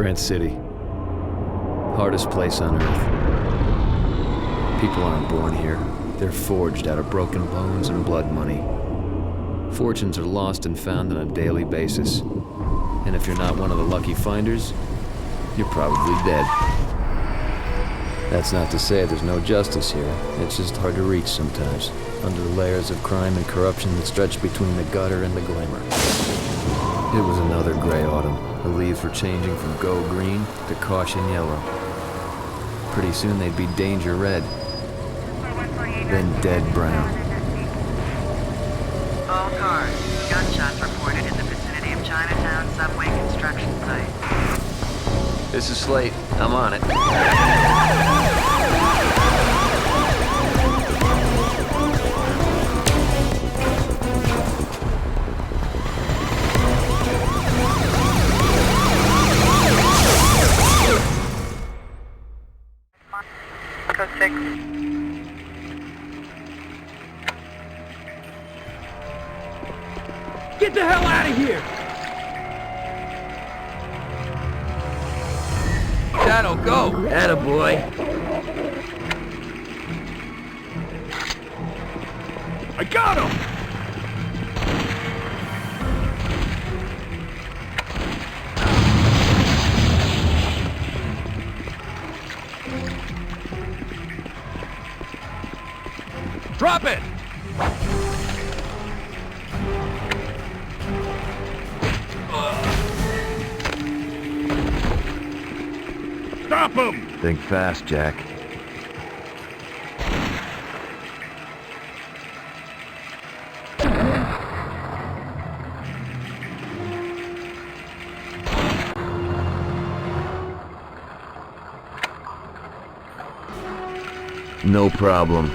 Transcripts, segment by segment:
Grant City. Hardest place on Earth. People aren't born here. They're forged out of broken bones and blood money. Fortunes are lost and found on a daily basis. And if you're not one of the lucky finders, you're probably dead. That's not to say there's no justice here. It's just hard to reach sometimes, under the layers of crime and corruption that stretch between the gutter and the glamour. It was another gray autumn. The leaves were changing from go green to caution yellow. Pretty soon they'd be danger red, then dead brown. All cars. Gunshots reported in the vicinity of Chinatown subway construction site. This is Slate. I'm on it. Code 6. Get the hell out of here! That'll go! Attaboy! I got him! Drop it! Stop him! Think fast, Jack. No problem.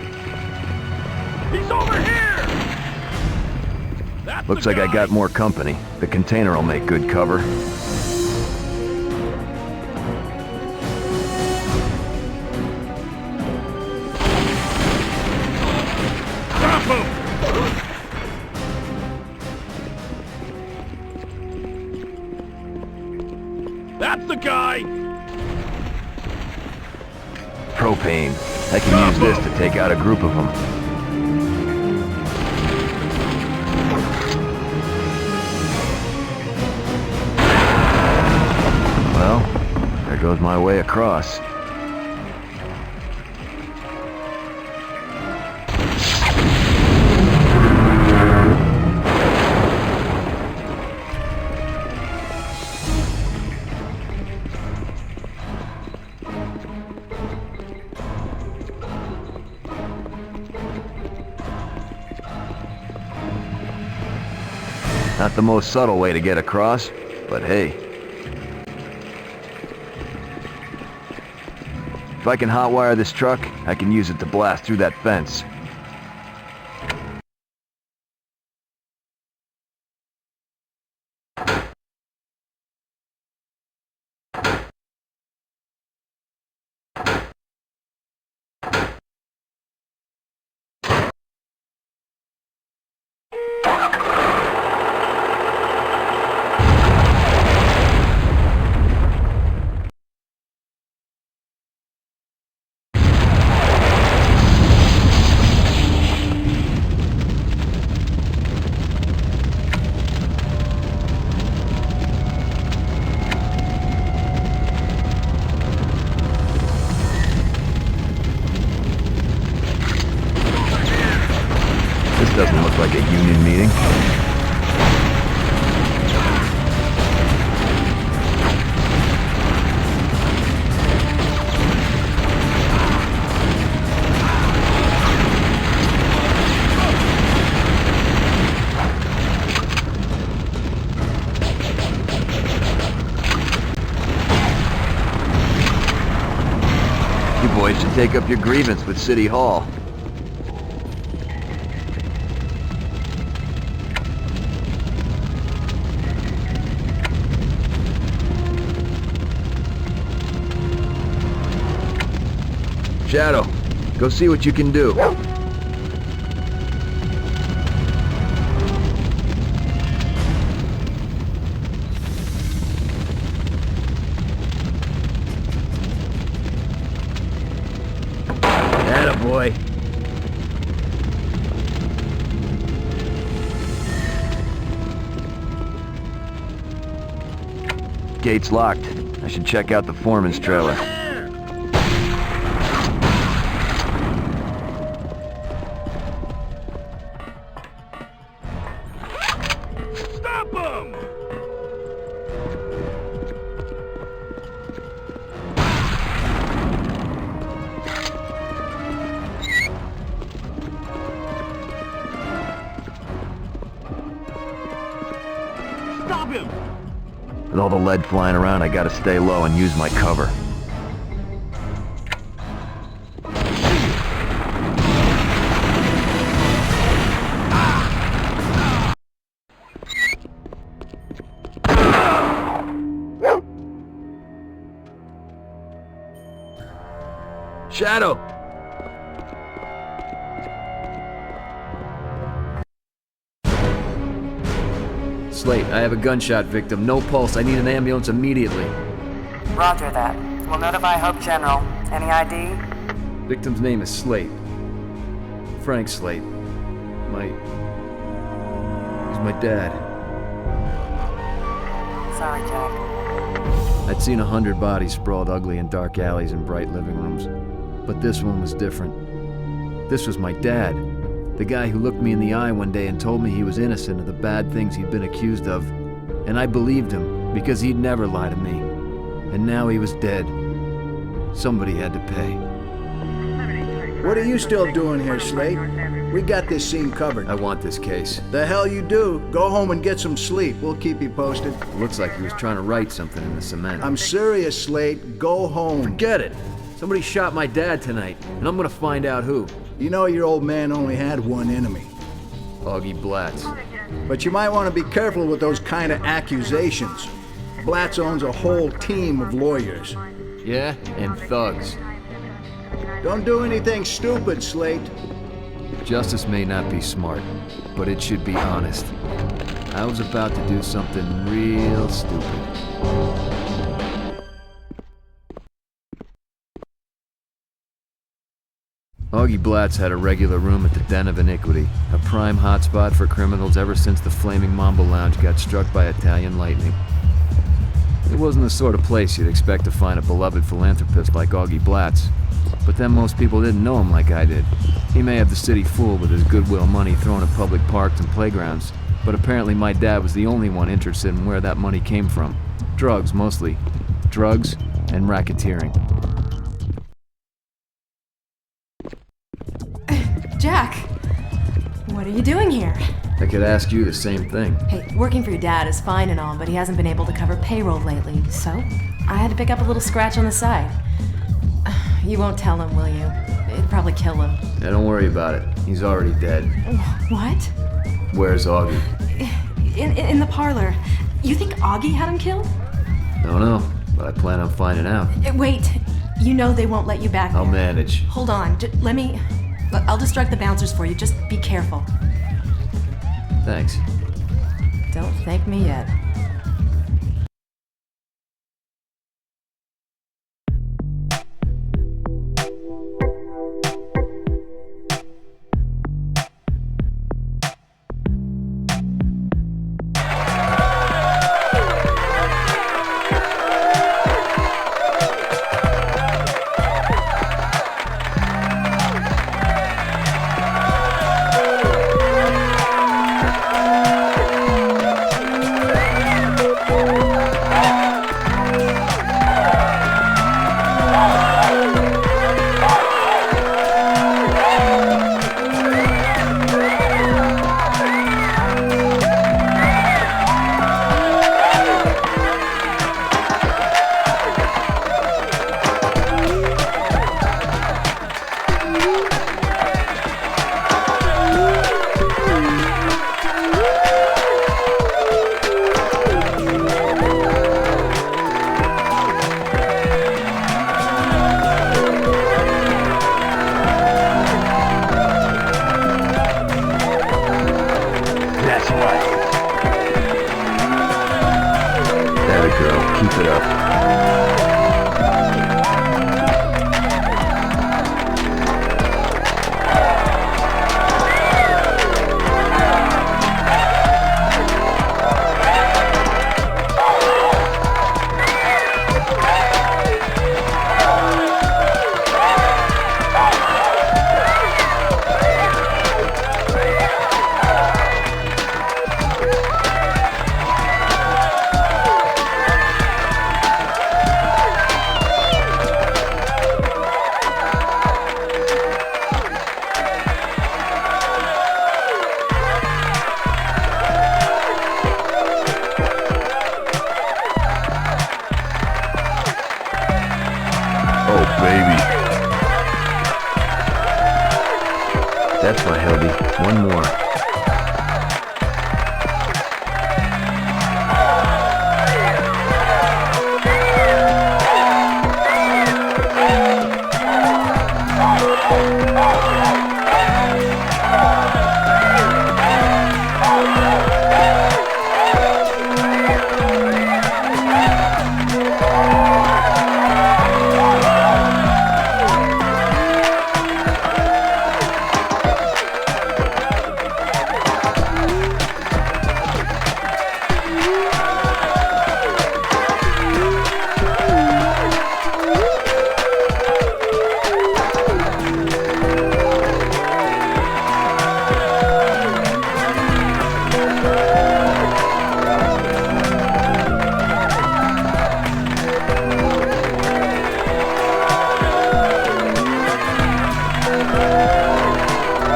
He's over here! That's Looks like I got more company. The container will make good cover. Stop him! That's the guy! Propane. I can use this to take out a group of them. Well, there goes my way across. Not the most subtle way to get across, but hey. If I can hotwire this truck, I can use it to blast through that fence. Doesn't look like a union meeting. You boys should take up your grievance with City Hall. Shadow, go see what you can do. boy. Gate's locked. I should check out the foreman's trailer. Stop him! Stop him! With all the lead flying around, I gotta stay low and use my cover. Shadow! Slate, I have a gunshot victim. No pulse. I need an ambulance immediately. Roger that. We'll notify Hope General. Any ID? Victim's name is Slate. Frank Slate. He's my dad. Sorry, Jack. I'd seen 100 bodies sprawled ugly in dark alleys and bright living rooms. But this one was different. This was my dad. The guy who looked me in the eye one day and told me he was innocent of the bad things he'd been accused of. And I believed him, because he'd never lie to me. And now he was dead. Somebody had to pay. What are you still doing here, Slate? We got this scene covered. I want this case. The hell you do. Go home and get some sleep. We'll keep you posted. It looks like he was trying to write something in the cement. I'm serious, Slate. Go home. Forget it! Somebody shot my dad tonight, and I'm gonna find out who. You know your old man only had one enemy. Augie Blatz. But you might want to be careful with those kind of accusations. Blatz owns a whole team of lawyers. Yeah? And thugs. Don't do anything stupid, Slate. Justice may not be smart, but it should be honest. I was about to do something real stupid. Augie Blatz had a regular room at the Den of Iniquity, a prime hotspot for criminals ever since the Flaming Mambo Lounge got struck by Italian lightning. It wasn't the sort of place you'd expect to find a beloved philanthropist like Augie Blatz, but then most people didn't know him like I did. He may have the city fooled with his goodwill money thrown at public parks and playgrounds, but apparently my dad was the only one interested in where that money came from. Drugs, mostly. Drugs and racketeering. Jack, what are you doing here? I could ask you the same thing. Hey, working for your dad is fine and all, but he hasn't been able to cover payroll lately, so I had to pick up a little scratch on the side. You won't tell him, will you? It'd probably kill him. Yeah, don't worry about it. He's already dead. What? Where's Augie? In the parlor. You think Augie had him killed? Don't know, but I plan on finding out. Wait, you know they won't let you back there. I'll manage. Hold on, I'll distract the bouncers for you, just be careful. Thanks. Don't thank me yet. Keep it up. Hildy. One more.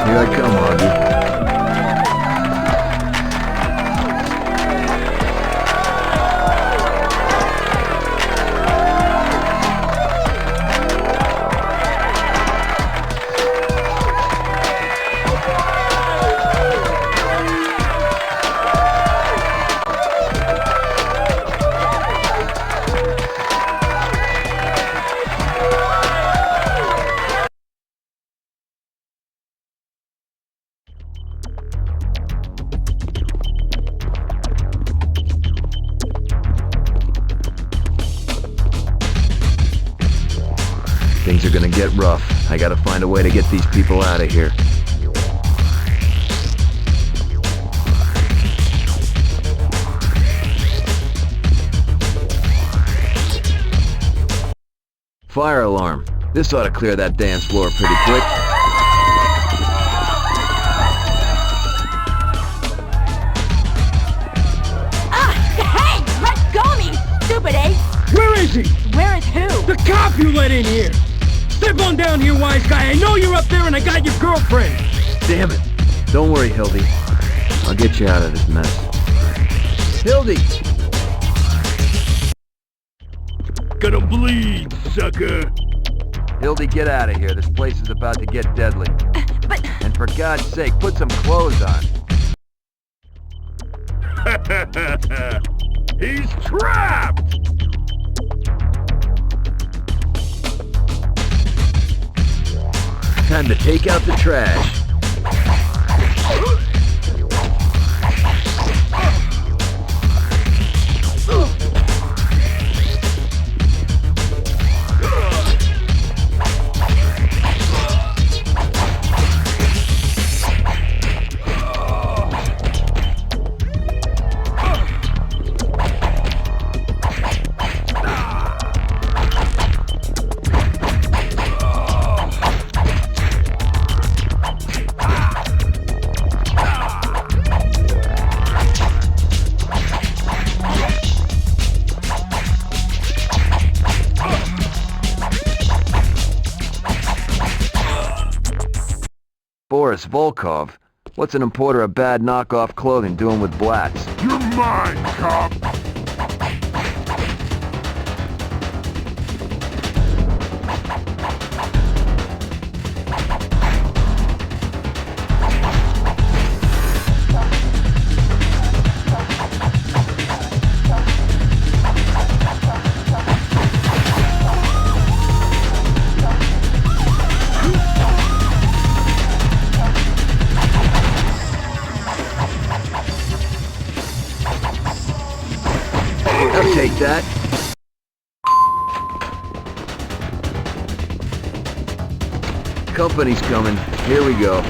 Here I come, Augie. Things are gonna get rough. I gotta find a way to get these people out of here. Fire alarm. This ought to clear that dance floor pretty quick. Hey! Let go of me, stupid, eh? Where is he? Where is who? The cop you let in here! Step on down here, wise guy. I know you're up there and I got your girlfriend. Damn it. Don't worry, Hildy. I'll get you out of this mess. Hildy! Gonna bleed, sucker. Hildy, get out of here. This place is about to get deadly. But... And for God's sake, put some clothes on. He's trapped! Time to take out the trash. Boris Volkov? What's an importer of bad knockoff clothing doing with blacks? You're mine, cop! I'll take that. Company's coming. Here we go.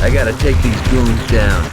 I gotta take these goons down.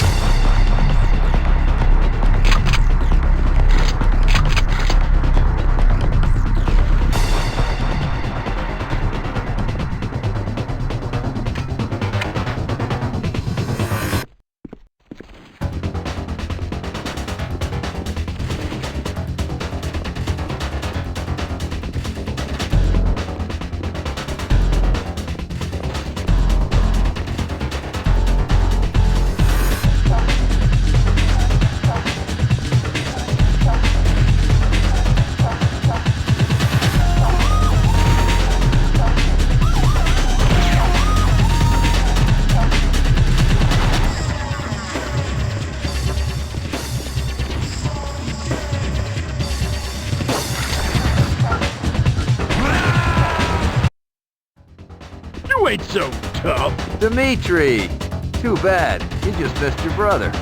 You ain't so tough. Dimitri! Too bad. You just missed your brother.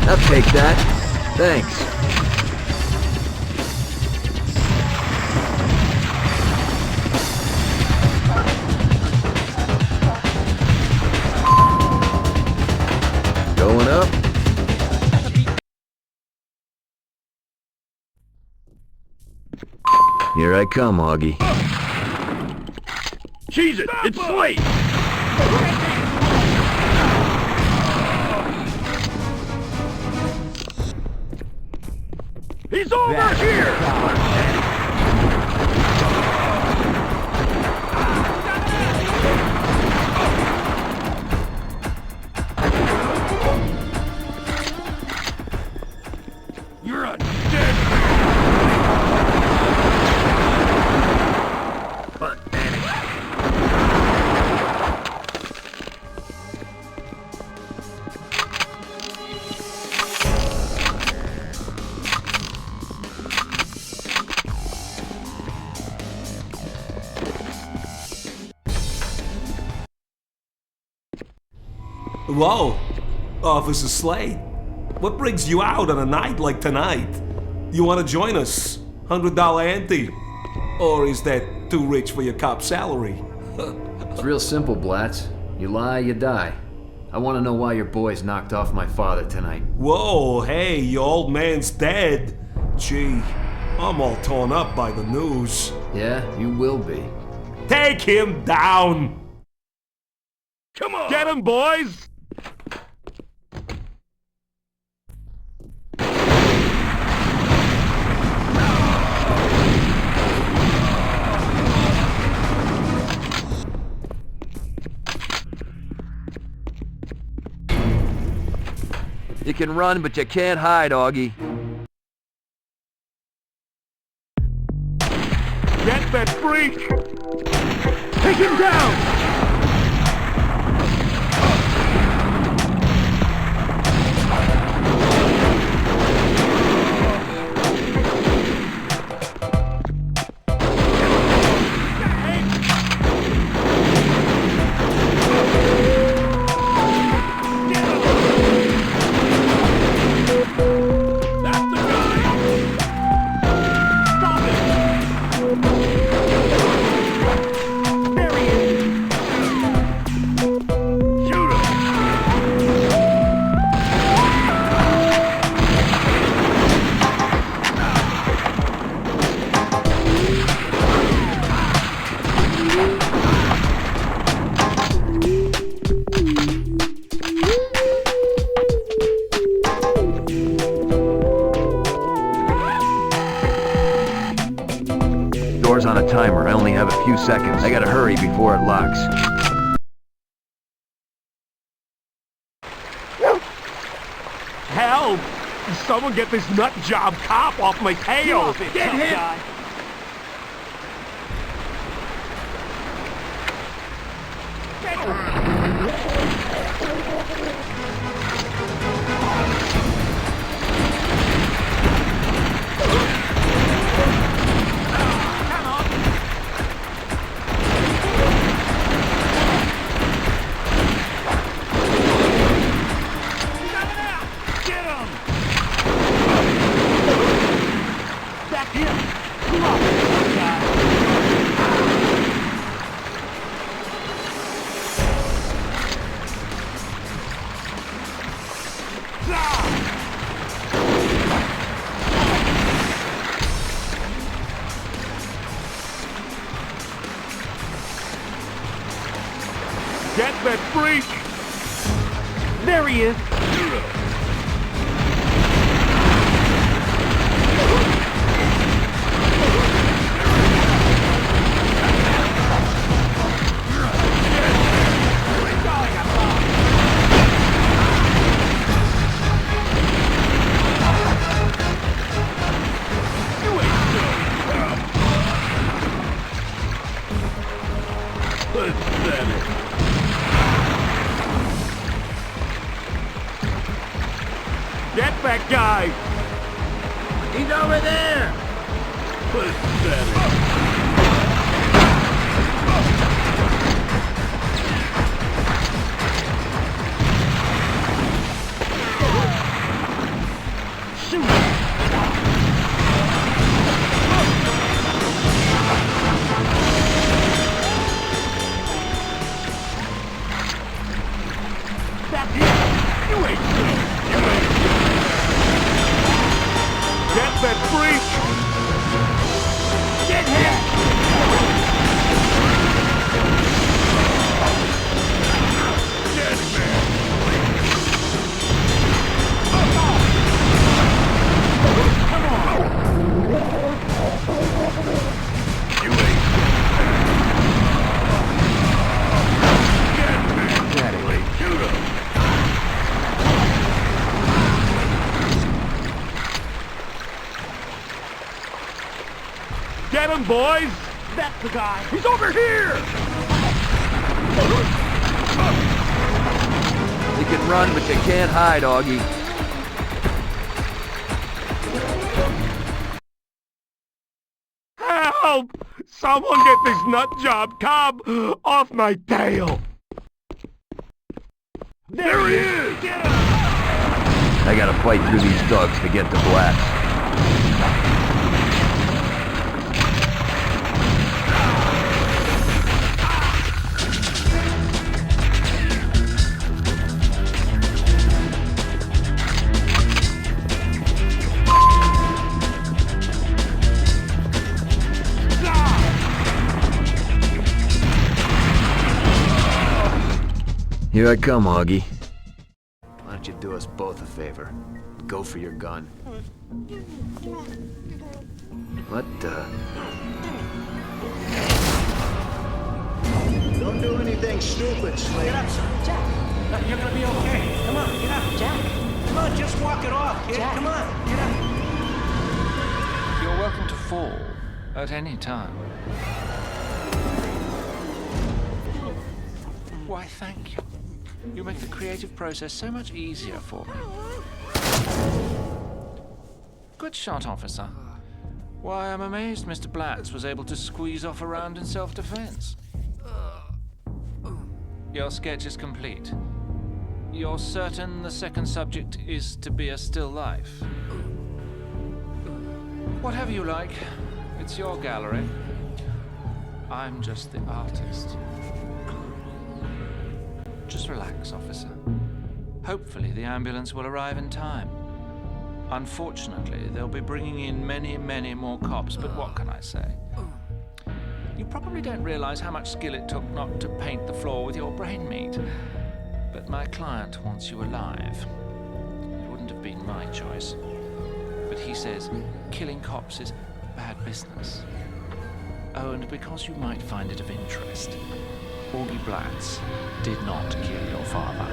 I'll take that. Thanks. Going up. Here I come, Augie. Jesus, it's Slate! He's over here! You're a dead... Whoa, Officer Slade. What brings you out on a night like tonight? You want to join us? $100 ante? Or is that too rich for your cop salary? It's real simple, Blatz. You lie, you die. I want to know why your boys knocked off my father tonight. Whoa, hey, your old man's dead. Gee, I'm all torn up by the news. Yeah, you will be. Take him down! Come on! Get him, boys! You can run, but you can't hide, Augie. Get that freak! Take him down! Door's on a timer. I only have a few seconds. I gotta hurry before it locks. Help! Someone get this nut job cop off my tail! Get him! Guy. that freak! There he is! Get that guy! He's over there! That freak! Get him! Dead man! Come on! You ain't dead man! Daddy, shoot him! Get him, boys! That's the guy! He's over here! You can run, but you can't hide, Augie. Help! Someone get this nutjob Cobb off my tail! There he is! Get him! I gotta fight through these thugs to get to Blatz. Here I come, Augie. Why don't you do us both a favor? Go for your gun. What the? Don't do anything stupid, Slade. Get up, son. Jack. You're gonna be okay. Come on, get up. Jack. Come on, just walk it off, kid. Jack. Come on, get up. You're welcome to fall at any time. Why, thank you. You make the creative process so much easier for me. Good shot, officer. Why, I'm amazed Mr. Blatz was able to squeeze off a round in self-defense. Your sketch is complete. You're certain the second subject is to be a still life? Whatever you like. It's your gallery. I'm just the artist. Just relax, officer. Hopefully the ambulance will arrive in time. Unfortunately, they'll be bringing in many, many more cops, but what can I say? You probably don't realize how much skill it took not to paint the floor with your brain meat. But my client wants you alive. It wouldn't have been my choice. But he says killing cops is bad business. Oh, and because you might find it of interest, Augie Blatz did not kill your father.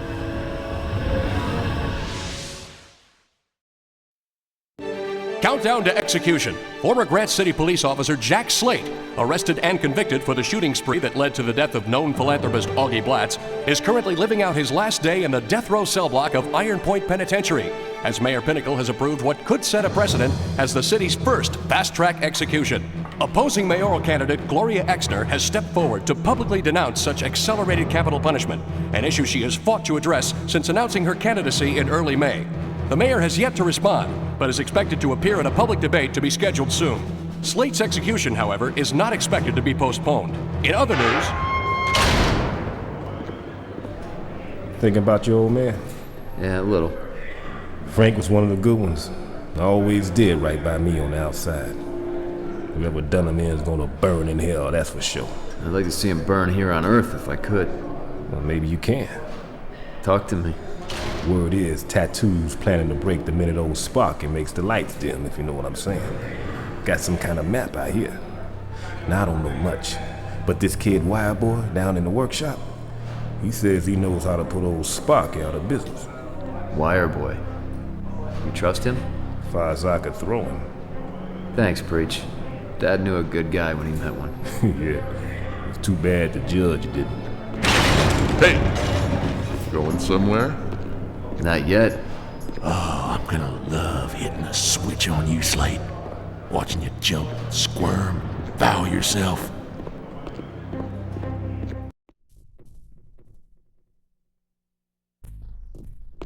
Countdown to execution. Former Grant City police officer Jack Slate, arrested and convicted for the shooting spree that led to the death of known philanthropist Augie Blatz, is currently living out his last day in the death row cell block of Iron Point Penitentiary, as Mayor Pinnacle has approved what could set a precedent as the city's first fast-track execution. Opposing mayoral candidate Gloria Exner has stepped forward to publicly denounce such accelerated capital punishment, an issue she has fought to address since announcing her candidacy in early May. The mayor has yet to respond, but is expected to appear in a public debate to be scheduled soon. Slate's execution, however, is not expected to be postponed. In other news... Thinking about your old man? Yeah, a little. Frank was one of the good ones. Always did right by me on the outside. Whoever done him in is gonna burn in hell, that's for sure. I'd like to see him burn here on Earth if I could. Well, maybe you can. Talk to me. Word is, Tattoo's planning to break the minute old spark and makes the lights dim, if you know what I'm saying. Got some kind of map out here. Now, I don't know much, but this kid Wireboy down in the workshop, he says he knows how to put old Sparky out of business. Wireboy. You trust him? As far as I could throw him. Thanks, Preach. Dad knew a good guy when he met one. Yeah. It's too bad the judge didn't. Hey! Going somewhere? Not yet. Oh, I'm gonna love hitting a switch on you, Slate. Watching you jump, squirm, foul yourself.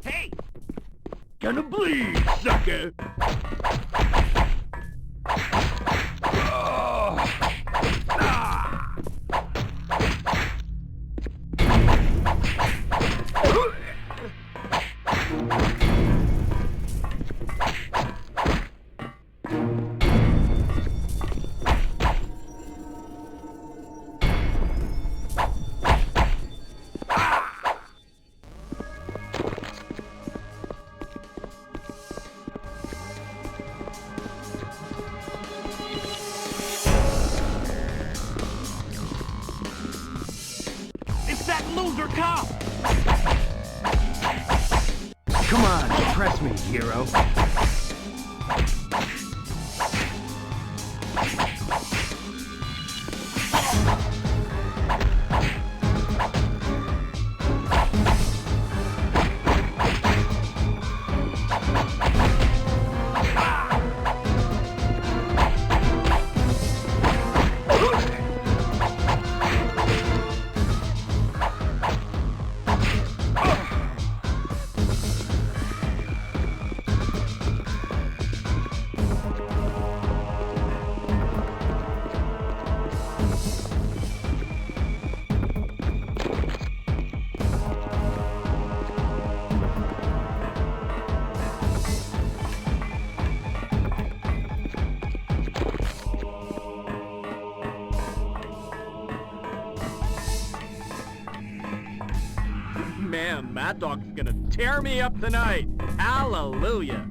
Hey! Gonna bleed, sucker! That loser cop! Come on, press me, hero. Man, Mad Dog's gonna tear me up tonight. Hallelujah.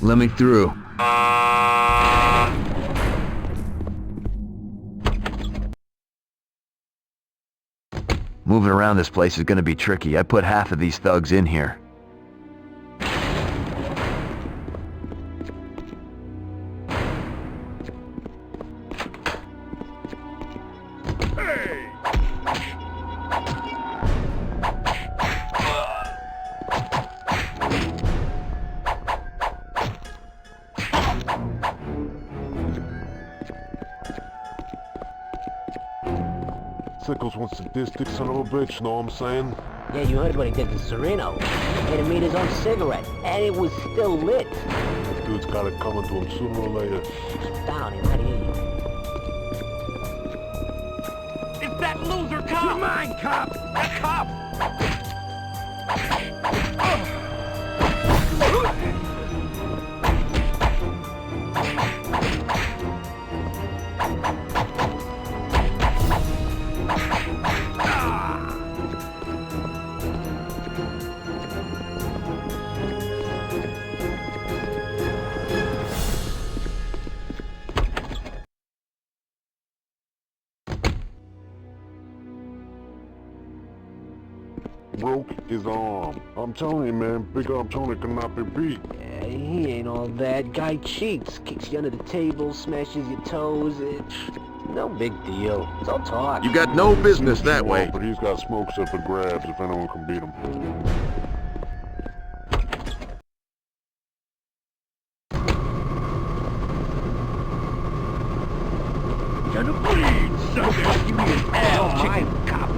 Let me through. Moving around this place is gonna be tricky. I put half of these thugs in here. Sickles one sadistic son of a bitch, know what I'm saying? Yeah, you heard what he did to Sereno. Made him eat his own cigarette, and it was still lit. This dude's got it coming to him sooner or later. Down, he might hear you. It's that loser cop! You're mine, cop! That cop! Broke his arm. I'm telling you, man, Big Arm Tony cannot be beat. Yeah, he ain't all that. Guy cheats, kicks you under the table, smashes your toes. No big deal. It's all talk. You got no business that way. But he's got smokes up for grabs if anyone can beat him. Gonna bleed, sucker! Give me an L, chicken cop!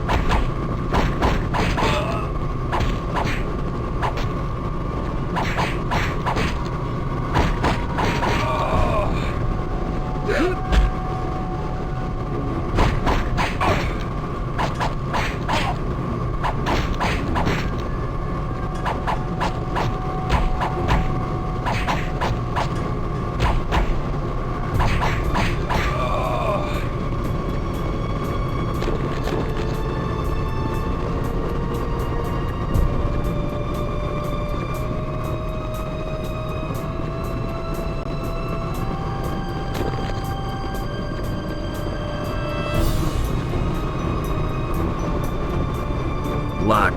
Locked.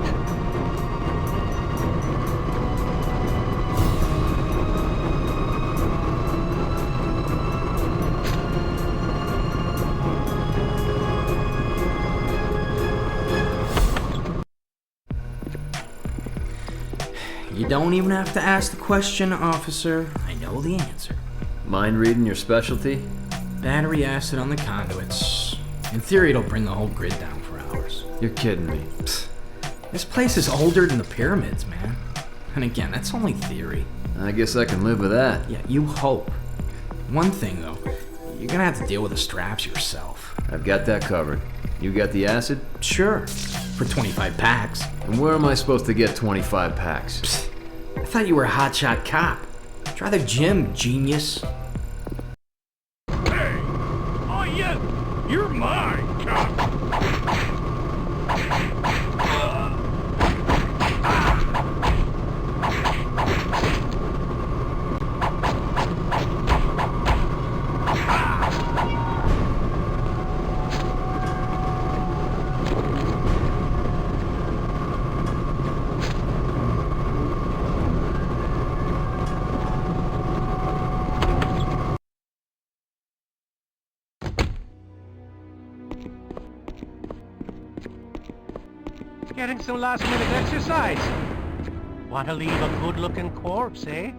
You don't even have to ask the question, officer. I know the answer. Mind reading your specialty? Battery acid on the conduits. In theory, it'll bring the whole grid down for hours. You're kidding me. Psst. This place is older than the pyramids, man. And again, that's only theory. I guess I can live with that. Yeah, you hope. One thing, though. You're gonna have to deal with the straps yourself. I've got that covered. You got the acid? Sure. For 25 packs. And where am I supposed to get 25 packs? Psst. I thought you were a hotshot cop. Try the gym, genius. Hey! Oh, yeah! You're mine, cop! Getting some last-minute exercise. Want to leave a good-looking corpse, eh?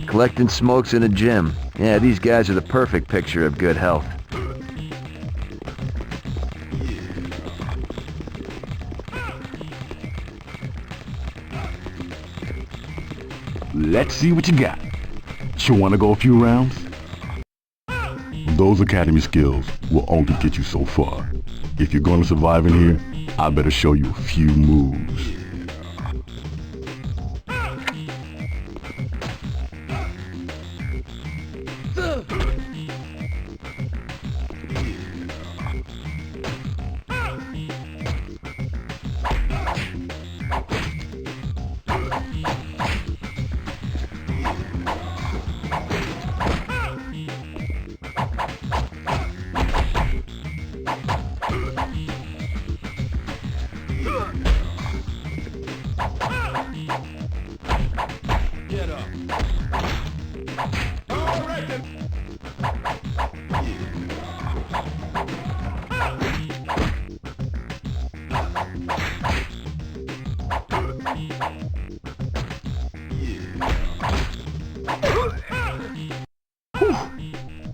Collecting smokes in a gym. Yeah, these guys are the perfect picture of good health. Let's see what you got. You want to go a few rounds? Those academy skills will only get you so far. If you're going to survive in here, I better show you a few moves.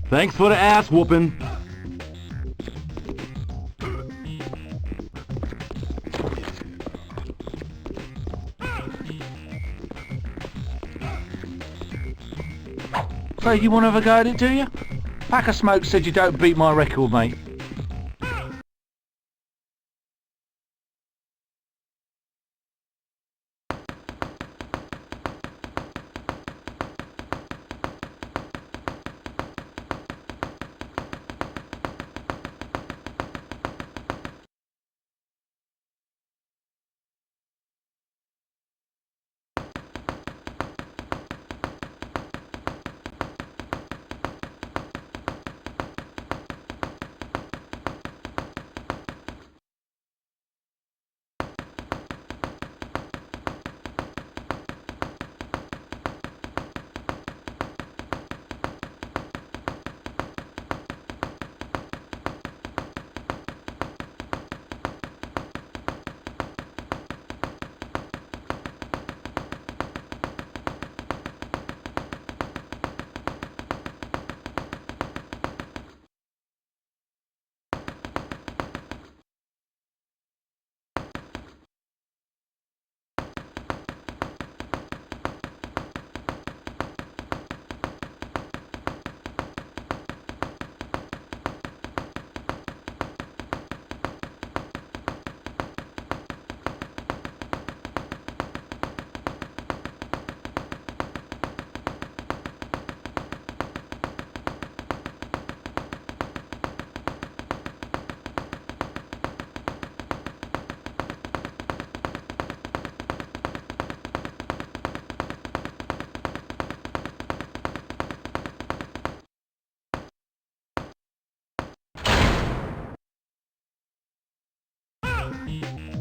Thanks for the ass whooping. So you want to have a go at it, do you? Pack of Smoke said you don't beat my record, mate.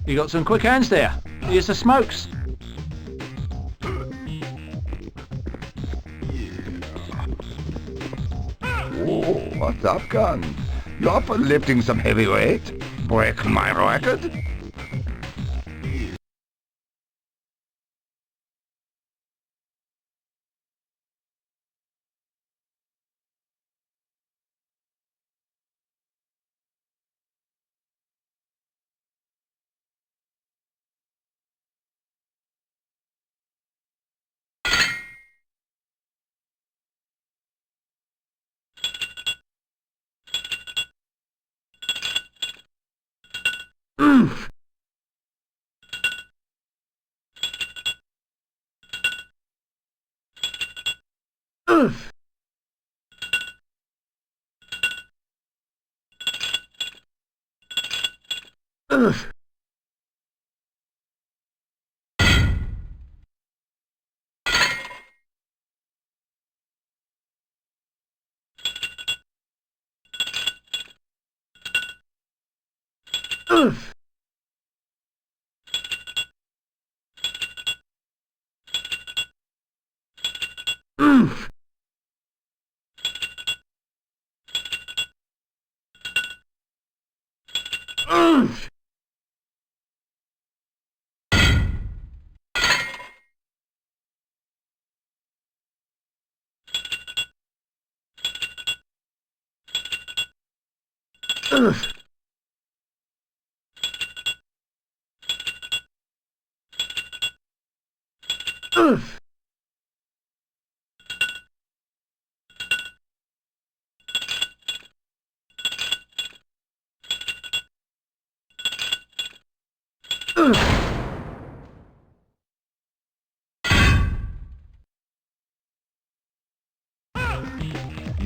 You got some quick hands there. Here's the Smokes. Oh, what's up, gun? You're for lifting some heavy weight? Break my record?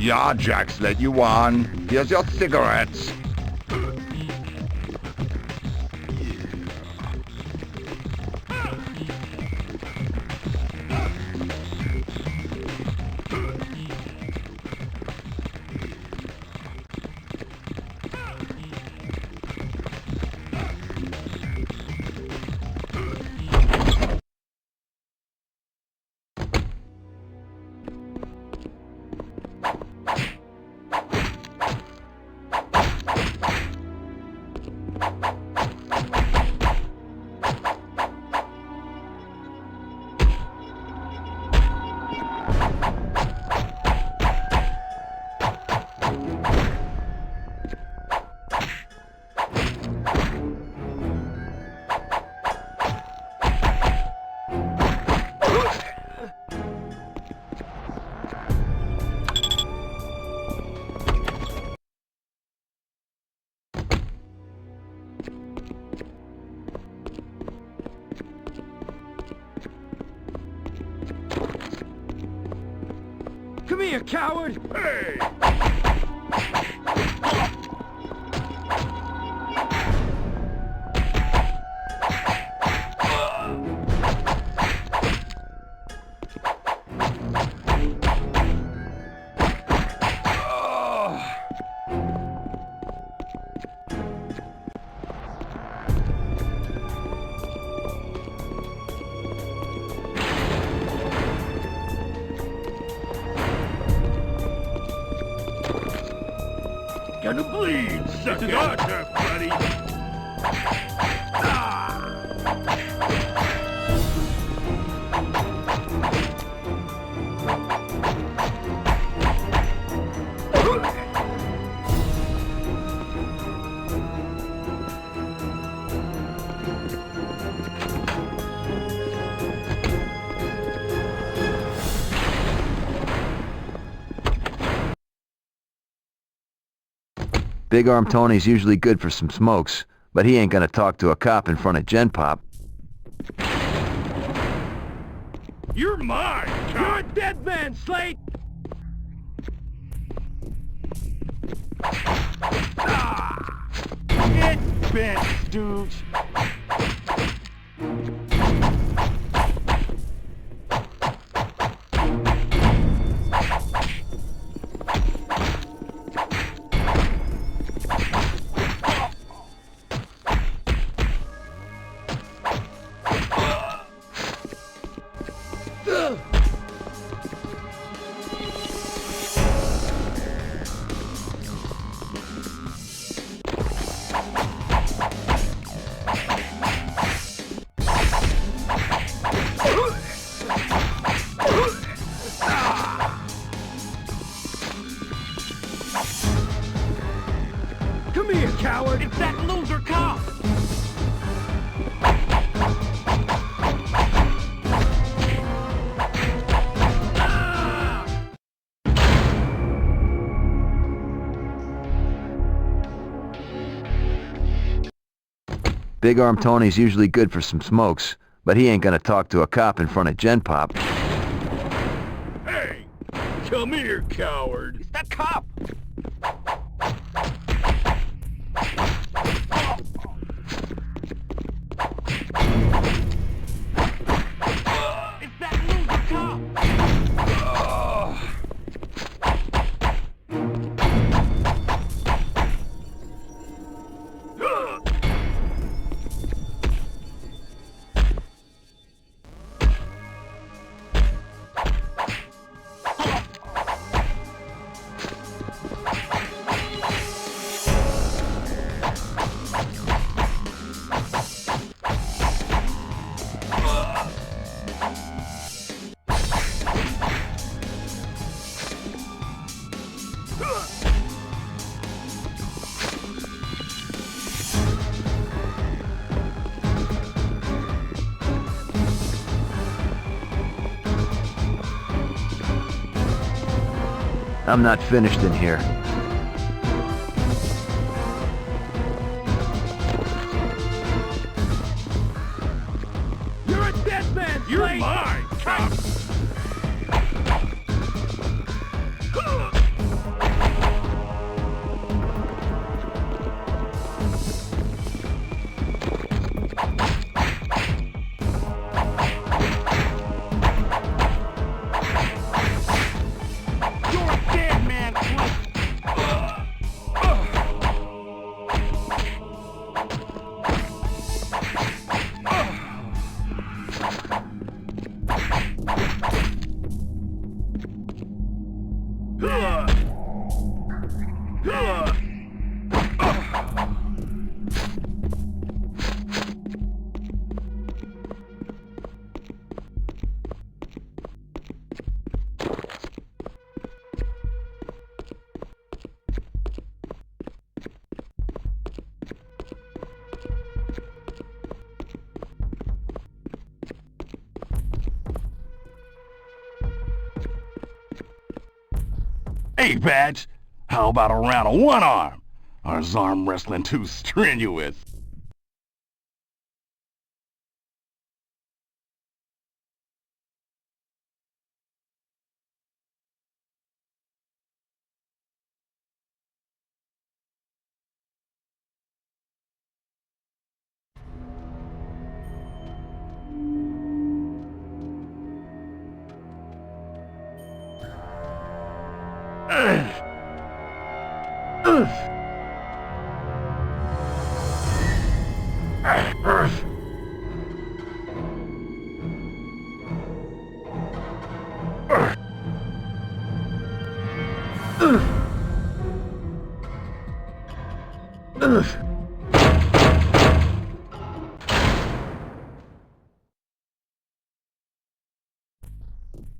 Yeah, Jax let you on. Here's your cigarettes. here, coward! Hey! Gonna bleed, suck it out there, buddy. Big Arm Tony's usually good for some smokes, but he ain't gonna talk to a cop in front of Gen Pop. You're mine! You're a dead man, Slate! Get bent, dudes. Come here, coward! It's that loser cop! Big Arm Tony's usually good for some smokes, but he ain't gonna talk to a cop in front of Gen Pop. Hey, come here, coward. It's that cop! It's that loser cop! I'm not finished in here. You're a dead man, Slate! You're mine, cop. You're a dead man, Slate! Hey, Badge, how about a round of one arm? Or is arm wrestling too strenuous?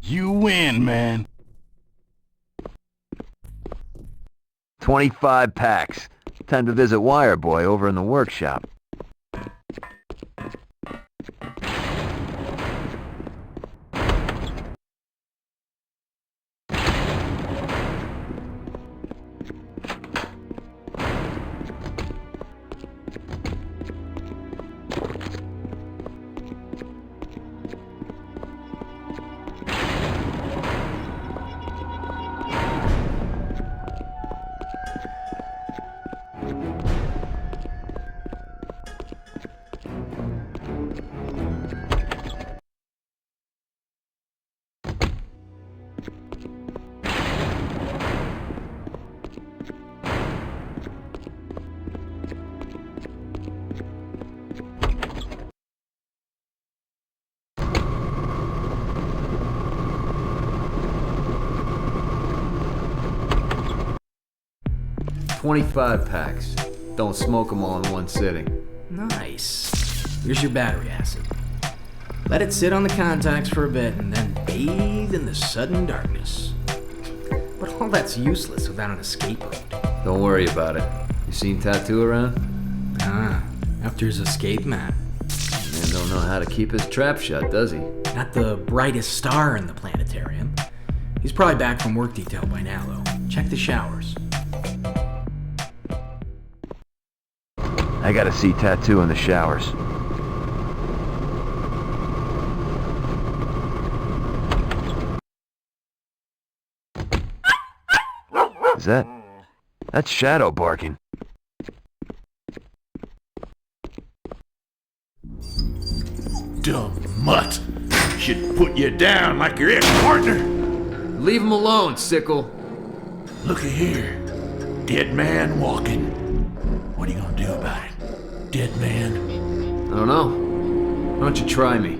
You win, man. 25 packs. Time to visit Wireboy over in the workshop. $25 packs. Don't smoke them all in one sitting. Nice. Here's your battery acid. Let it sit on the contacts for a bit and then bathe in the sudden darkness. But all that's useless without an escape route. Don't worry about it. You seen Tattoo around? Ah, after his escape map. Man don't know how to keep his trap shut, does he? Not the brightest star in the planetarium. He's probably back from work detail by now, though. Check the showers. I gotta see Tattoo in the showers. Is that... That's Shadow barking. Dumb mutt. Should put you down like your ex-partner. Leave him alone, Sickle. Looky here. Dead man walking. What are you gonna do about it? Dead man? I don't know. Why don't you try me?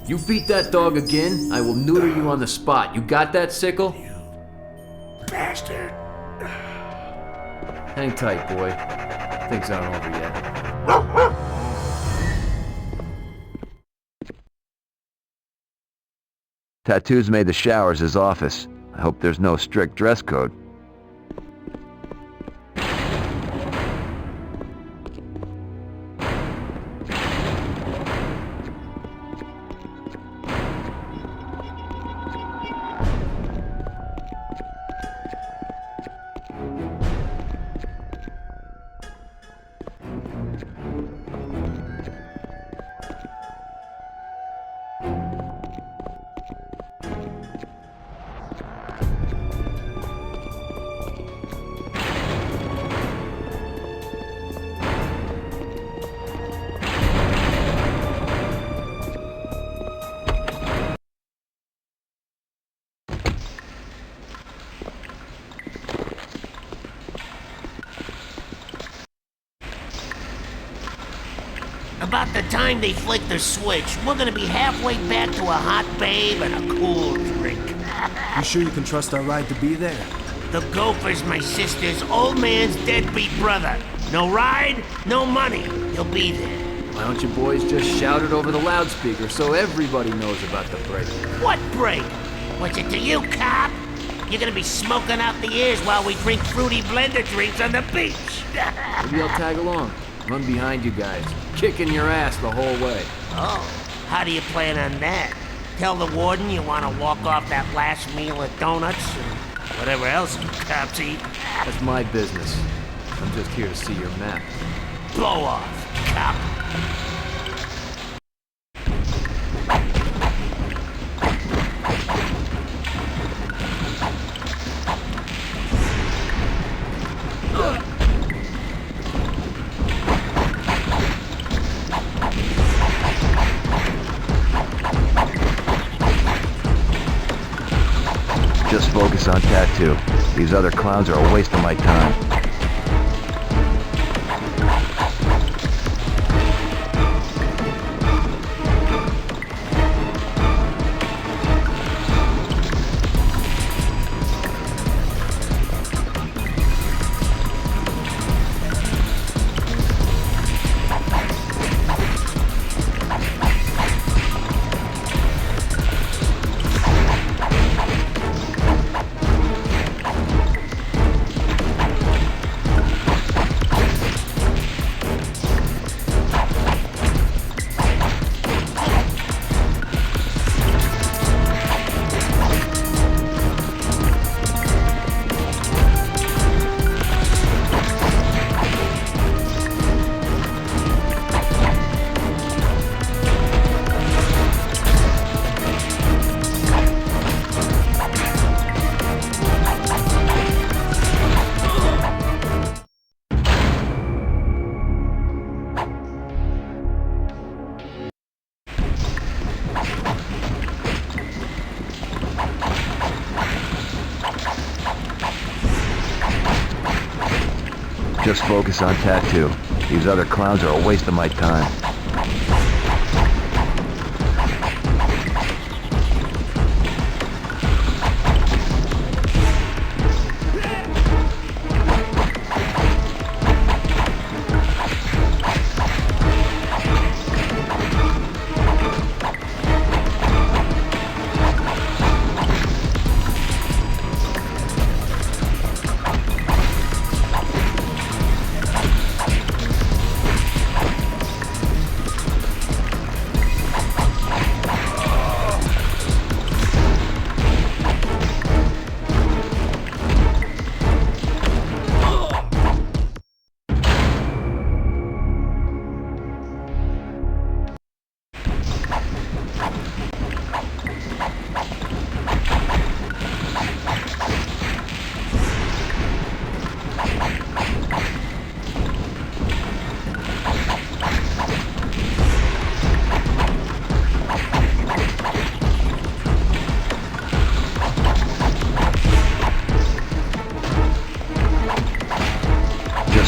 You beat that dog again, I will neuter you on the spot. You got that, Sickle? Bastard. Hang tight, boy. Things aren't over yet. Tattoos made the showers his office. I hope there's no strict dress code. About the time they flick the switch, we're gonna be halfway back to a hot babe and a cool drink. You sure you can trust our ride to be there? The gopher's my sister's old man's deadbeat brother. No ride, no money. He'll be there. Why don't you boys just shout it over the loudspeaker so everybody knows about the break? What break? What's it to you, cop? You're gonna be smoking out the ears while we drink fruity blender drinks on the beach. Maybe I'll tag along. Run behind you guys, kicking your ass the whole way. Oh, how do you plan on that? Tell the warden you want to walk off that last meal of donuts and whatever else you cops eat? That's my business. I'm just here to see your map. Blow off, cop. Just focus on Tattoo. These other clowns are a waste of my time. Just focus on Tattoo. These other clowns are a waste of my time.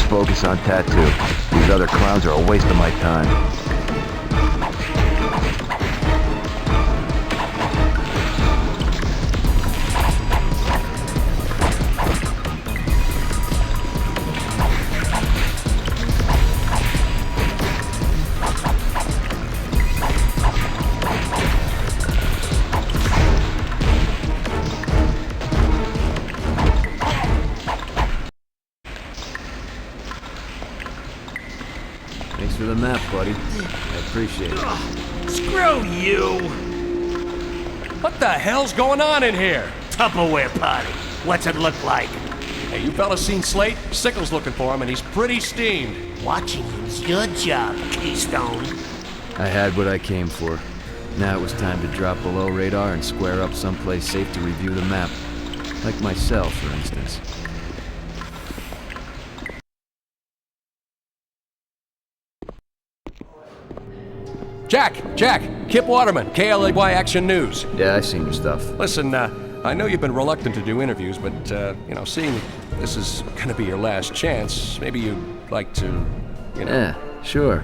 Focus on Tattoo. These other clowns are a waste of my time. map, buddy. I appreciate it. Screw you! What the hell's going on in here? Tupperware party. What's it look like? Hey, you fellas seen Slate? Sickle's looking for him, and he's pretty steamed. Watching him's your job, Keystone. I had what I came for. Now it was time to drop below radar and square up someplace safe to review the map. Like my cell, for instance. Jack! Kip Waterman, KLAY Action News. Yeah, I seen your stuff. Listen, I know you've been reluctant to do interviews, but, seeing this is gonna be your last chance, maybe you'd like to, Yeah, sure.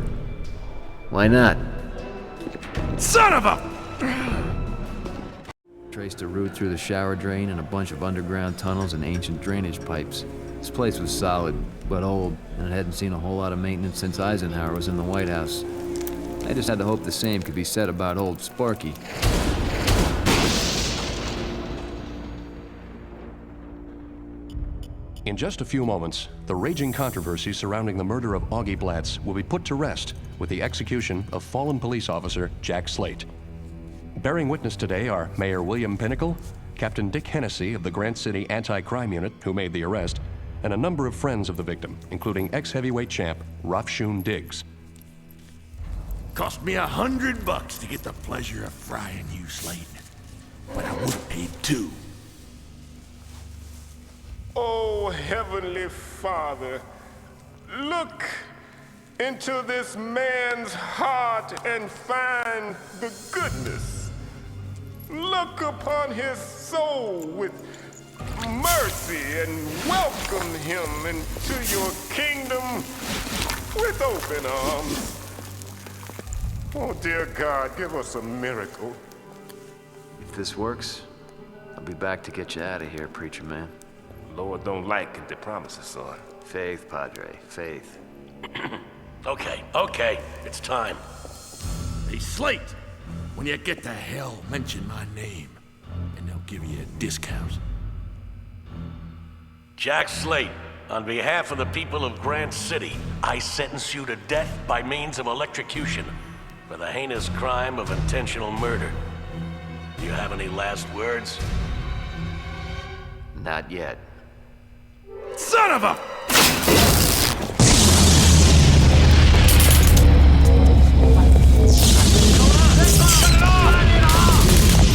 Why not? Son of a... Traced a route through the shower drain and a bunch of underground tunnels and ancient drainage pipes. This place was solid, but old, and it hadn't seen a whole lot of maintenance since Eisenhower was in the White House. I just had to hope the same could be said about old Sparky. In just a few moments, the raging controversy surrounding the murder of Augie Blatz will be put to rest with the execution of fallen police officer Jack Slate. Bearing witness today are Mayor William Pinnacle, Captain Dick Hennessy of the Grant City Anti-Crime Unit, who made the arrest, and a number of friends of the victim, including ex-heavyweight champ Rafshoon Diggs. Cost me $100 to get the pleasure of frying you, Slate. But I would have paid $2. Oh, Heavenly Father, look into this man's heart and find the goodness. Look upon his soul with mercy and welcome him into your kingdom with open arms. Oh, dear God, give us a miracle. If this works, I'll be back to get you out of here, preacher man. Lord don't like empty promises, son. Faith, Padre, faith. Okay, it's time. Hey, Slate, when you get to hell, mention my name, and they'll give you a discount. Jack Slate, on behalf of the people of Grant City, I sentence you to death by means of electrocution for the heinous crime of intentional murder. Do you have any last words? Not yet. Son of a...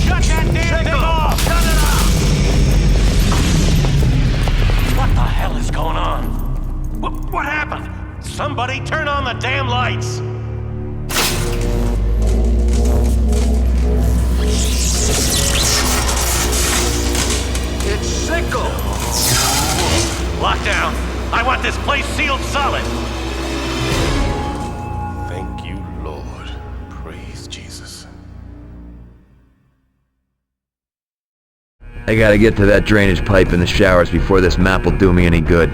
Shut that damn thing off! Shut it off! What the hell is going on? What happened? Somebody turn on the damn lights! It's Sickle! Lockdown! I want this place sealed solid! Thank you, Lord. Praise Jesus. I gotta get to that drainage pipe in the showers before this map will do me any good.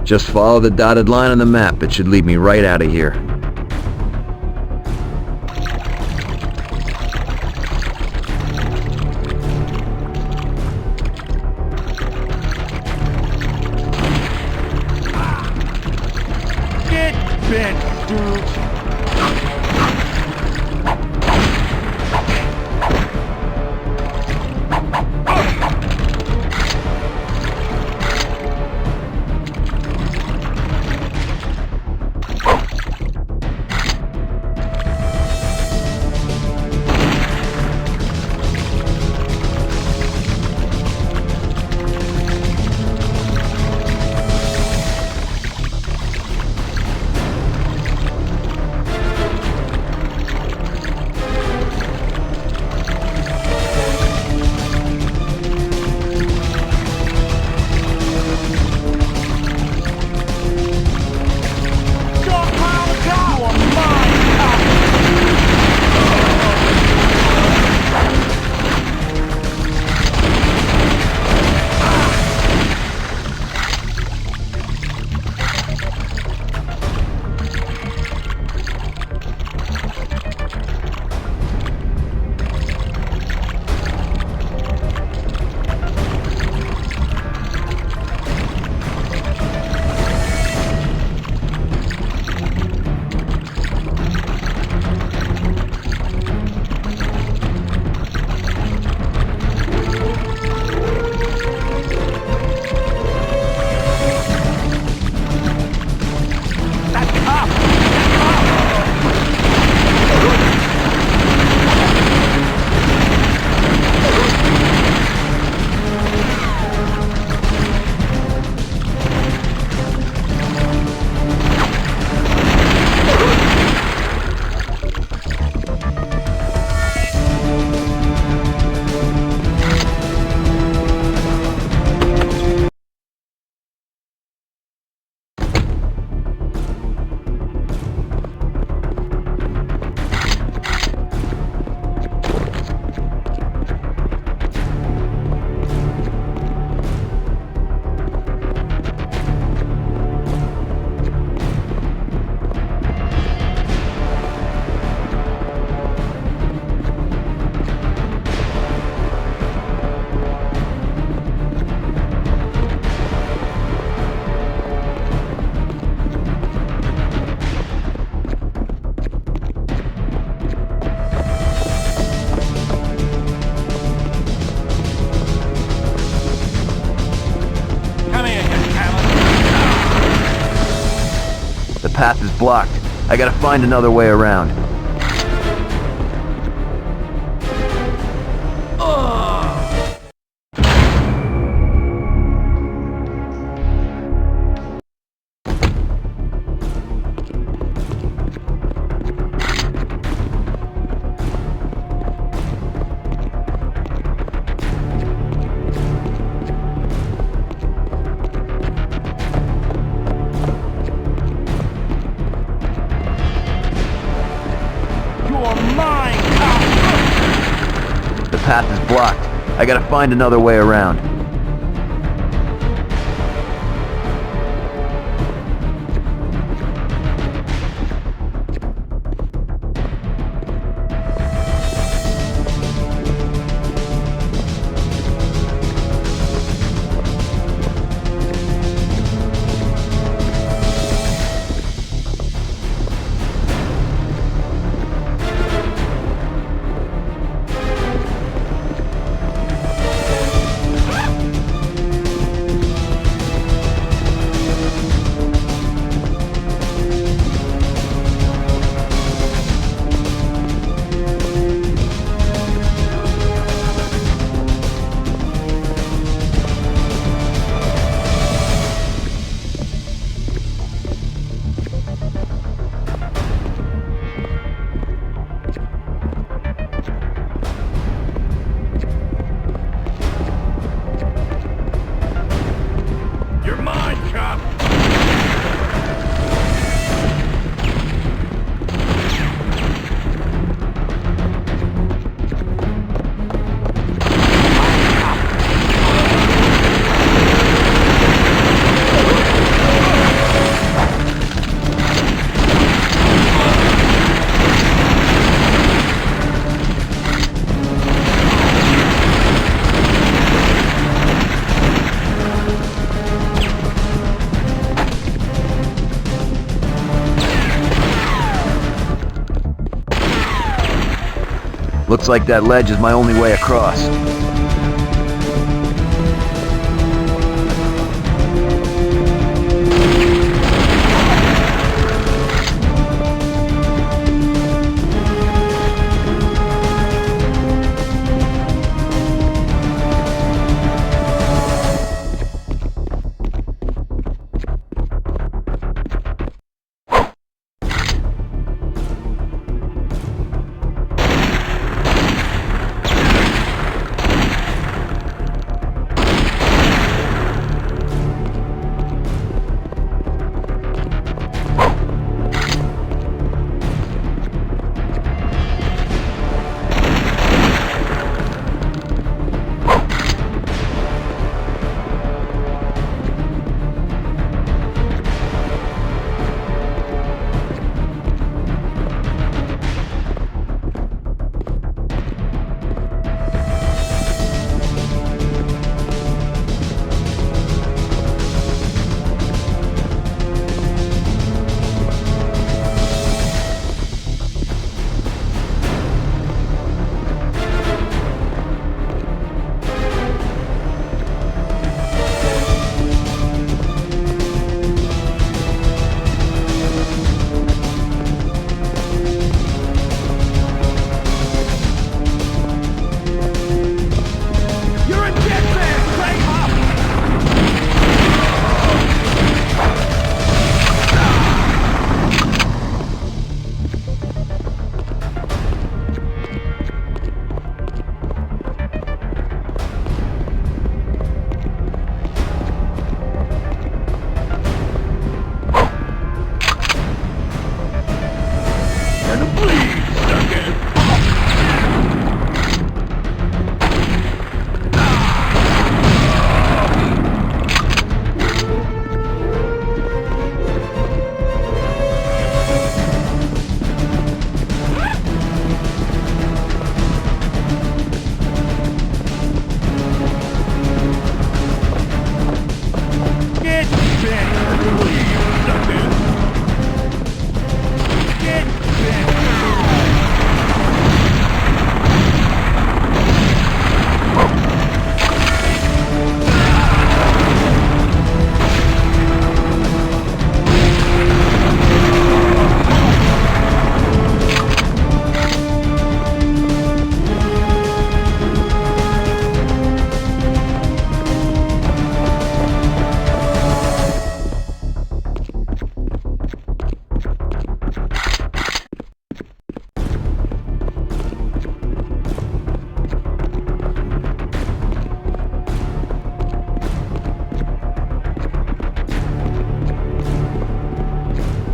Just follow the dotted line on the map. It should lead me right out of here. Get bent, dude. The path is blocked. I gotta find another way around. The path is blocked. I gotta find another way around. Looks like that ledge is my only way across.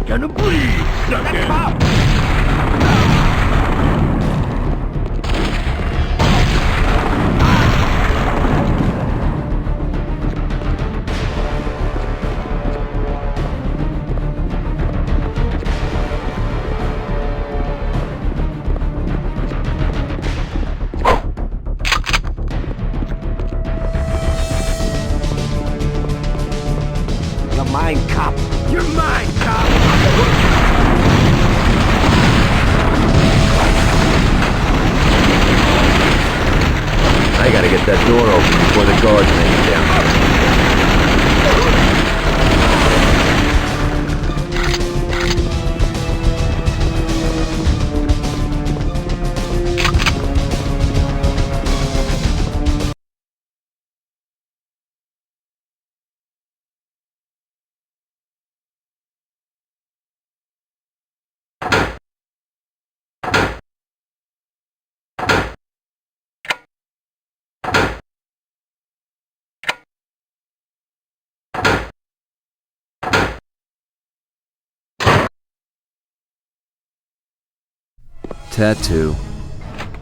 Gonna bleed, sucker! You're mine, cop. You're mine, cop! I gotta get that door open before the guards make it down. Tattoo.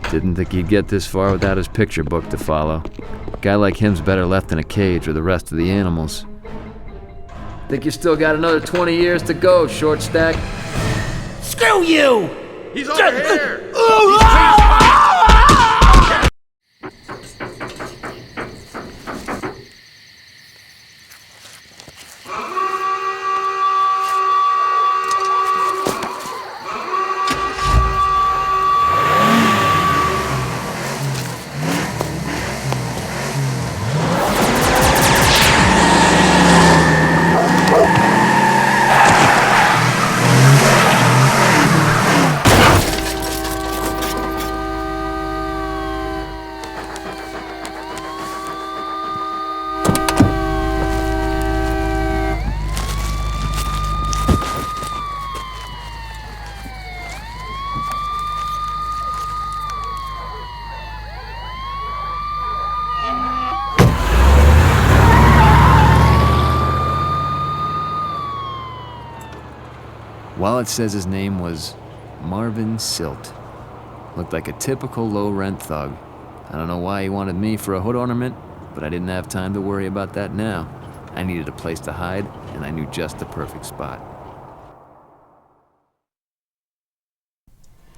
Didn't think he'd get this far without his picture book to follow. Guy like him's better left in a cage with the rest of the animals. Think you still got another 20 years to go, short stack? Screw you! He's over here! Wallet says his name was Marvin Silt. Looked like a typical low-rent thug. I don't know why he wanted me for a hood ornament, but I didn't have time to worry about that now. I needed a place to hide, and I knew just the perfect spot.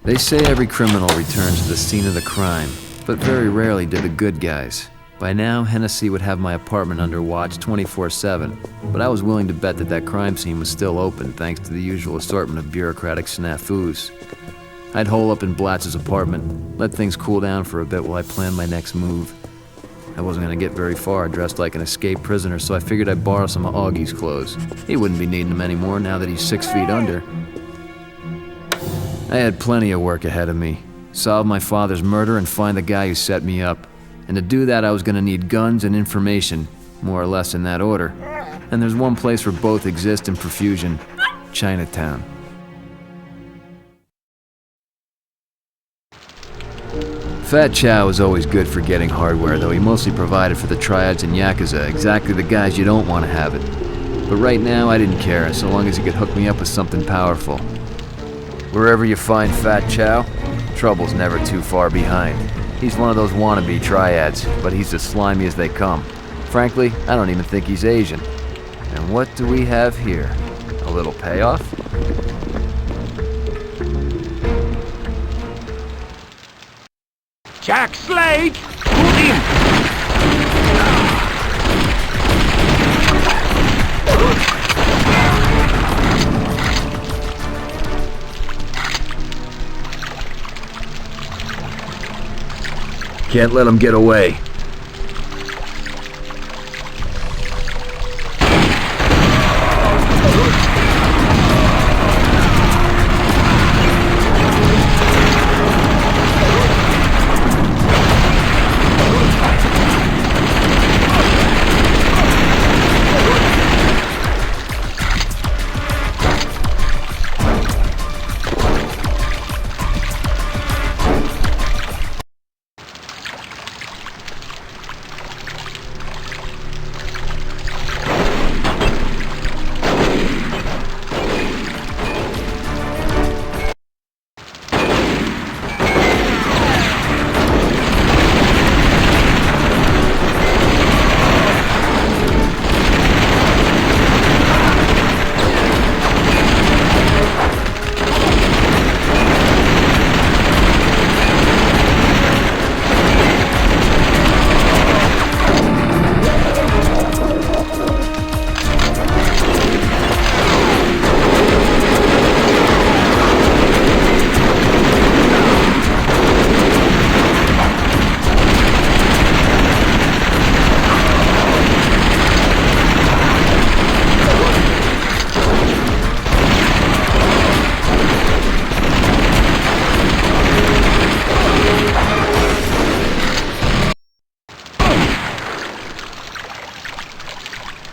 They say every criminal returns to the scene of the crime, but very rarely do the good guys. By now, Hennessy would have my apartment under watch 24/7, but I was willing to bet that that crime scene was still open thanks to the usual assortment of bureaucratic snafus. I'd hole up in Blatz's apartment, let things cool down for a bit while I planned my next move. I wasn't gonna get very far dressed like an escaped prisoner, so I figured I'd borrow some of Augie's clothes. He wouldn't be needing them anymore now that he's 6 feet under. I had plenty of work ahead of me. Solve my father's murder and find the guy who set me up. And to do that, I was gonna need guns and information, more or less in that order. And there's one place where both exist in profusion: Chinatown. Fat Chow was always good for getting hardware, though he mostly provided for the triads and Yakuza, exactly the guys you don't want to have it. But right now, I didn't care, so long as he could hook me up with something powerful. Wherever you find Fat Chow, trouble's never too far behind. He's one of those wannabe triads, but he's as slimy as they come. Frankly, I don't even think he's Asian. And what do we have here? A little payoff? Jack Slade! Shoot him! Can't let him get away.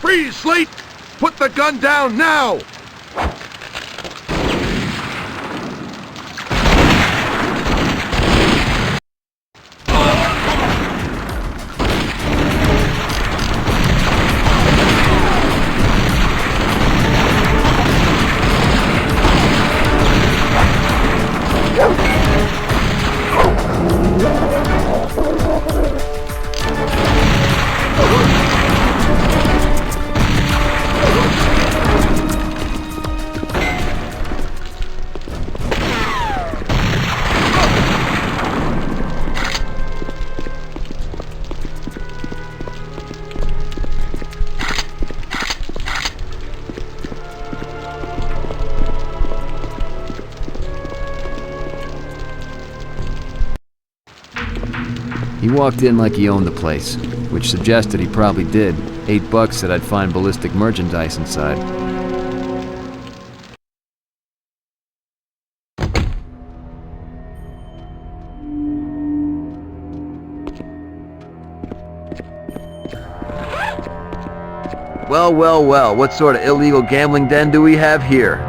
Freeze, Slate! Put the gun down now! He walked in like he owned the place, which suggested he probably did. $8 said I'd find ballistic merchandise inside. Well, well, well, what sort of illegal gambling den do we have here?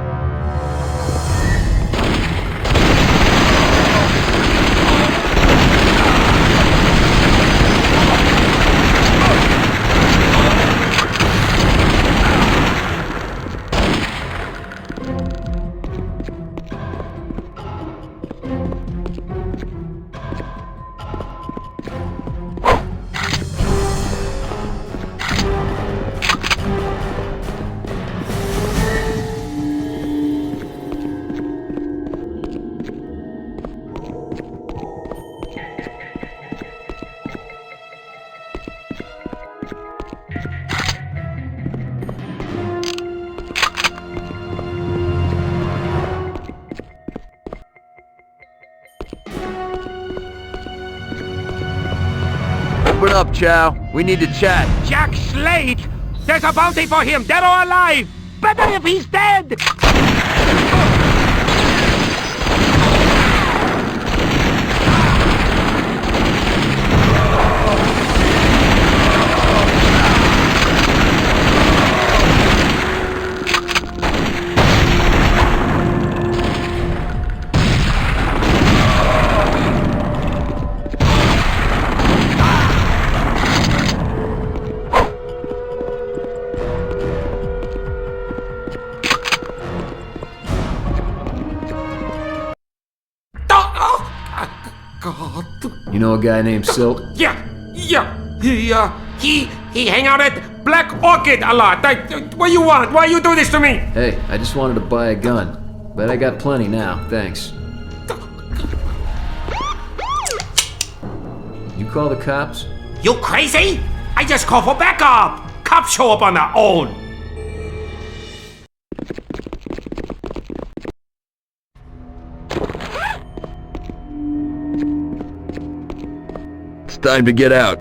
up, Chow? We need to chat. Jack Slade! There's a bounty for him, dead or alive! Better if he's dead! You know a guy named Silt? Yeah. He hang out at Black Orchid a lot. What you want? Why you do this to me? Hey, I just wanted to buy a gun. But I got plenty now, thanks. You call the cops? You crazy? I just call for backup. Cops show up on their own. It's time to get out.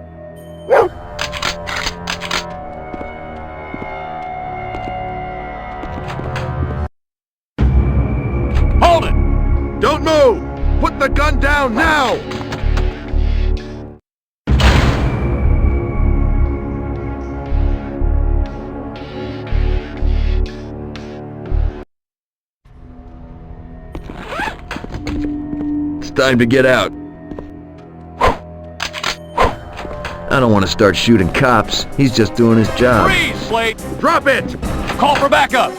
Hold it! Don't move! Put the gun down now! It's time to get out. I don't want to start shooting cops. He's just doing his job. Freeze, Slade! Drop it! Call for backup!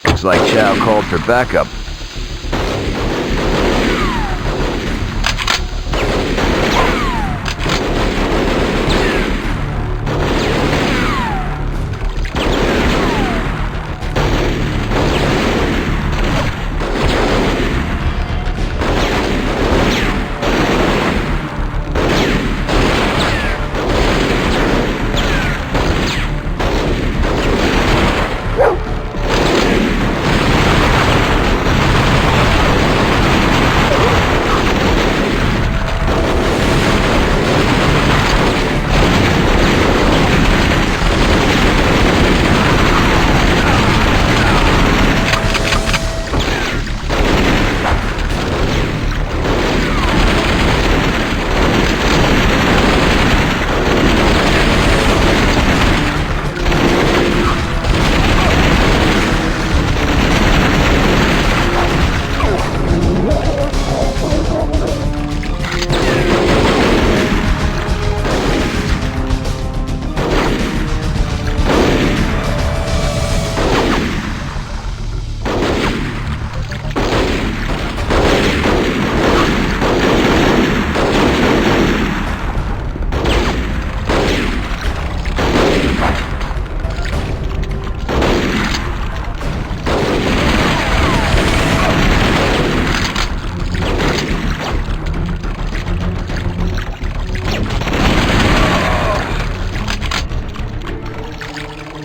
Looks like Chow called for backup.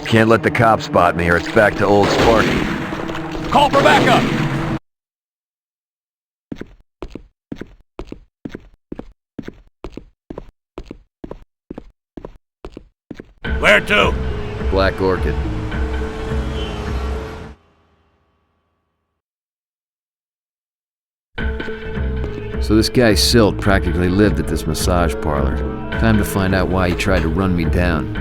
Can't let the cops spot me or it's back to old Sparky. Call for backup! Where to? Black Orchid. So this guy Silt practically lived at this massage parlor. Time to find out why he tried to run me down.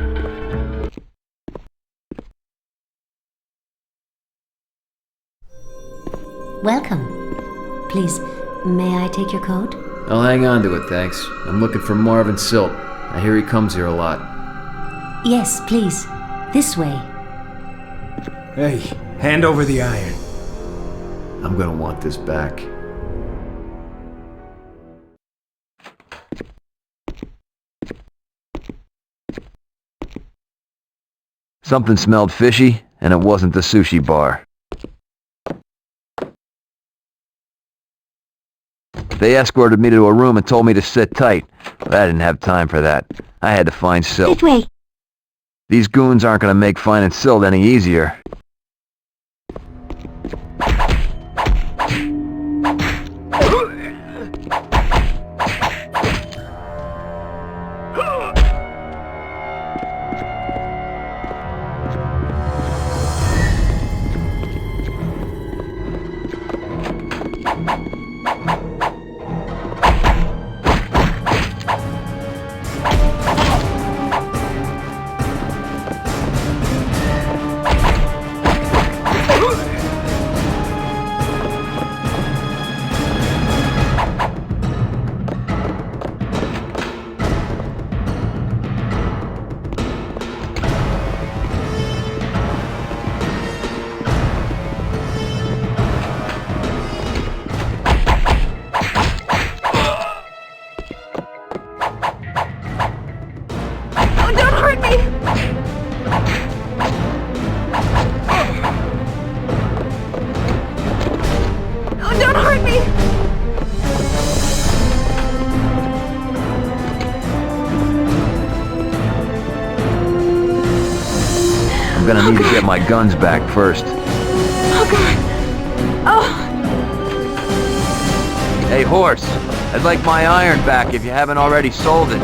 Welcome. Please, may I take your coat? I'll hang on to it, thanks. I'm looking for Marvin Silt. I hear he comes here a lot. Yes, please. This way. Hey, hand over the iron. I'm gonna want this back. Something smelled fishy, and it wasn't the sushi bar. They escorted me to a room and told me to sit tight. But I didn't have time for that. I had to find Silt. This way. These goons aren't gonna make finding Silt any easier. I'm gonna need to get my guns back first. Oh, God. Oh. Hey, horse, I'd like my iron back if you haven't already sold it.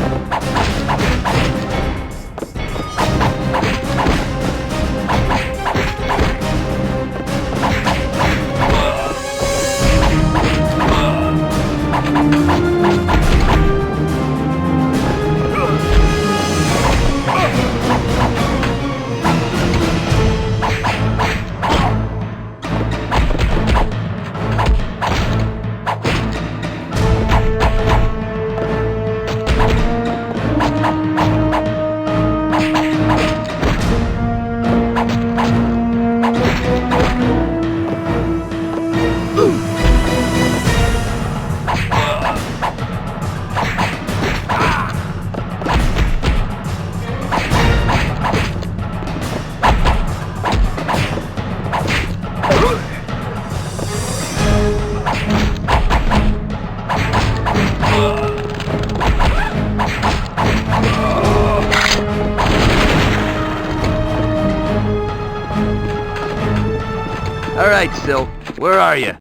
All right, Sil, where are you?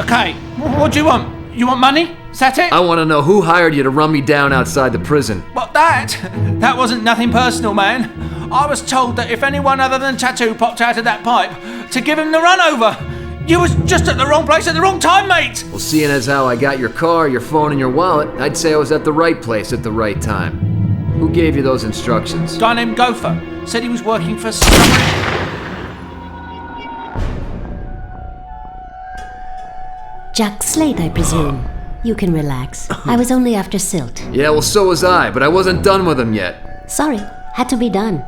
Okay. What do you want? You want money? Is that it? I want to know who hired you to run me down outside the prison. What, that? That wasn't nothing personal, man. I was told that if anyone other than Tattoo popped out of that pipe, to give him the run over. You was just at the wrong place at the wrong time, mate. Well, seeing as how I got your car, your phone, and your wallet, I'd say I was at the right place at the right time. Who gave you those instructions? A guy named Gopher. Said he was working for someone. Jack Slate, I presume. You can relax. I was only after Silt. Yeah, well, so was I, but I wasn't done with him yet. Sorry, had to be done.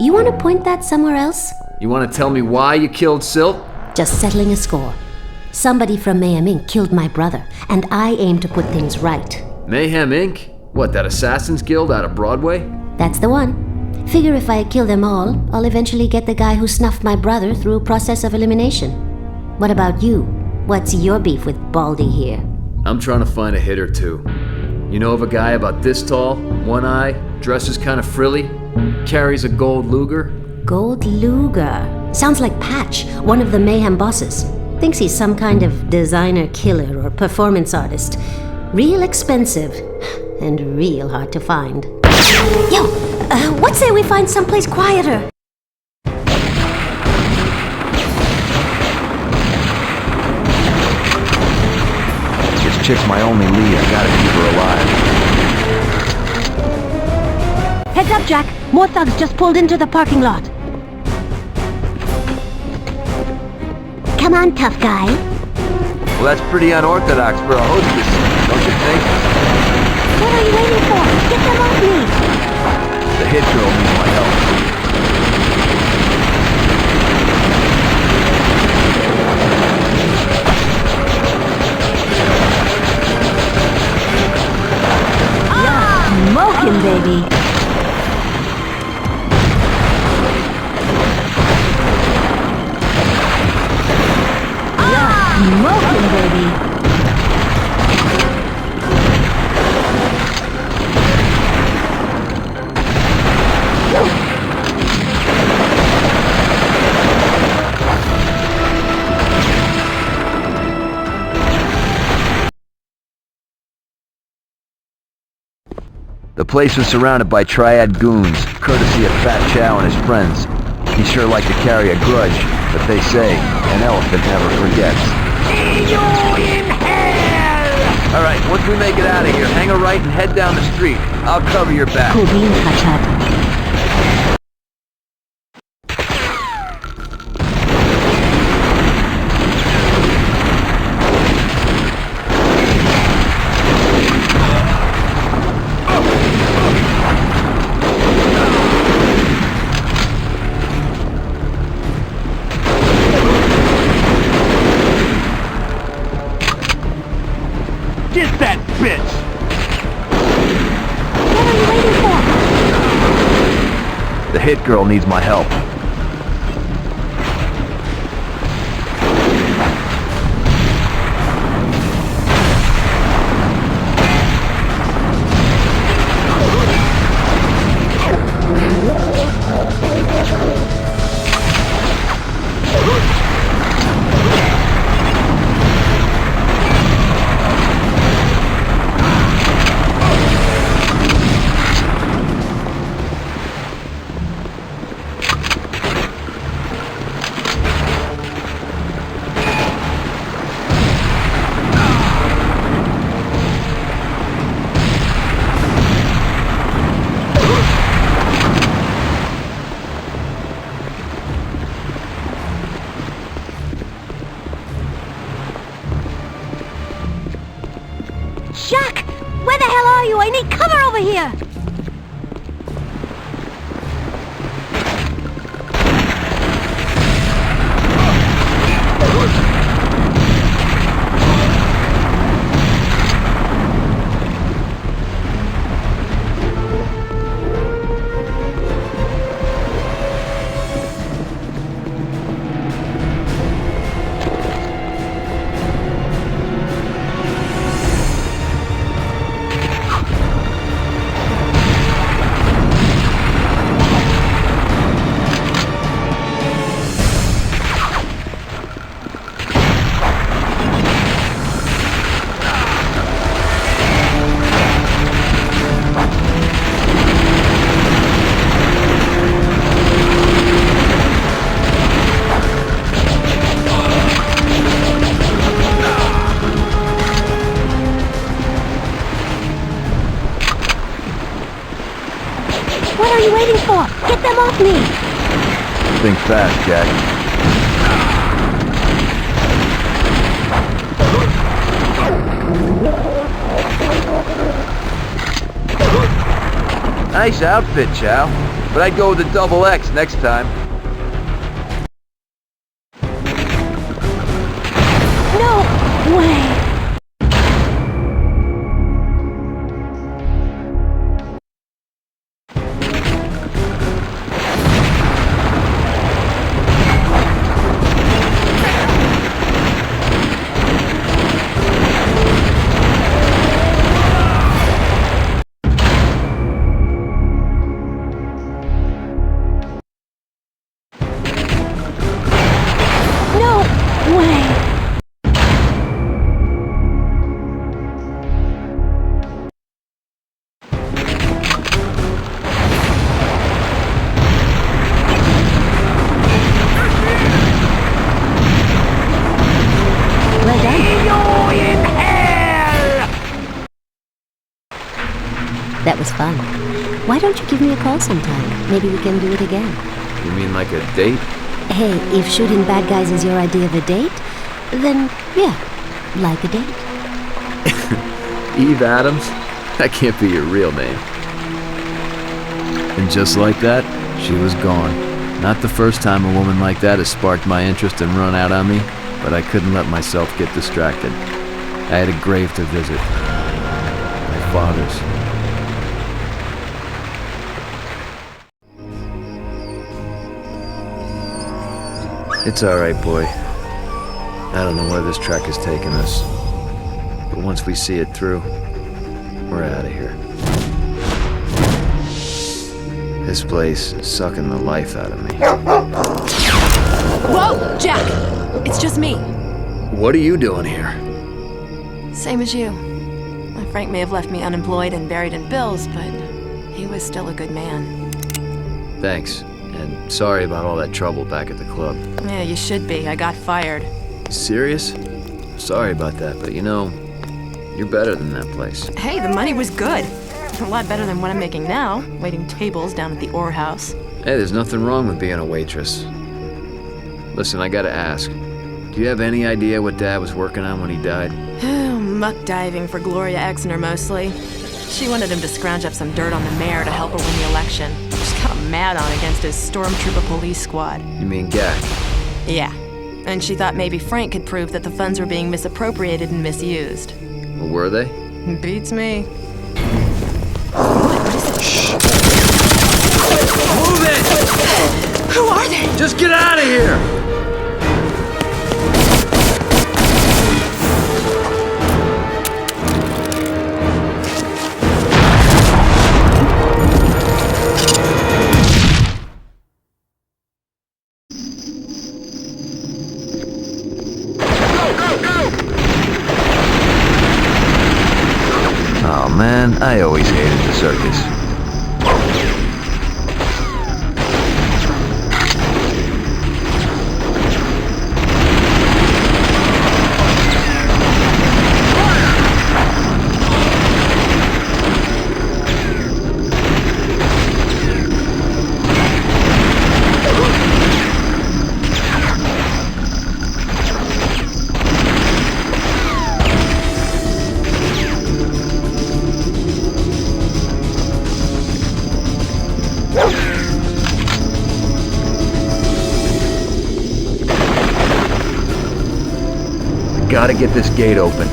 You want to point that somewhere else? You want to tell me why you killed Silt? Just settling a score. Somebody from Mayhem Inc. killed my brother, and I aim to put things right. Mayhem Inc.? What, that Assassin's Guild out of Broadway? That's the one. Figure if I kill them all, I'll eventually get the guy who snuffed my brother through a process of elimination. What about you? What's your beef with Baldy here? I'm trying to find a hit or two. You know of a guy about this tall, one eye, dresses kind of frilly, carries a gold Luger? Gold Luger. Sounds like Patch, one of the Mayhem bosses. Thinks he's some kind of designer killer or performance artist. Real expensive and real hard to find. Yo, what say we find someplace quieter? This chick's my only lead. I gotta keep her alive. Heads up, Jack. More thugs just pulled into the parking lot. Come on, tough guy. Well, that's pretty unorthodox for a hostess, don't you think? What are you waiting for? Get them off me! The hit girl needs my help. Smoking, baby. The place was surrounded by triad goons, courtesy of Fat Chow and his friends. He sure liked to carry a grudge, but they say an elephant never forgets. Alright, once we make it out of here, hang a right and head down the street. I'll cover your back. Get that bitch! What are you waiting for? The hit girl needs my help. Jack! Where the hell are you? I need cover over here! What are you waiting for? Get them off me! Think fast, Jack. Nice outfit, Chow. But I'd go with a double X next time. No way! That was fun. Why don't you give me a call sometime? Maybe we can do it again. You mean like a date? Hey, if shooting bad guys is your idea of a date, then yeah, like a date. Eve Adams? That can't be your real name. And just like that, she was gone. Not the first time a woman like that has sparked my interest and run out on me, but I couldn't let myself get distracted. I had a grave to visit. My father's. It's alright, boy. I don't know where this track is taking us. But once we see it through, we're out of here. This place is sucking the life out of me. Whoa, Jack! It's just me. What are you doing here? Same as you. Frank may have left me unemployed and buried in bills, but He was still a good man. Thanks, and sorry about all that trouble back at the club. Yeah, you should be. I got fired. Serious? Sorry about that, but you know, you're better than that place. Hey, the money was good. A lot better than what I'm making now, waiting tables down at the Ore House. Hey, there's nothing wrong with being a waitress. Listen, I gotta ask. Do you have any idea what Dad was working on when he died? Muck diving for Gloria Exner mostly. She wanted him to scrounge up some dirt on the mayor to help her win the election. She got mad on against his stormtrooper police squad. You mean Gak? Yeah. And she thought maybe Frank could prove that the funds were being misappropriated and misused. Well, were they? Beats me. Move it! Who are they? Just get out of here! Oh man, I always hated the circus. Gotta get this gate open.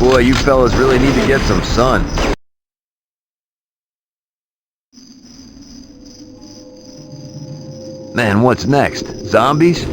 Boy, you fellas really need to get some sun. Man, what's next? Zombies?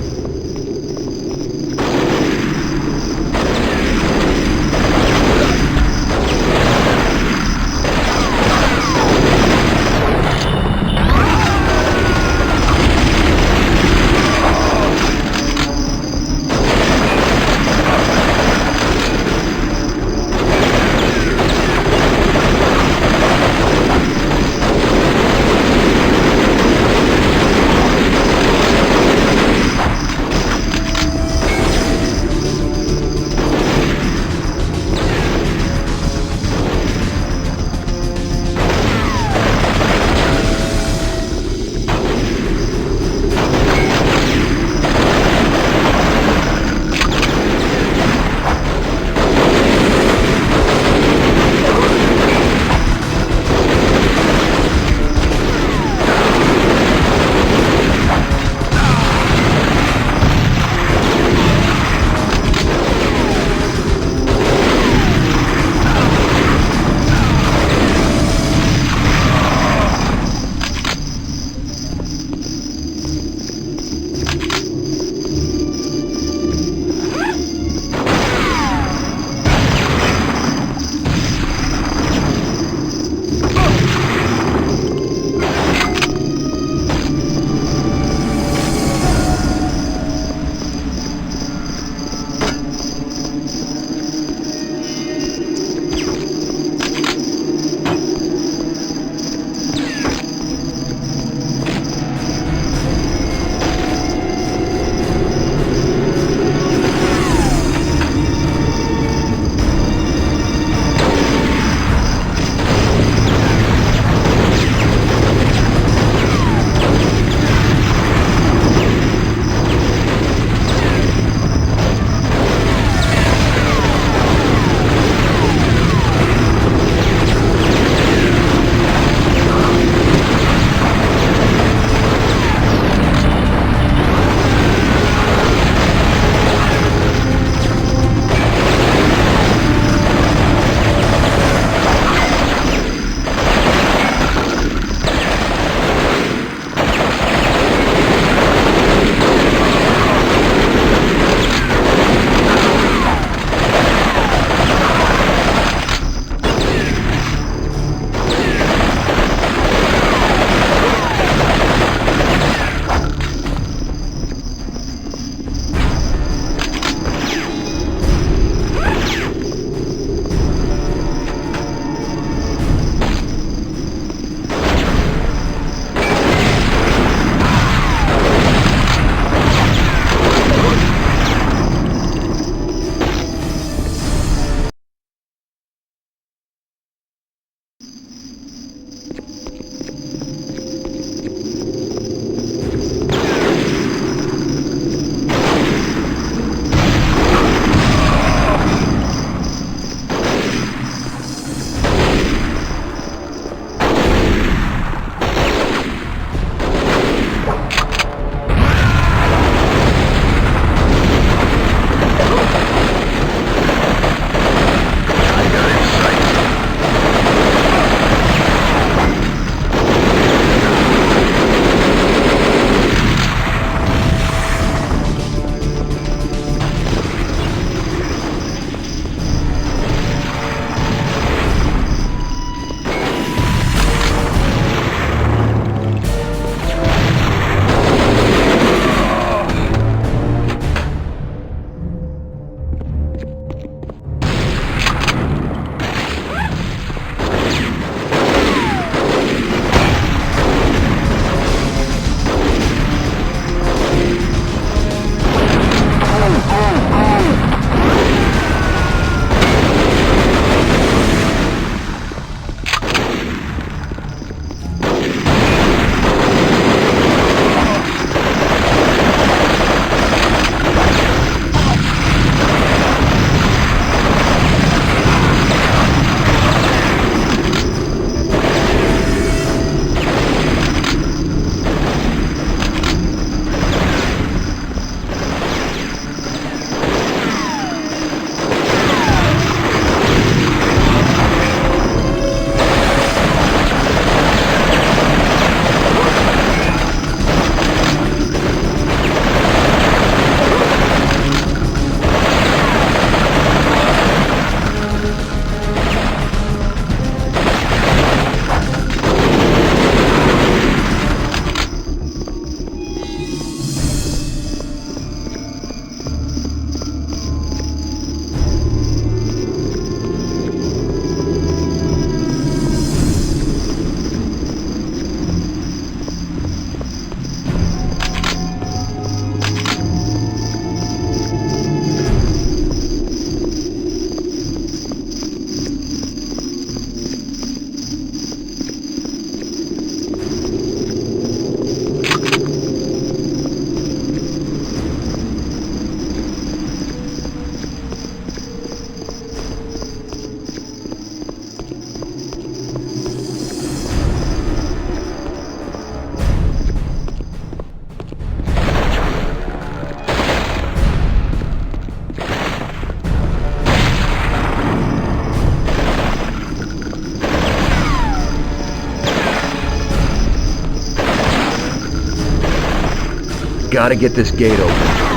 gotta get this gate open.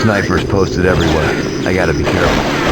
Snipers posted everywhere. I gotta be careful.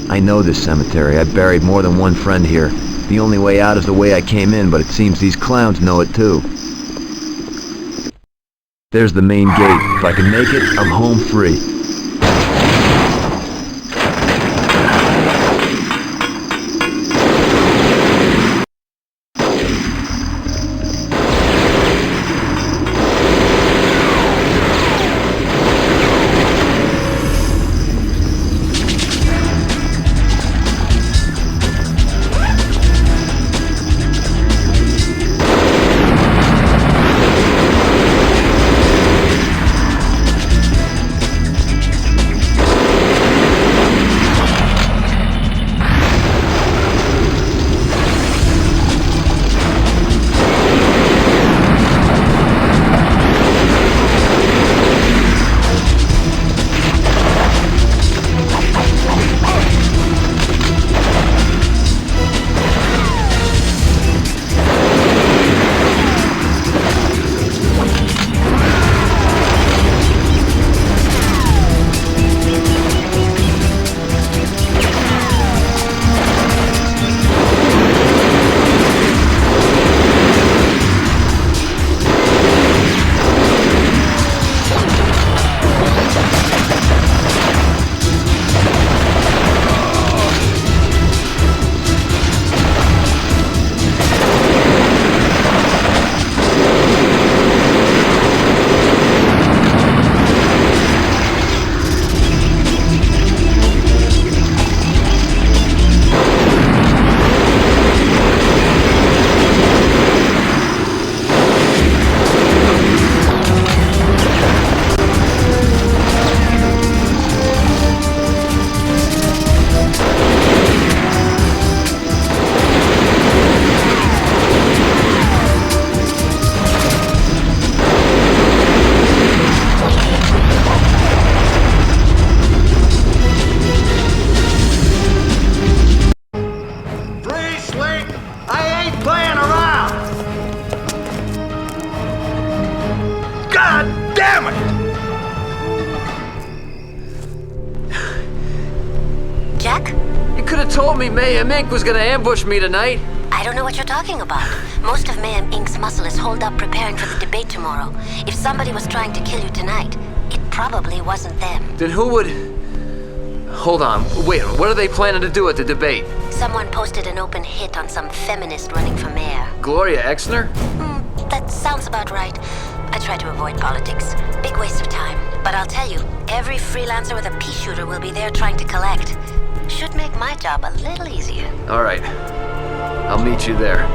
I know this cemetery. I buried more than one friend here. The only way out is the way I came in, but it seems these clowns know it too. There's the main gate. If I can make it, I'm home free. told me Mayhem Inc. was gonna ambush me tonight? I don't know what you're talking about. Most of Mayhem Inc.'s muscle is holed up preparing for the debate tomorrow. If somebody was trying to kill you tonight, it probably wasn't them. Then who would... Hold on, wait, what are they planning to do at the debate? Someone posted an open hit on some feminist running for mayor. Gloria Exner? That sounds about right. I try to avoid politics. Big waste of time. But I'll tell you, every freelancer with a pea shooter will be there trying to collect. Should make my job a little easier. All right. I'll meet you there.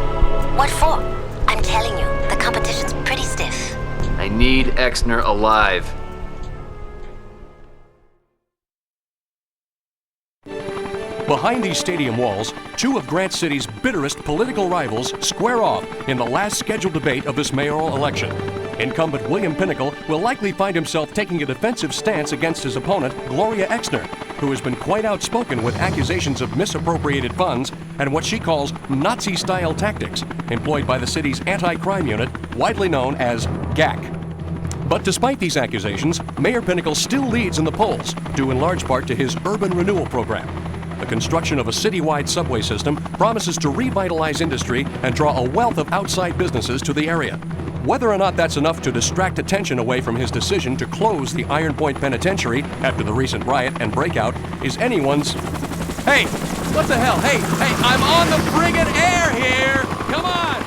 What for? I'm telling you, the competition's pretty stiff. I need Exner alive. Behind these stadium walls, two of Grant City's bitterest political rivals square off in the last scheduled debate of this mayoral election. Incumbent William Pinnacle will likely find himself taking a defensive stance against his opponent, Gloria Exner, who has been quite outspoken with accusations of misappropriated funds and what she calls Nazi-style tactics employed by the city's anti-crime unit, widely known as GAC. But despite these accusations, Mayor Pinnacle still leads in the polls, due in large part to his urban renewal program. The construction of a citywide subway system promises to revitalize industry and draw a wealth of outside businesses to the area. Whether or not that's enough to distract attention away from his decision to close the Iron Point Penitentiary after the recent riot and breakout is anyone's... Hey, what the hell? Hey, I'm on the friggin' air here! Come on!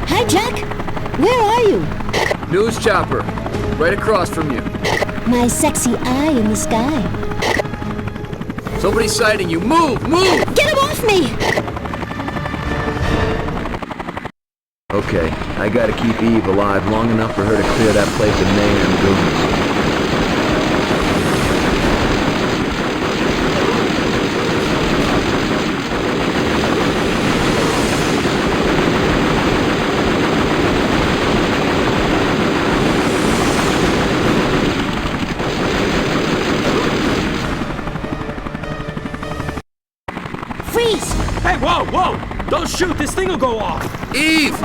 Hi, Jack. Where are you? News chopper. Right across from you. My sexy eye in the sky. Somebody's sighting you. Move! Move! Get him off me! Okay, I gotta keep Eve alive long enough for her to clear that place of mayhem goons. Hey, whoa, whoa! Don't shoot, this thing will go off! Eve!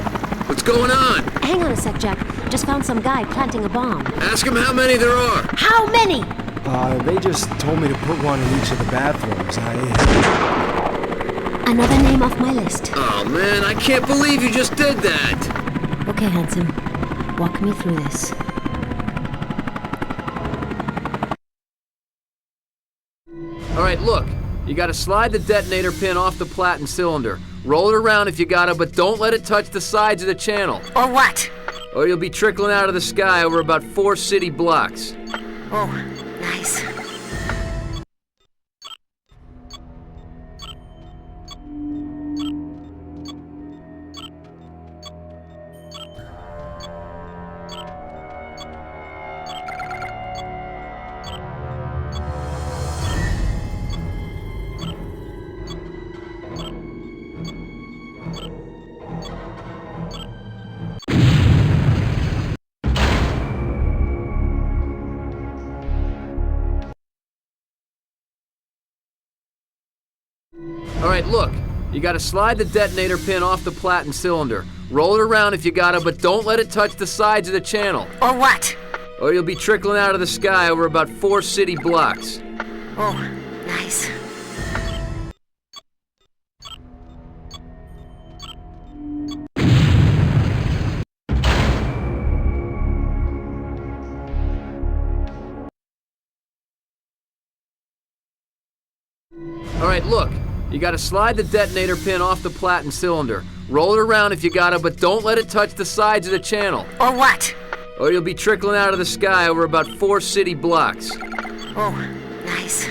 What's going on? Hang on a sec, Jack. Just found some guy planting a bomb. Ask him how many there are. How many? They just told me to put one in each of the bathrooms. Another name off my list. Oh, man, I can't believe you just did that! Okay, handsome. Walk me through this. All right, look. You gotta slide the detonator pin off the platen cylinder. Roll it around if you gotta, but don't let it touch the sides of the channel. Or what? Or you'll be trickling out of the sky over about 4 city blocks. Oh, nice. All right, look. You gotta slide the detonator pin off the platen cylinder. Roll it around if you gotta, but don't let it touch the sides of the channel. Or what? Or you'll be trickling out of the sky over about 4 city blocks. Oh, nice. All right, look. You gotta slide the detonator pin off the platen cylinder. Roll it around if you gotta, but don't let it touch the sides of the channel. Or what? Or you'll be trickling out of the sky over about 4 city blocks. Oh, nice.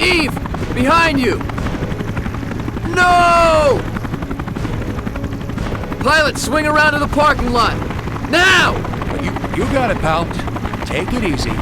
Eve! Behind you! No! Pilot, swing around to the parking lot! Now! You got it, pal. Take it easy.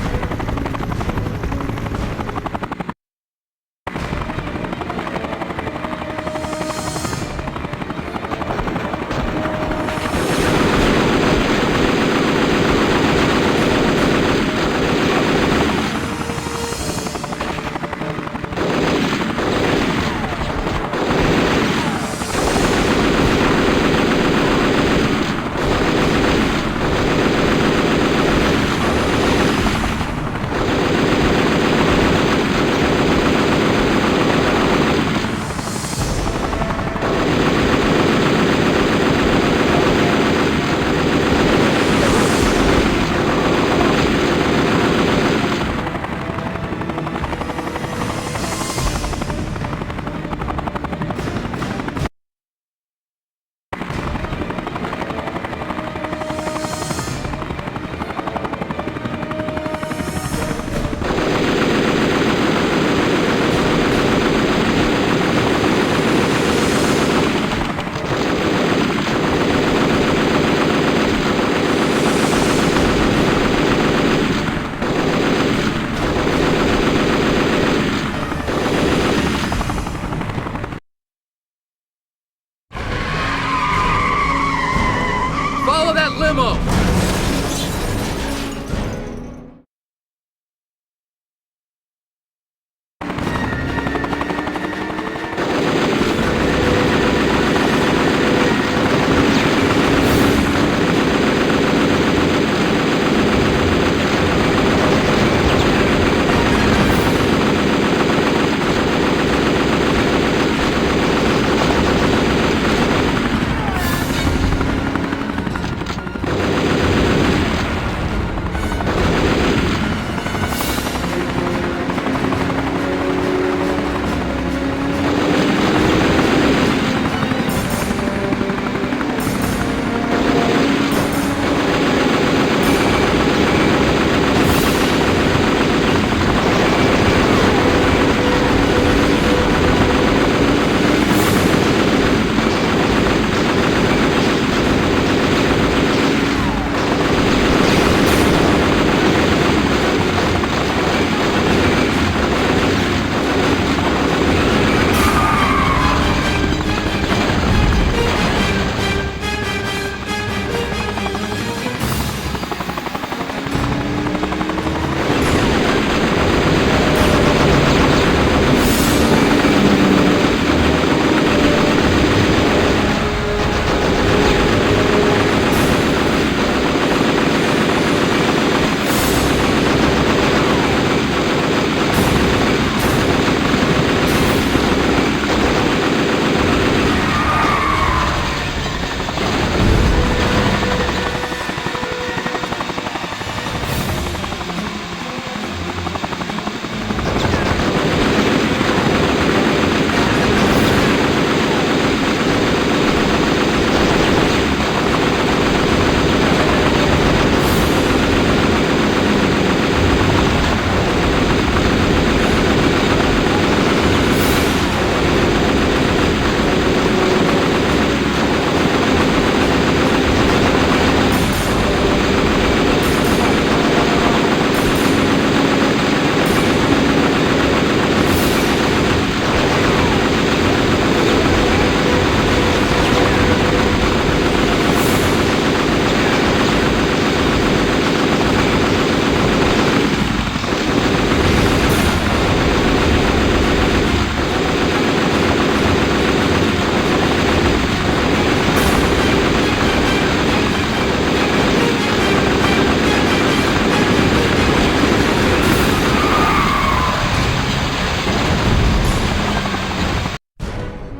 Follow that limo!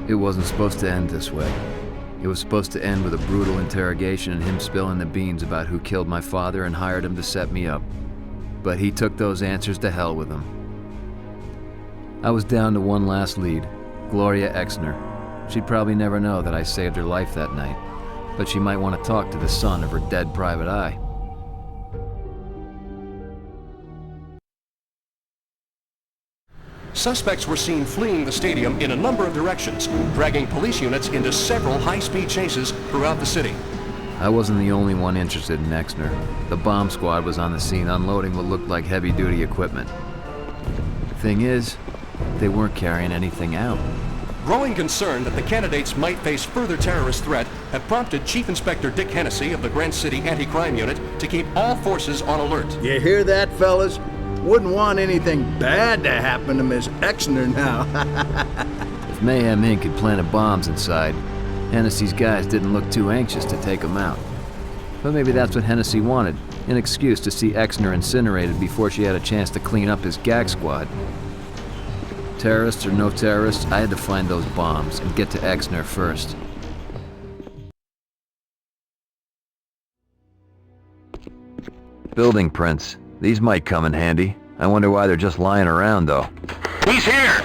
It wasn't supposed to end this way. It was supposed to end with a brutal interrogation and him spilling the beans about who killed my father and hired him to set me up. But he took those answers to hell with him. I was down to one last lead, Gloria Exner. She'd probably never know that I saved her life that night, but she might want to talk to the son of her dead private eye. suspects were seen fleeing the stadium in a number of directions, dragging police units into several high-speed chases throughout the city. I wasn't the only one interested in Exner. The bomb squad was on the scene unloading what looked like heavy-duty equipment. Thing is, they weren't carrying anything out. Growing concern that the candidates might face further terrorist threat have prompted Chief Inspector Dick Hennessy of the Grant City Anti-Crime Unit to keep all forces on alert. You hear that, fellas? Wouldn't want anything bad to happen to Miss Exner now. If Mayhem Inc. had planted bombs inside, Hennessy's guys didn't look too anxious to take them out. But maybe that's what Hennessy wanted, an excuse to see Exner incinerated before she had a chance to clean up his gag squad. Terrorists or no terrorists, I had to find those bombs and get to Exner first. Building prints. These might come in handy. I wonder why they're just lying around, though. He's here!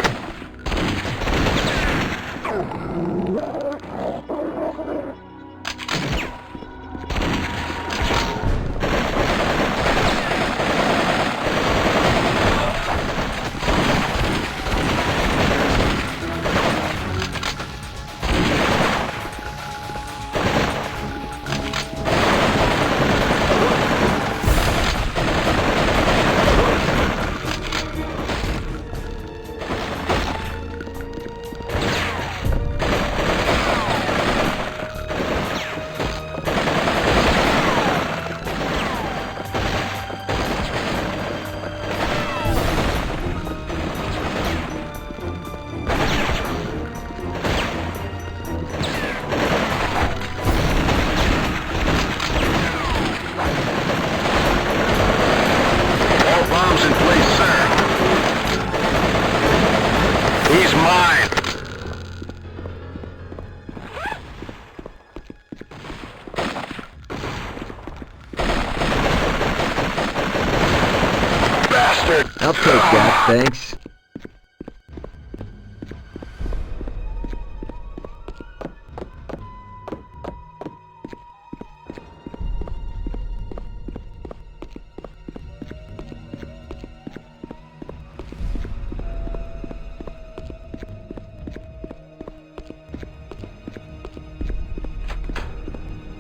I'll take that, thanks.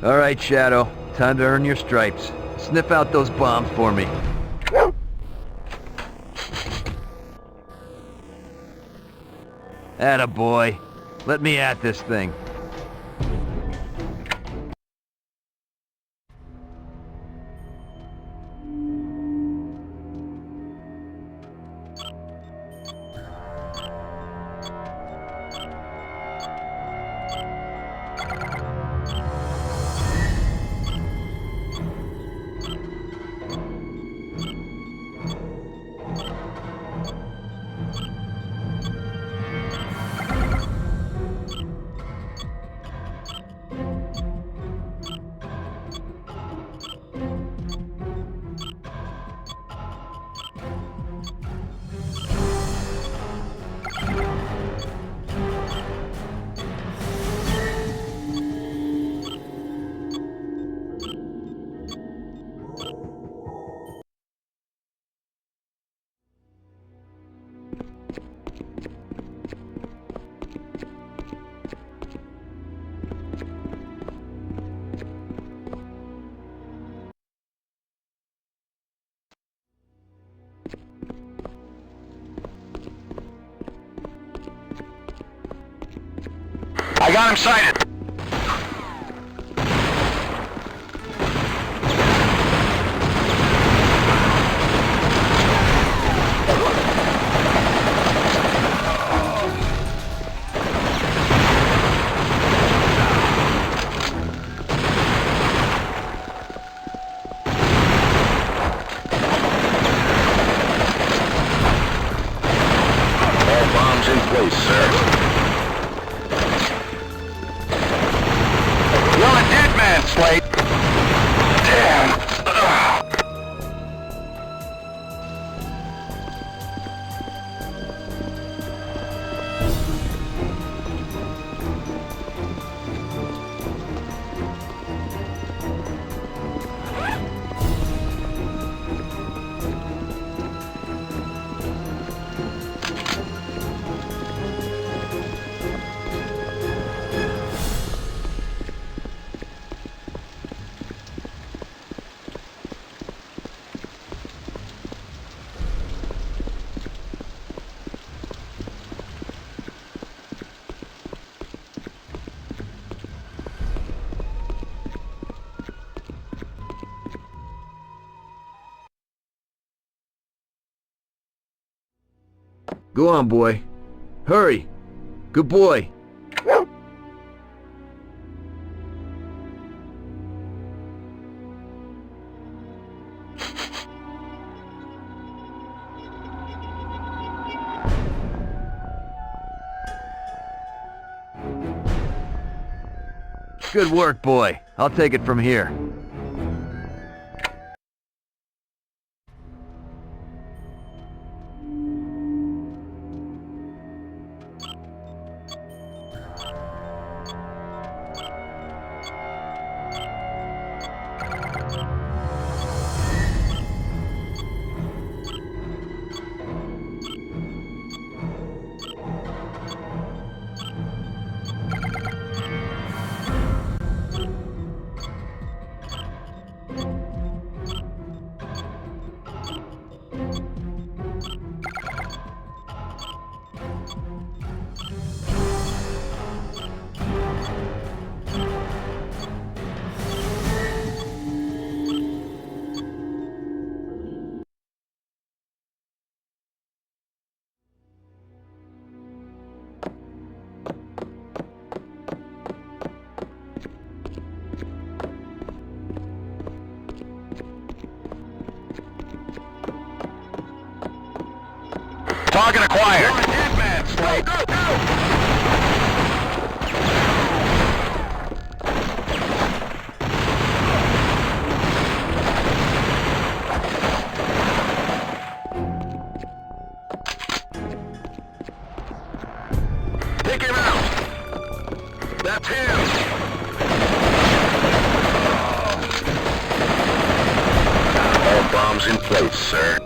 All right, Shadow. Time to earn your stripes. Sniff out those bombs for me. Atta boy. Let me at this thing. I got him sighted. All bombs in place, sir. You're a dead man, Slate. Damn. Go on, boy. Hurry. Good boy. Good work, boy. I'll take it from here. Target acquired. You're a dead man, Slade. Go, go, take him out. That's him. All bombs in place, sir.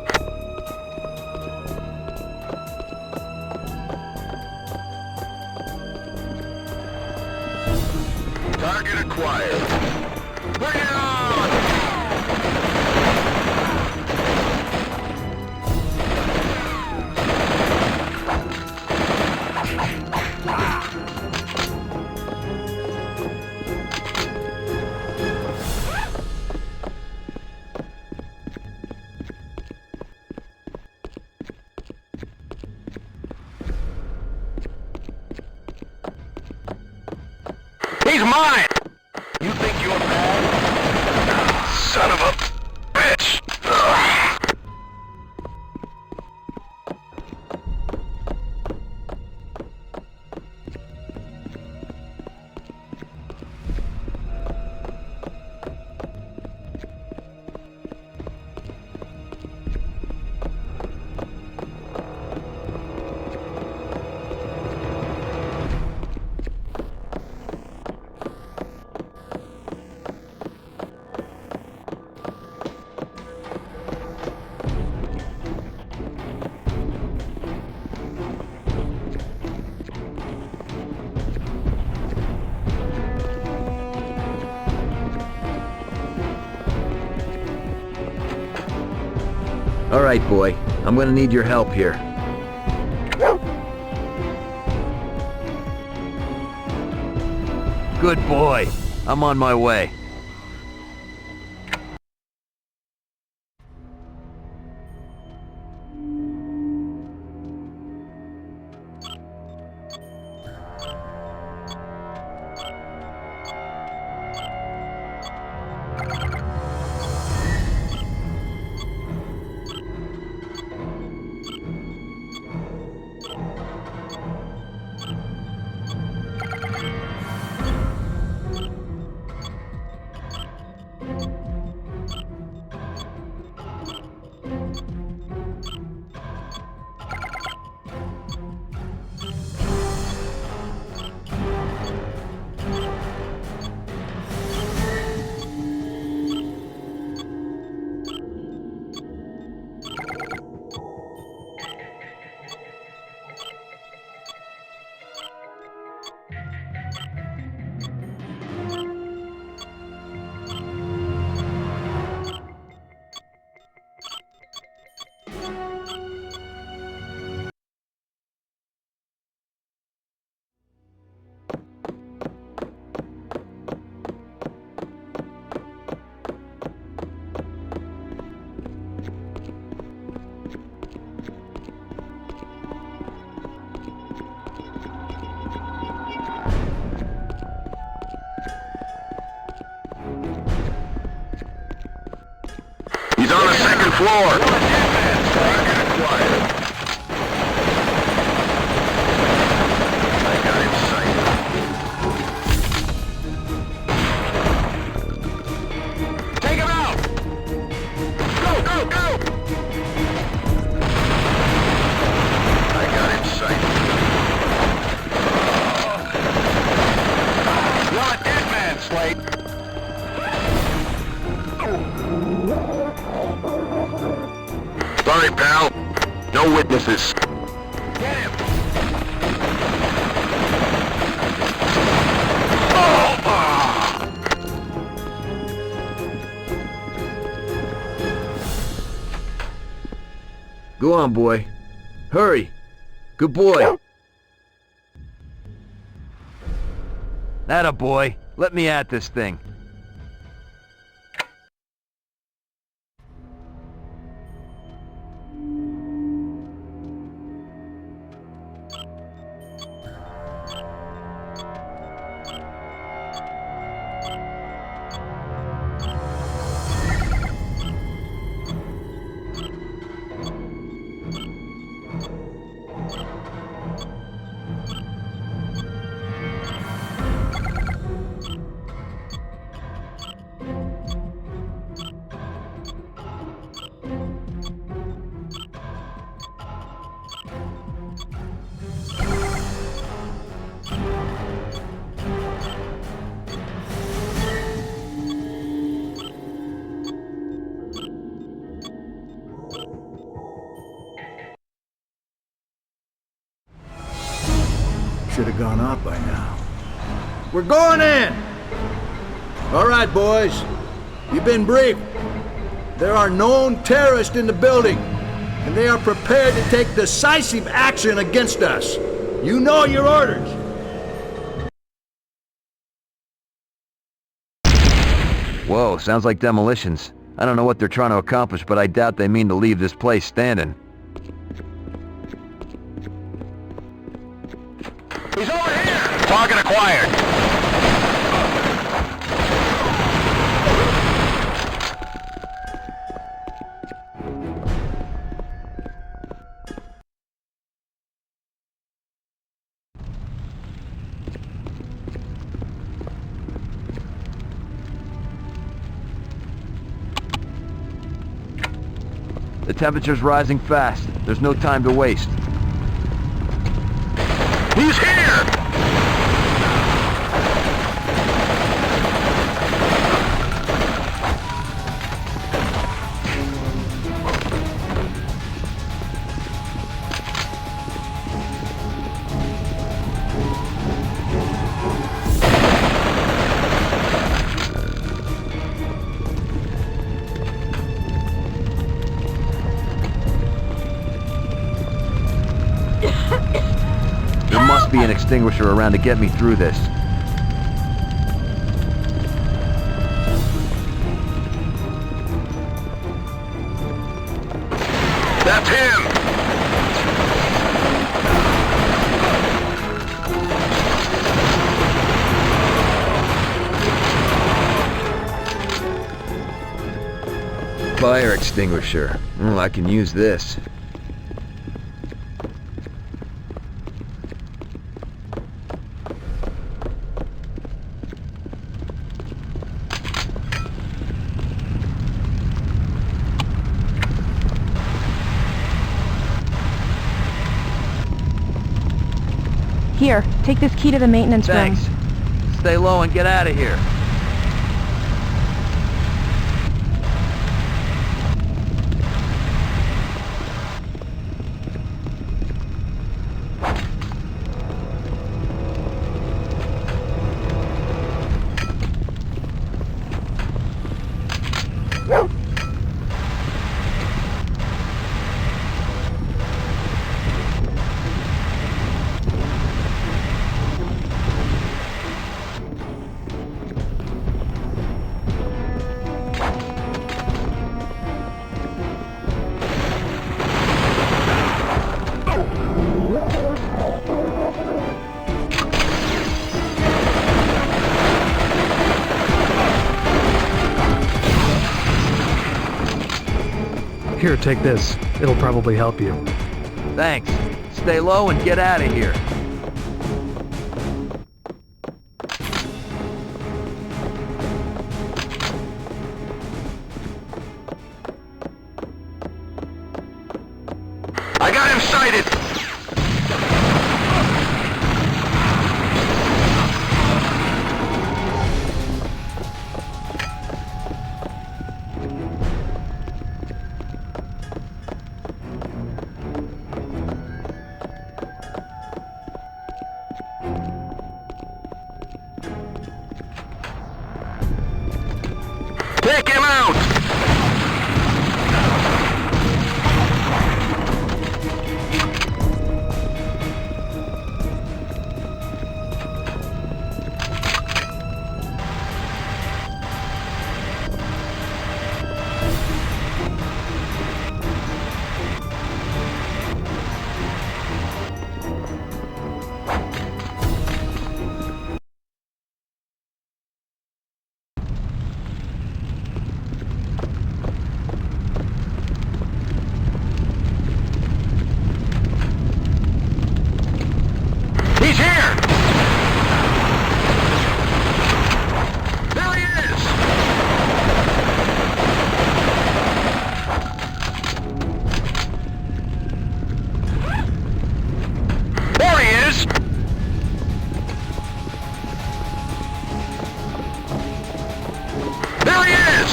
Target acquired. Bring it on! He's mine! You think you're bad? Son of a bitch! Ugh. All right, boy. I'm gonna need your help here. Good boy. I'm on my way. floor. Target acquired. I got him sighted. Take him out! Go, go, go! I got him sighted. You're a dead man, Slate. Sorry, pal. No witnesses. Get him! Go on, boy. Hurry. Good boy. Atta boy. Let me at this thing. Should have gone off by now. We're going in! All right, boys. You've been briefed. There are known terrorists in the building, and they are prepared to take decisive action against us. You know your orders. Whoa, sounds like demolitions. I don't know what they're trying to accomplish, but I doubt they mean to leave this place standing. He's over here! Target acquired. The temperature's rising fast. There's no time to waste. He's here! There must be an extinguisher around to get me through this. That's him! Fire extinguisher. I can use this. Here, take this key to the maintenance room. Thanks. Stay low and get out of here. Here, take this. It'll probably help you. Thanks. Stay low and get out of here. I got him sighted! Take him out! He's here! There he is! There he is! There he is!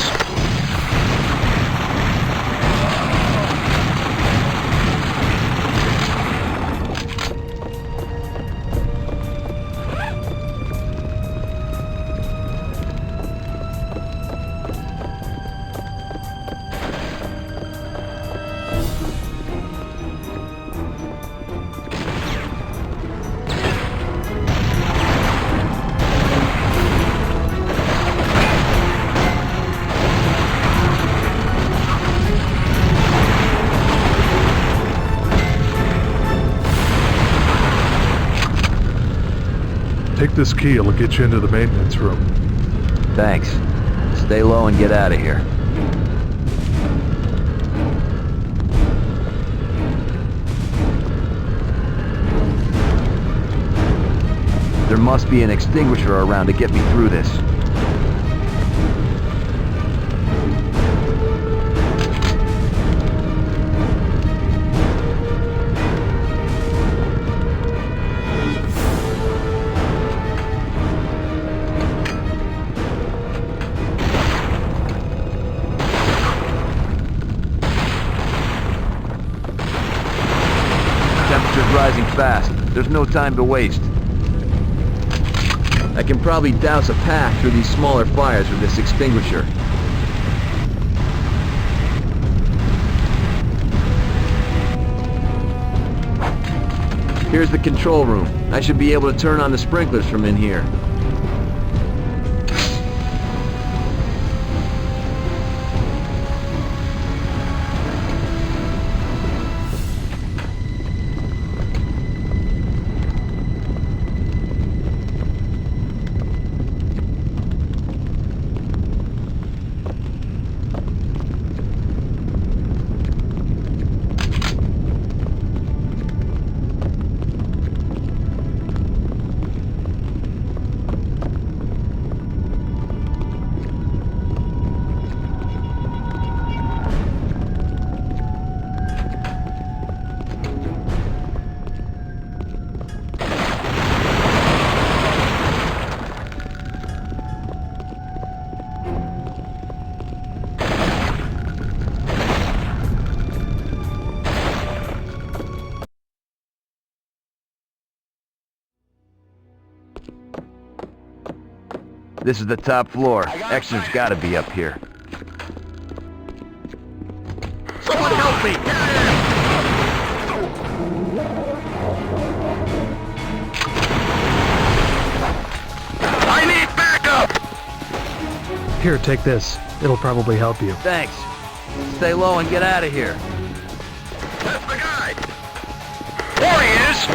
Take this key, it'll get you into the maintenance room. Thanks. Stay low and get out of here. There must be an extinguisher around to get me through this. Temperature's rising fast. There's no time to waste. I can probably douse a path through these smaller fires with this extinguisher. Here's the control room. I should be able to turn on the sprinklers from in here. This is the top floor. Extra's gotta be up here. Someone help me! I need backup! Here, take this. It'll probably help you. Thanks. Stay low and get out of here. That's the guy! There he is!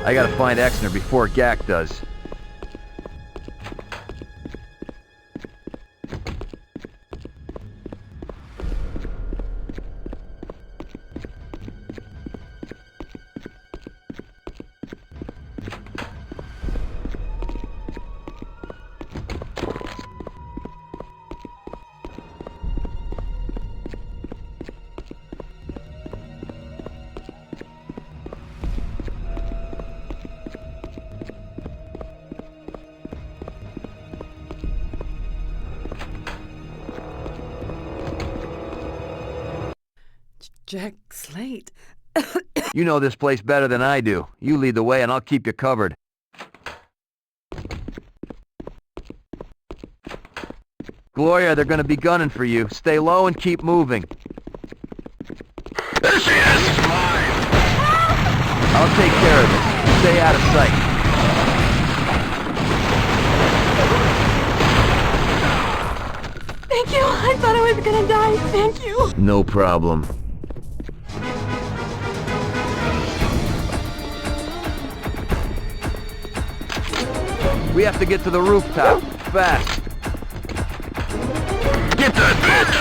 I gotta find Exner before Gak does. Jack Slate. You know this place better than I do. You lead the way and I'll keep you covered. Gloria, they're gonna be gunning for you. Stay low and keep moving. There she is! I'll take care of it. Stay out of sight. Thank you. I thought I was gonna die. Thank you. No problem. We have to get to the rooftop. Fast. Get that bitch!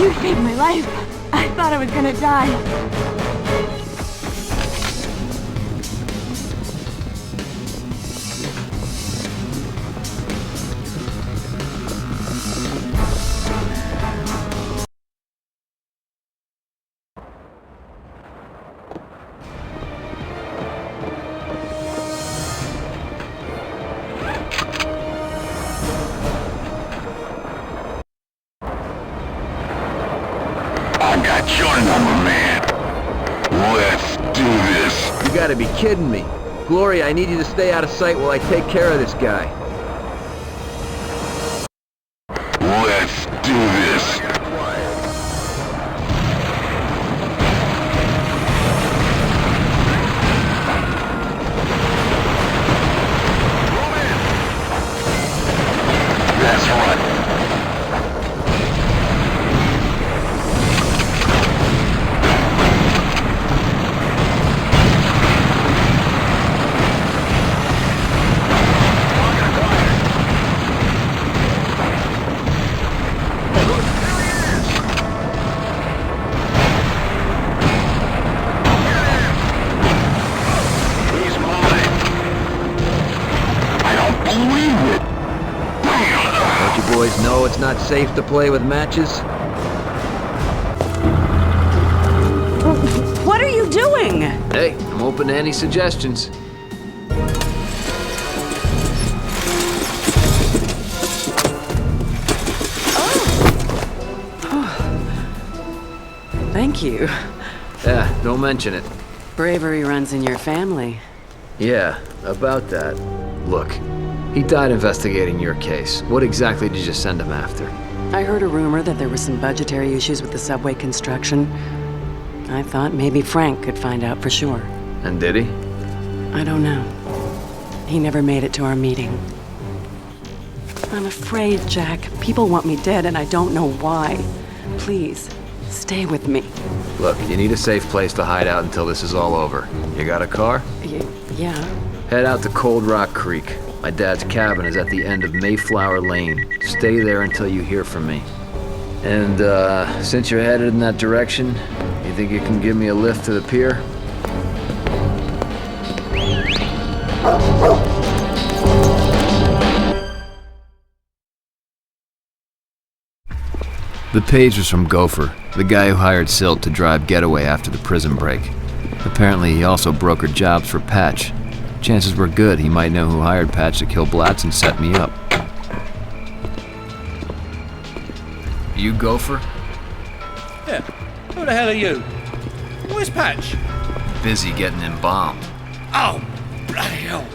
You saved my life. I thought I was gonna die. Your number, man. Let's do this. You gotta be kidding me. Gloria, I need you to stay out of sight while I take care of this guy. Let's do this. That's right. Boys know it's not safe to play with matches? What are you doing? Hey, I'm open to any suggestions. Thank you. Yeah, don't mention it. Bravery runs in your family. Yeah, about that. Look, he died investigating your case. What exactly did you send him after? I heard a rumor that there were some budgetary issues with the subway construction. I thought maybe Frank could find out for sure. And did he? I don't know. He never made it to our meeting. I'm afraid, Jack. People want me dead and I don't know why. Please, stay with me. Look, you need a safe place to hide out until this is all over. You got a car? Yeah. Head out to Cold Rock Creek. My dad's cabin is at the end of Mayflower Lane. Stay there until you hear from me. And, since you're headed in that direction, you think you can give me a lift to the pier? The page was from Gopher, the guy who hired Silt to drive Getaway after the prison break. Apparently, he also brokered jobs for Patch. Chances were good he might know who hired Patch to kill Blatz and set me up. You Gopher? Yeah. Who the hell are you? Where's Patch? Busy getting embalmed. Oh, bloody hell.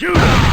Shoot him!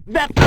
That... There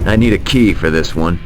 I need a key for this one.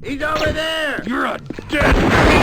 He's over there! You're a dead...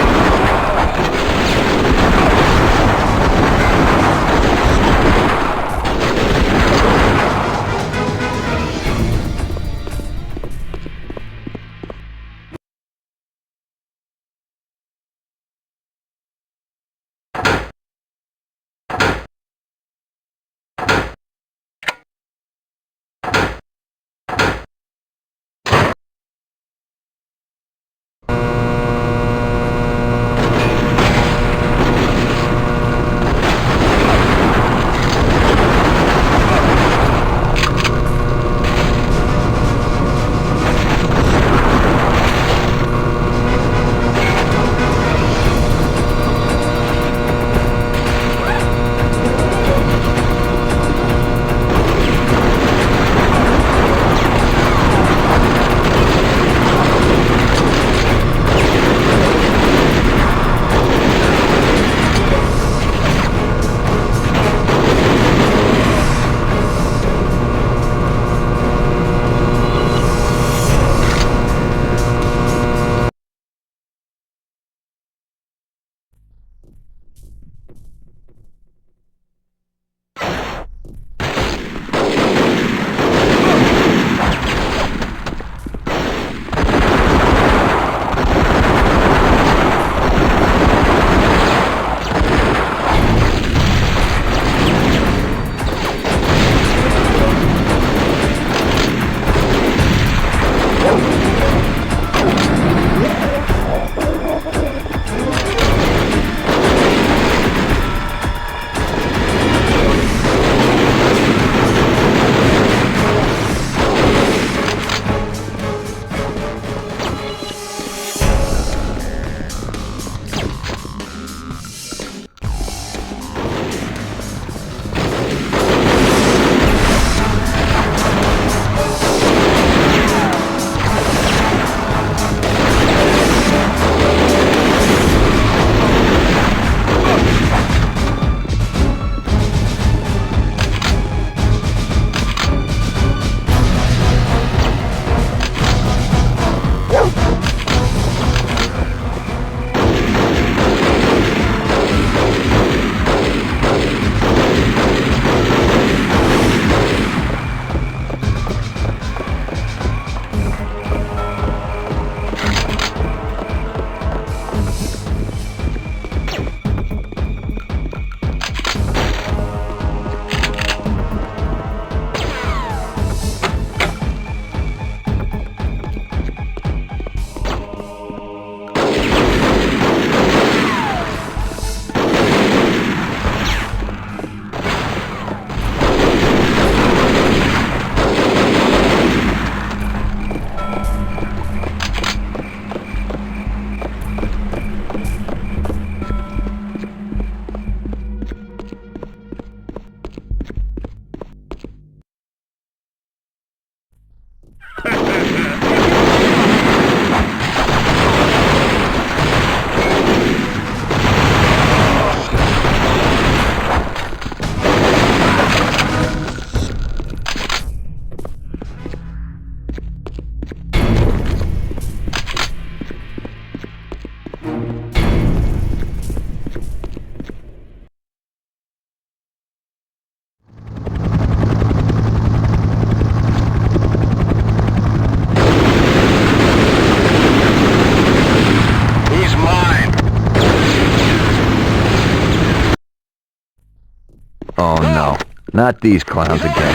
Not these clowns again.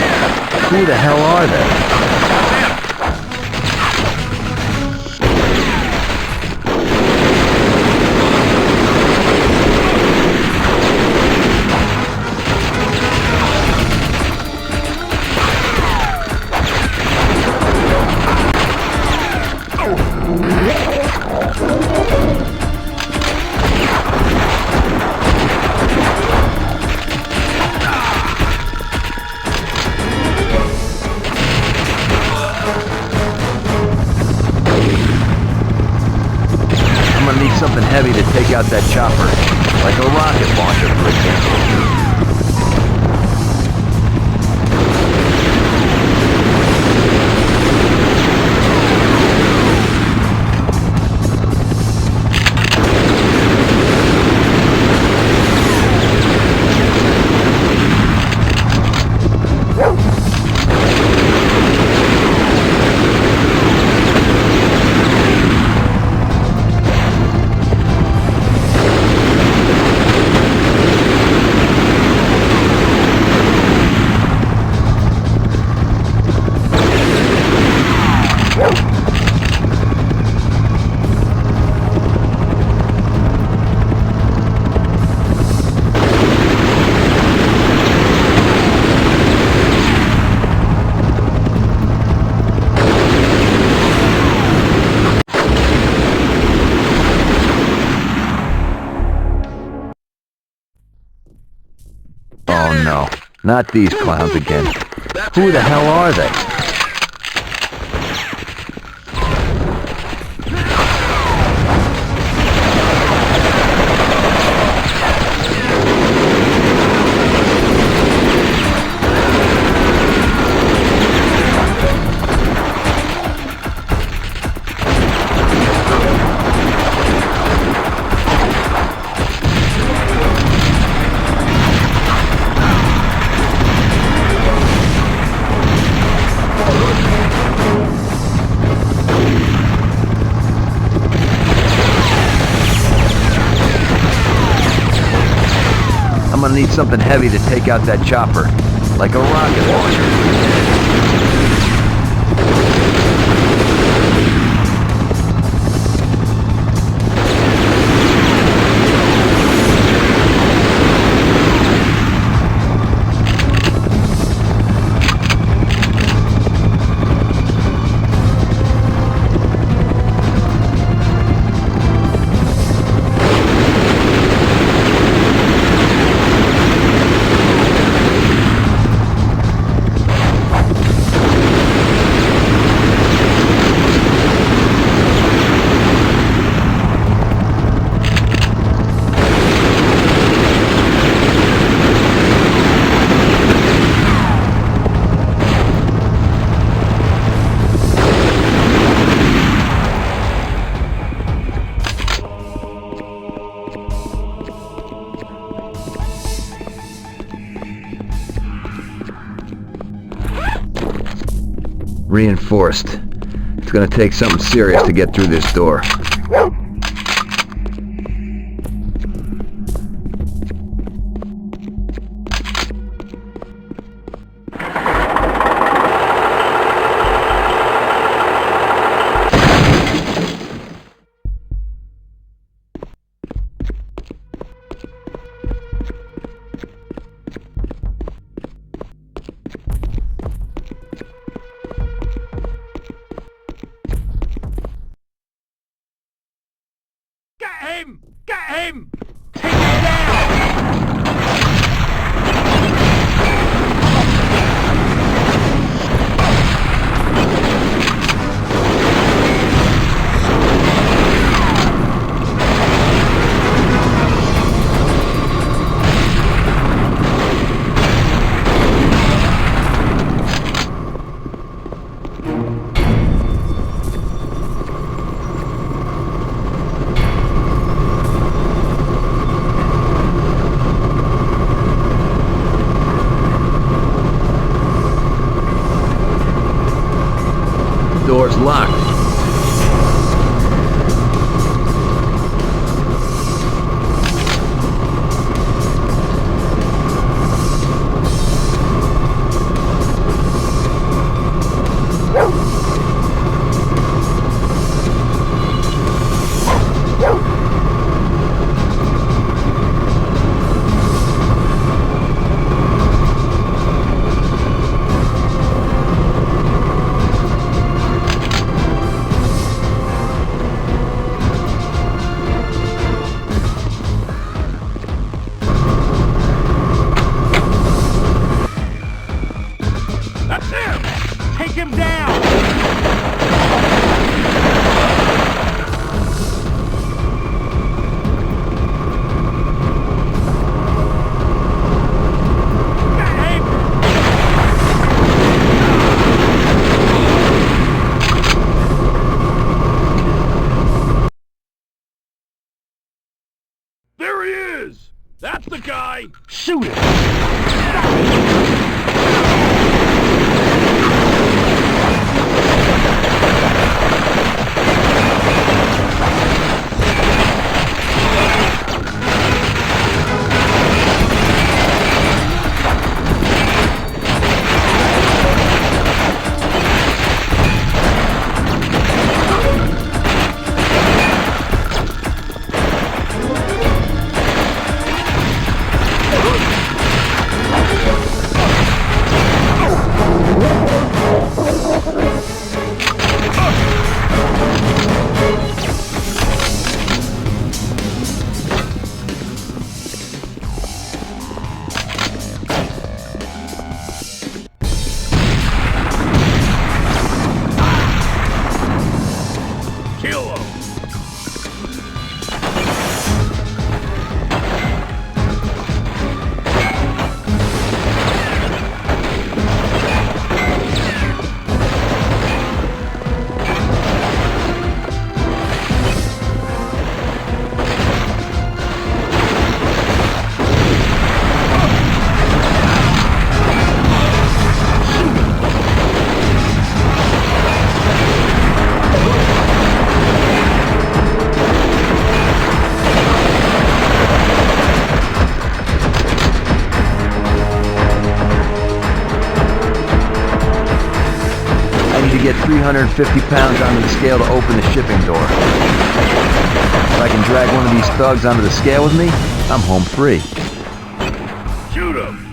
Who the hell are they? Something heavy to take out that chopper, like a rocket launcher, for example. Oh no, not these clowns again. Who the hell are they? I'm gonna need something heavy to take out that chopper, like a rocket launcher. Reinforced. It's gonna take something serious to get through this door. Get him! Take him down! Door's locked. Take him down! There he is! That's the guy! Shoot him! Get 350 pounds onto the scale to open the shipping door. If I can drag one of these thugs onto the scale with me, I'm home free. Shoot him!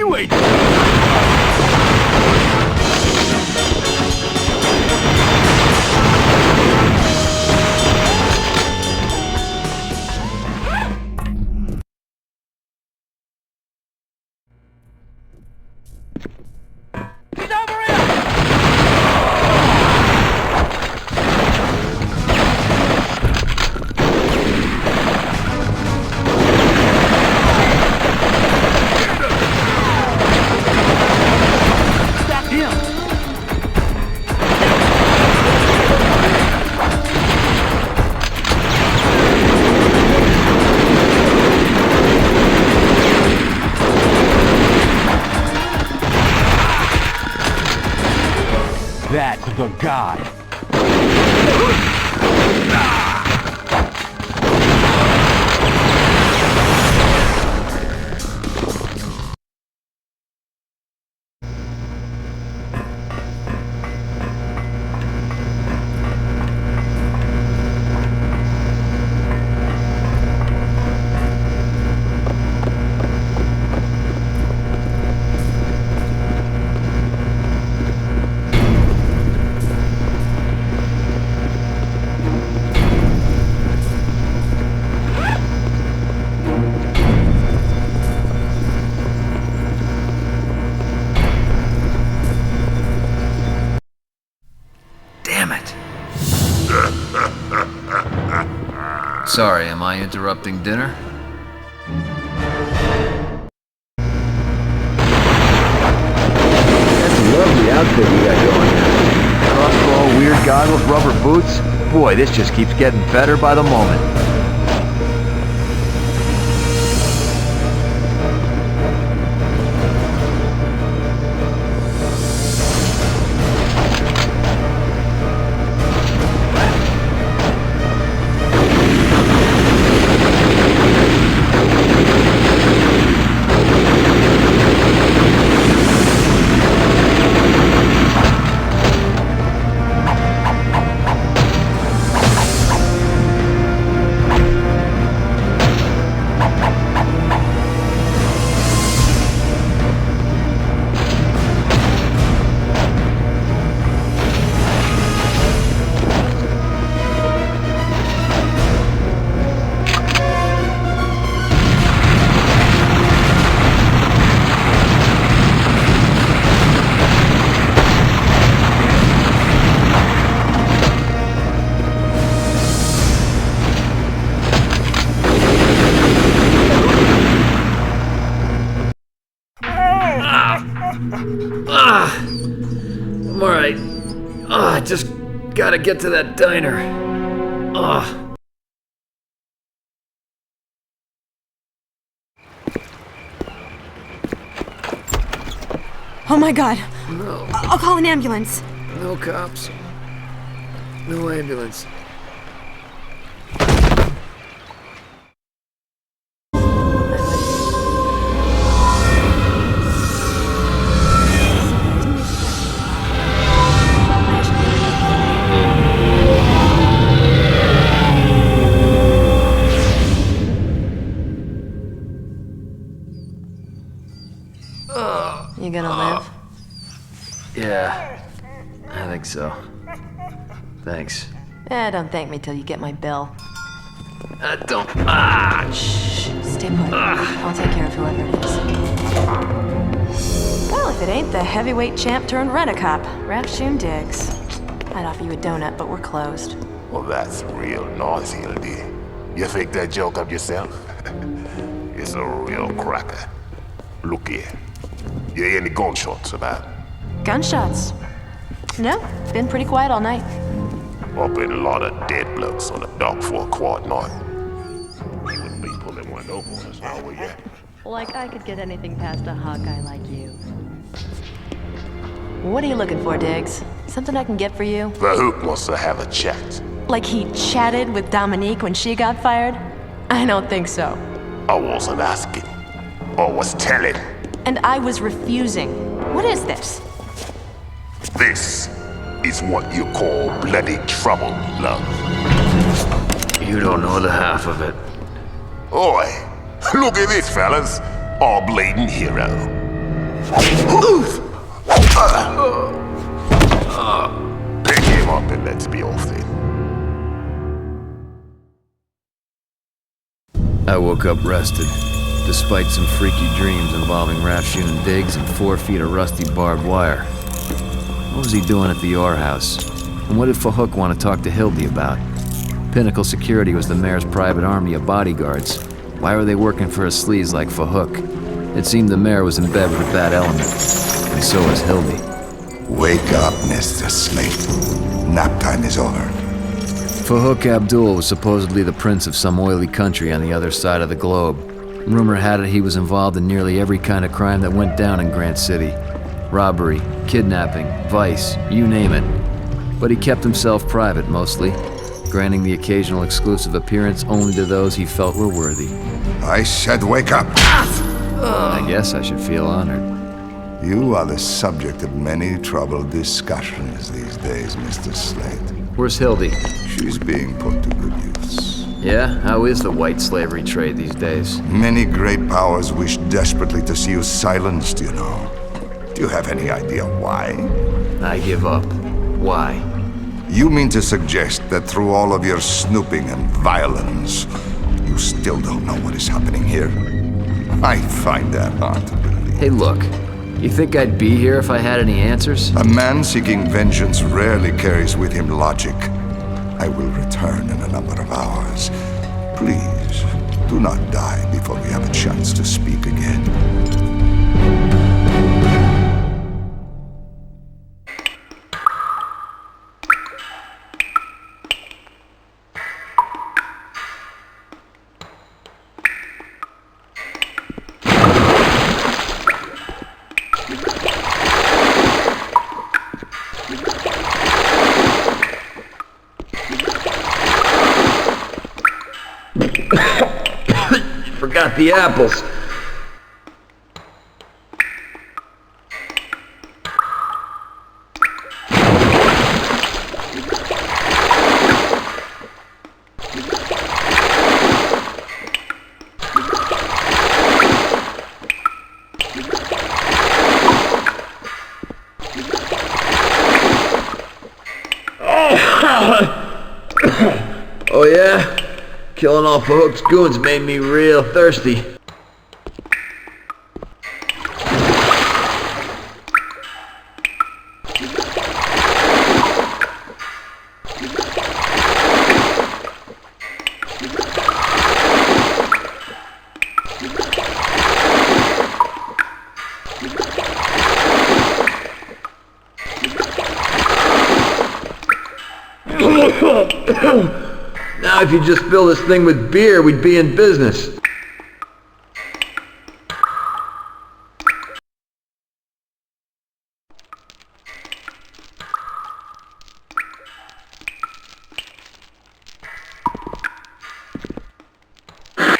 You ain't... That's the guy. Sorry, am I interrupting dinner? That's a lovely outfit you got going here. Crossbow, weird goggles, rubber boots. Boy, this just keeps getting better by the moment. I'm alright. I just gotta get to that diner. Oh my god. No. I'll call an ambulance. No cops. No ambulance. You gonna live? Yeah, I think so. Thanks. Don't thank me till you get my bill. Don't. Shh. Stay put. I'll take care of whoever it is. Well, if it ain't the heavyweight champ turned rent-a-cop, Rapshoon Diggs. I'd offer you a donut, but we're closed. Well, that's real nice, Hildy. You faked that joke up yourself? It's a real cracker. Look here. You hear any gunshots about? Gunshots? No, been pretty quiet all night. Up in a lot of dead blokes on the dock for a quiet night. You wouldn't be pulling one over on us now, will you? Like I could get anything past a hot guy like you. What are you looking for, Diggs? Something I can get for you? The Hook wants to have a chat. Like he chatted with Dominique when she got fired? I don't think so. I wasn't asking. I was telling. And I was refusing. What is this? This is what you call bloody trouble, love. You don't know the half of it. Oi, look at this, fellas. Our bleeding hero. Pick him up and let's be off then. I woke up rested, despite some freaky dreams involving raft-shooting digs and 4 feet of rusty barbed wire. What was he doing at the Orr house? And what did Fahook want to talk to Hildy about? Pinnacle Security was the mayor's private army of bodyguards. Why were they working for a sleaze like Fahook? It seemed the mayor was in bed with a bad element, and so was Hildy. Wake up, Mr. Slate. Nap time is over. Fahook Abdul was supposedly the prince of some oily country on the other side of the globe. Rumor had it he was involved in nearly every kind of crime that went down in Grant City. Robbery, kidnapping, vice, you name it. But he kept himself private mostly, granting the occasional exclusive appearance only to those he felt were worthy. I said wake up! I guess I should feel honored. You are the subject of many troubled discussions these days, Mr. Slate. Where's Hildy? She's being put to good use. Yeah? How is the white slavery trade these days? Many great powers wish desperately to see you silenced, you know. Do you have any idea why? I give up. Why? You mean to suggest that through all of your snooping and violence, you still don't know what is happening here? I find that hard to believe. Hey, look. You think I'd be here if I had any answers? A man seeking vengeance rarely carries with him logic. I will return in a number of hours. Please, do not die before we have a chance to speak again. Forgot the apples. Oh yeah? Killing off Fahook's goons made me real thirsty. Now if you just fill this thing with beer, we'd be in business.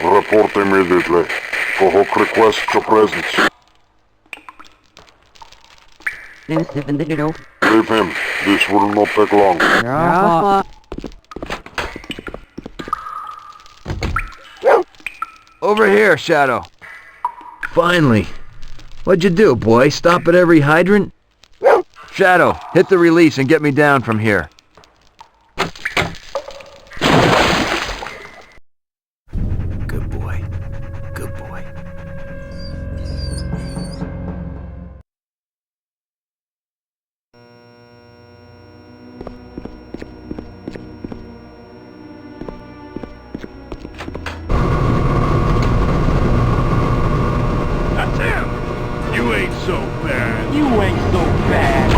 Report immediately. Fahook requests your presence. Leave him. This will not take long. Over here, Shadow. Finally. What'd you do, boy? Stop at every hydrant? Shadow, hit the release and get me down from here. Good boy. Good boy. That's him! You ain't so bad. You ain't so bad.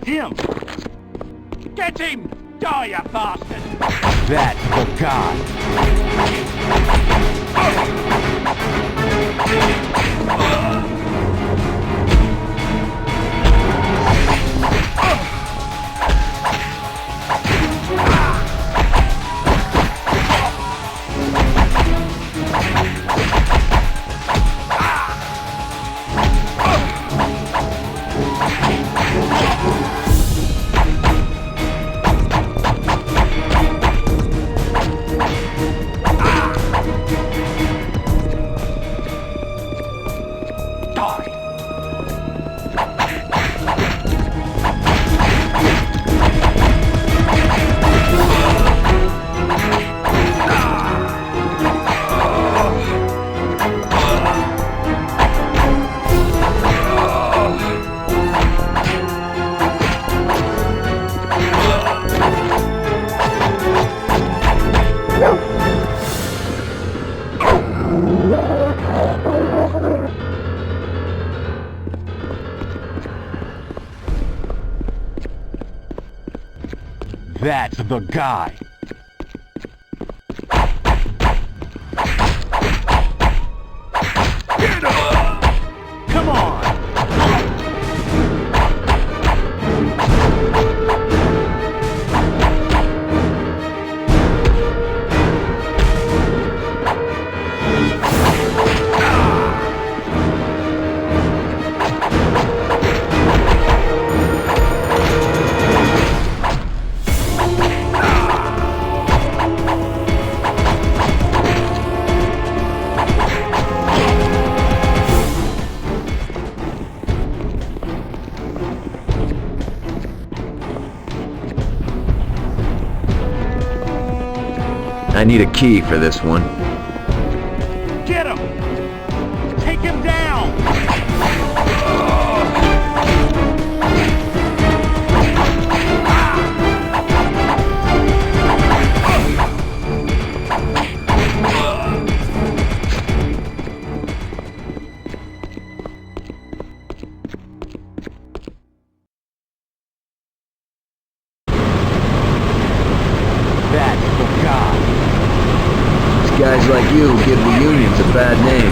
him! Catch him! Die, you bastard! That's the guy. That's the guy. Get up! Come on! I need a key for this one. Get him! Take him down! That's the guy. Guys like you give the unions a bad name.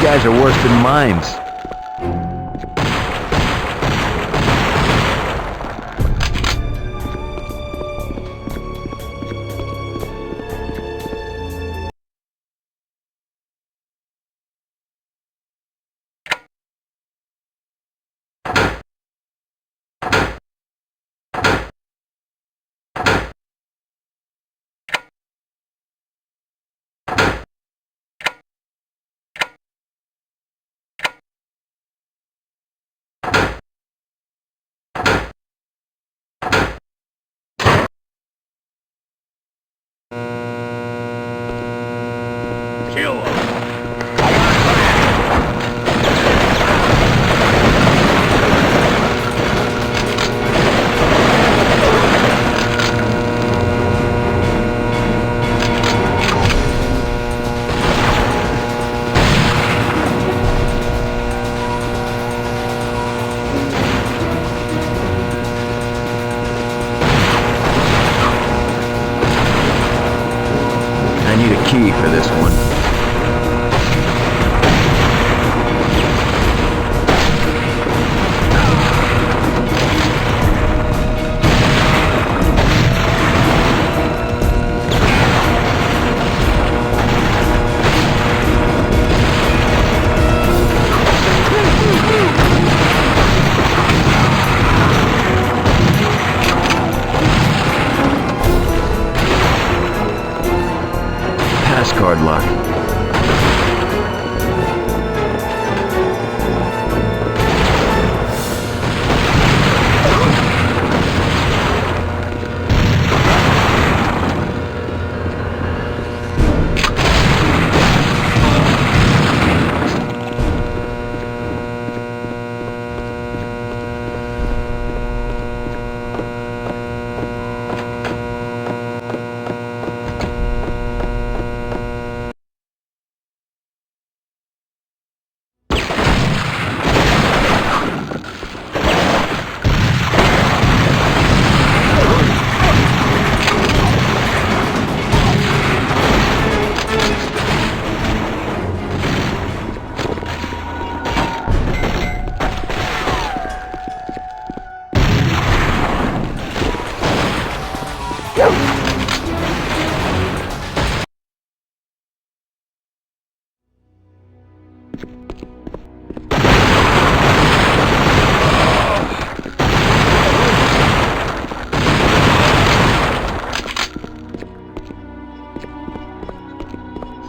guys are worse than mimes. Kill him. I need a key for this one. Passcard lock.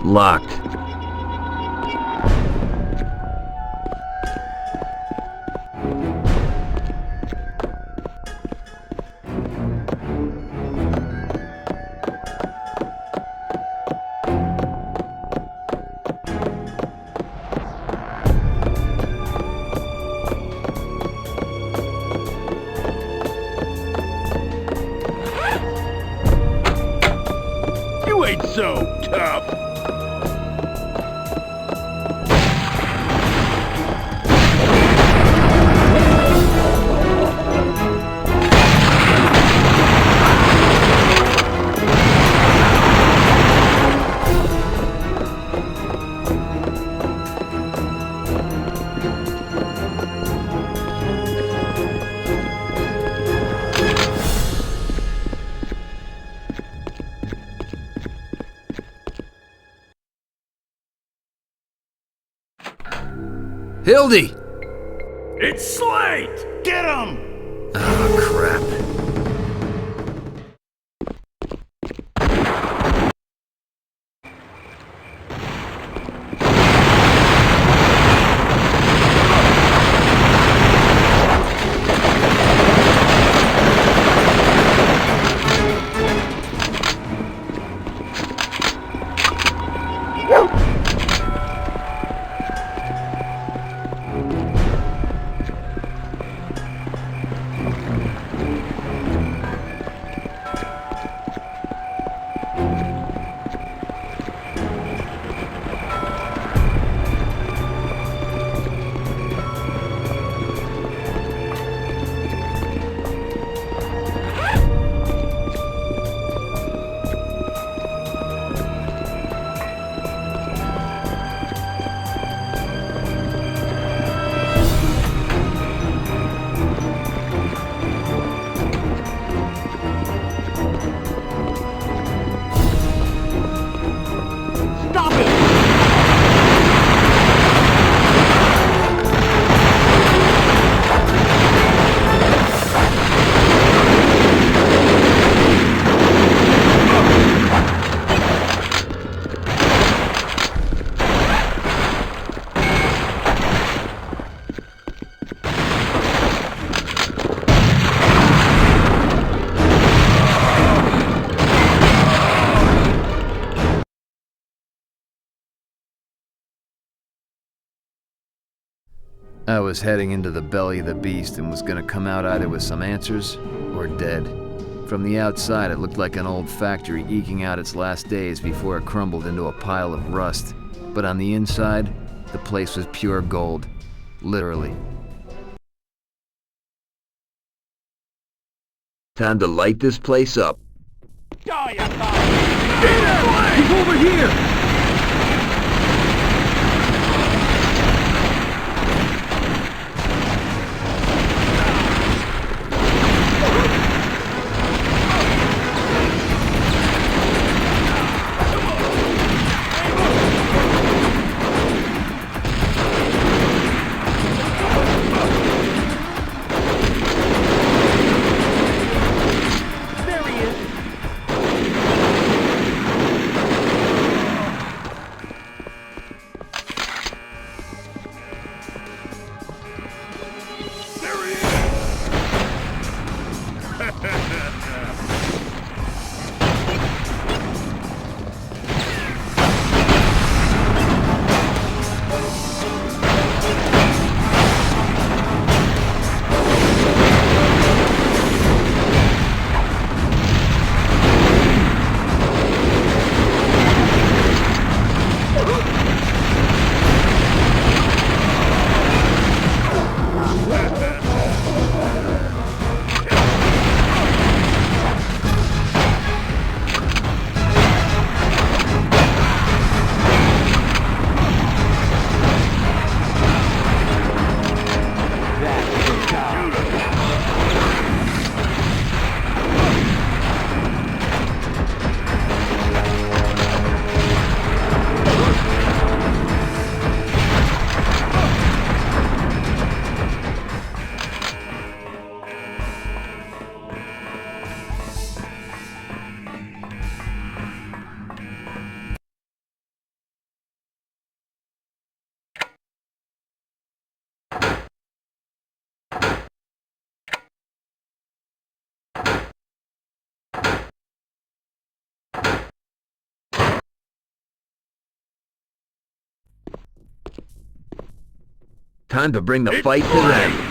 Locked. You ain't so tough. Hildy! It's Slate! Get him! Oh, crap. I was heading into the belly of the beast and was gonna come out either with some answers or dead. From the outside, it looked like an old factory eking out its last days before it crumbled into a pile of rust. But on the inside, the place was pure gold. Literally. Time to light this place up. He's over here! Time to bring the fight to them.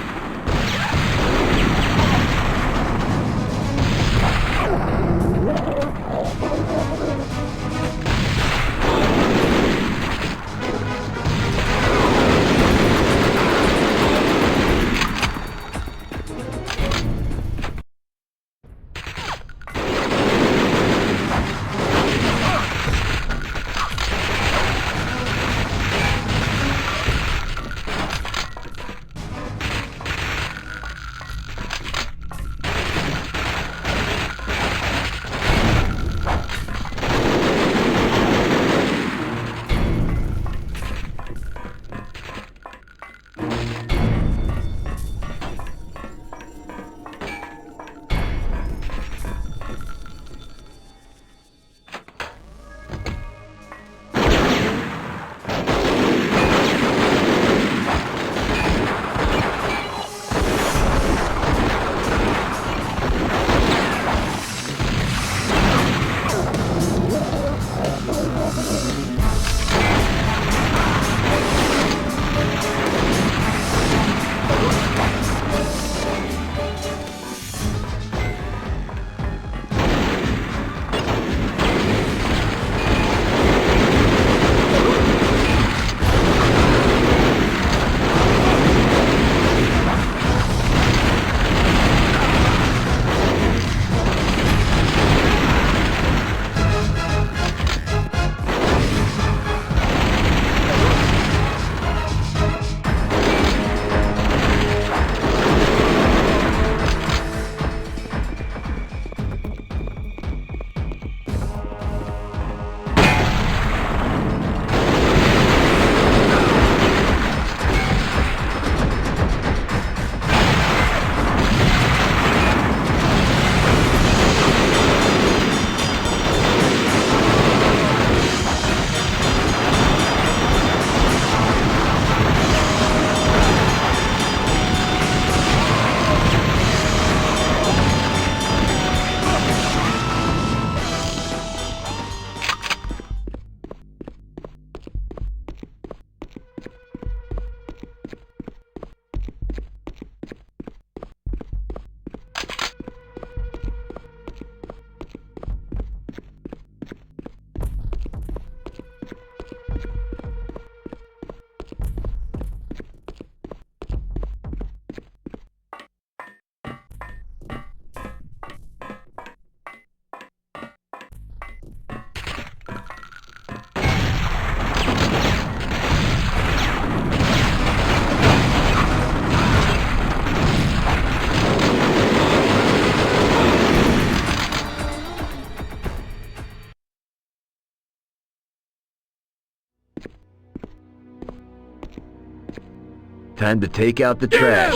Time to take out the trash.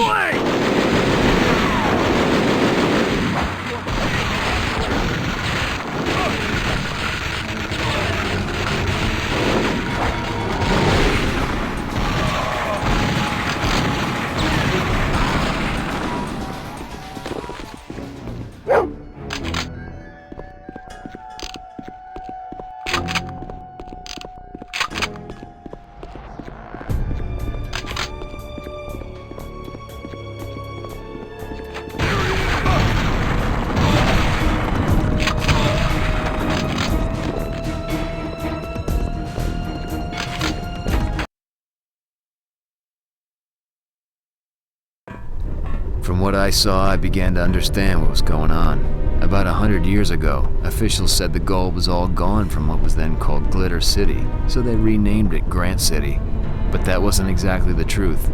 From what I saw, I began to understand what was going on. About 100 years ago, officials said the gold was all gone from what was then called Glitter City, so they renamed it Grant City. But that wasn't exactly the truth.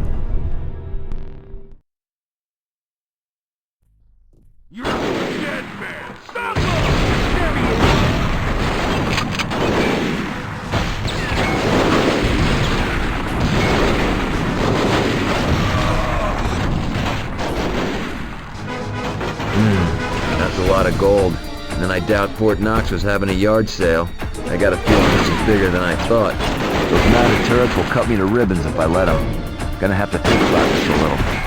You're a dead man! Stop That's a lot of gold. And then I doubt Fort Knox was having a yard sale. I got a feeling this is bigger than I thought. Those mounted turrets will cut me to ribbons if I let them. Gonna have to think about this a little.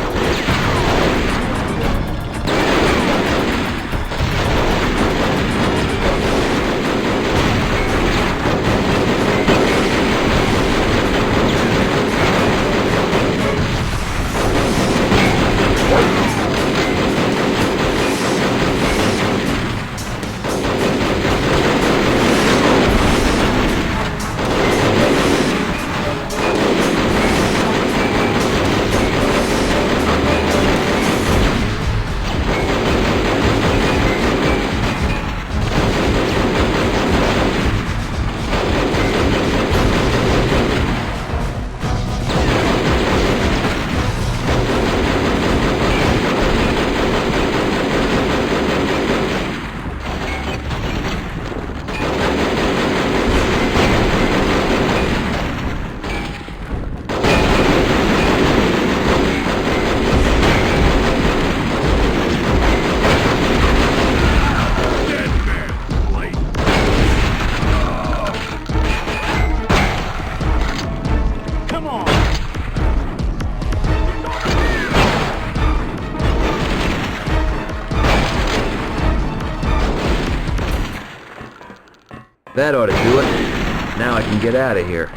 That ought to do it. Now I can get out of here.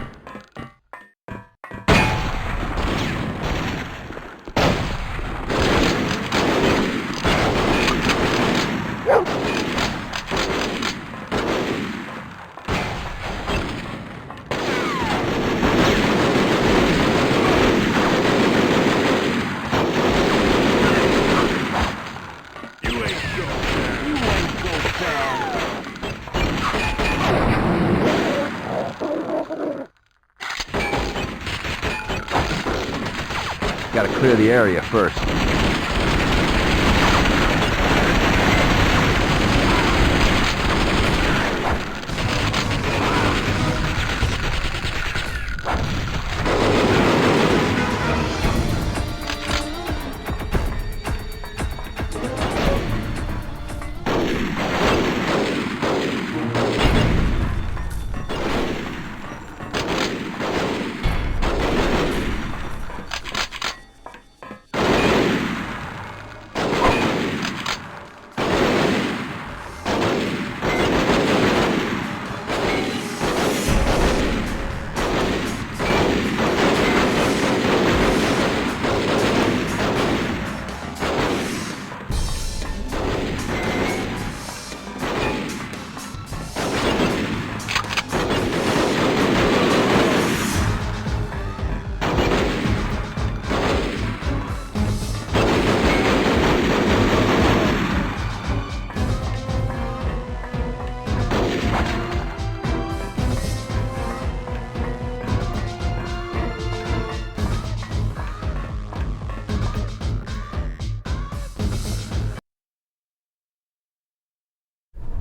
Gotta clear the area first.